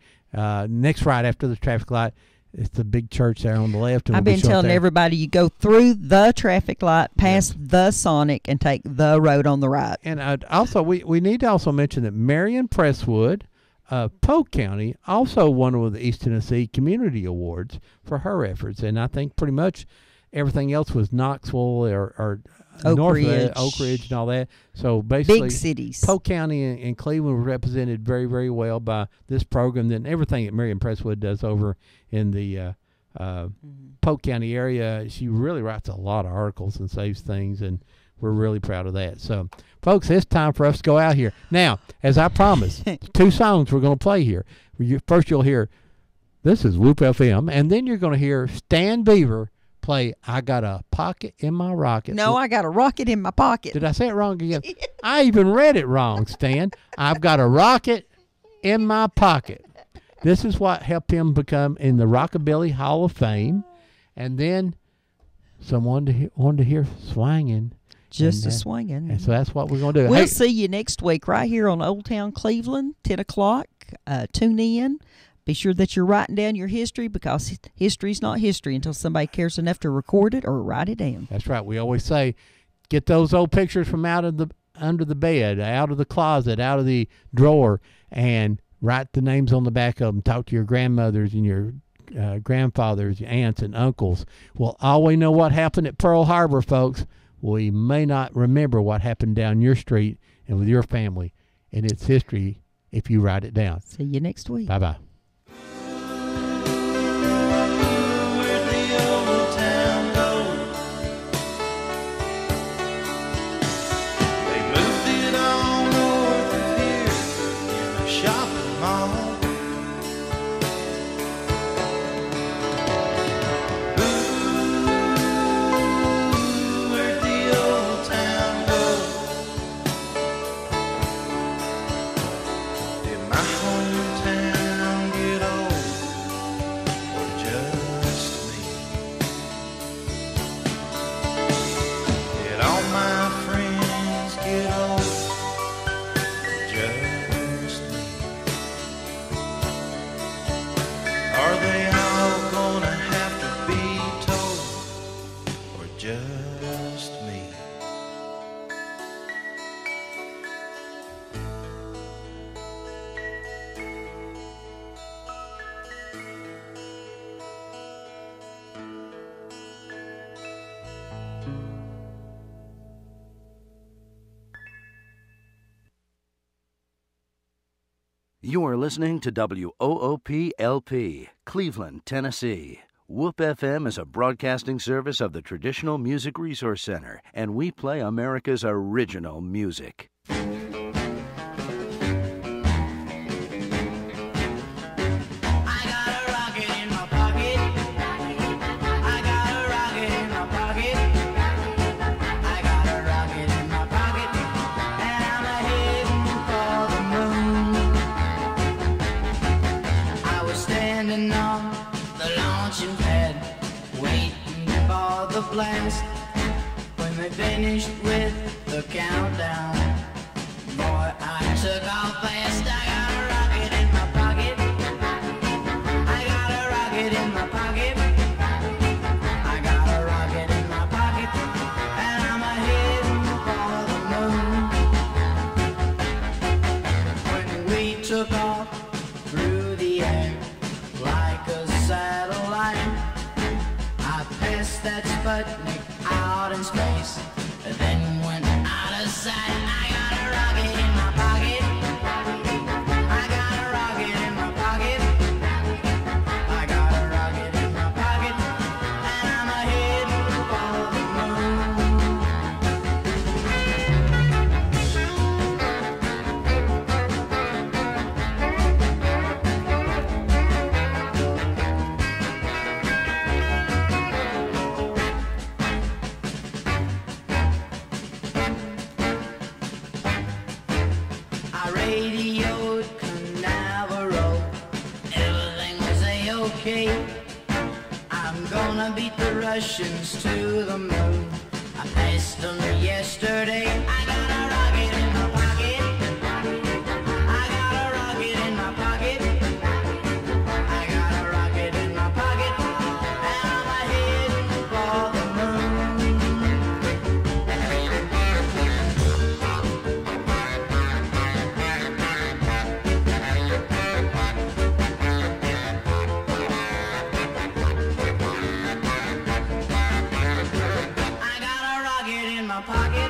Next right after the traffic light. It's the big church there on the left. And I've been telling everybody you go through the traffic light, past the Sonic, and take the road on the right. And also, we need to also mention that Marion Presswood, Polk County, also won one of the East Tennessee Community Awards for her efforts. And I think pretty much everything else was Knoxville or Oak Ridge and all that. So basically, big cities. Polk County and Cleveland were represented very, very well by this program. Then everything that Marion Presswood does over in the Polk County area, she really writes a lot of articles and saves things, and we're really proud of that. So, folks, it's time for us to go out here. Now, as I promised, 2 songs we're going to play here. First, you'll hear, this is Whoop FM, and then you're going to hear Stan Beaver play I Got a Pocket in My Rocket. No, I got a rocket in my pocket. Did I say it wrong again? I even read it wrong, Stan. I've got a rocket in my pocket. This is what helped him become in the Rockabilly Hall of Fame. And then someone wanted to hear swinging. Just a swinging. And so that's what we're going to do. We'll see you next week right here on Old Town Cleveland, 10 o'clock. Tune in. Be sure that you're writing down your history, because history's not history until somebody cares enough to record it or write it down. That's right. We always say, get those old pictures from under the bed, out of the closet, out of the drawer, and write the names on the back of them. Talk to your grandmothers and your grandfathers, your aunts and uncles. We'll always know what happened at Pearl Harbor, folks. We may not remember what happened down your street and with your family, and it's history if you write it down. See you next week. Bye-bye. just me. You are listening to WOOP-LP, Cleveland, Tennessee. Whoop FM is a broadcasting service of the Traditional Music Resource Center, and we play America's original music. Blast when they finished with the countdown. Boy, I took off fast. I got a rocket in my pocket. I got a rocket in my pocket. I got a rocket in my pocket, and I'm heading for the moon. When we took off through the air like a satellite, I passed that Sputnik out in space, and then went out of sight. I got a rocket in my pocket. I got a rocket in my pocket. I got a rocket in my pocket, and I'm heading for the radioed Canaveral. Everything was A-OK. I'm gonna beat the Russians to the moon. I passed them yesterday. I got a rocket in my pocket. I got a rocket in my pocket. I got a rocket in my pocket, and I'm heading for the moon. I got a rocket in my pocket.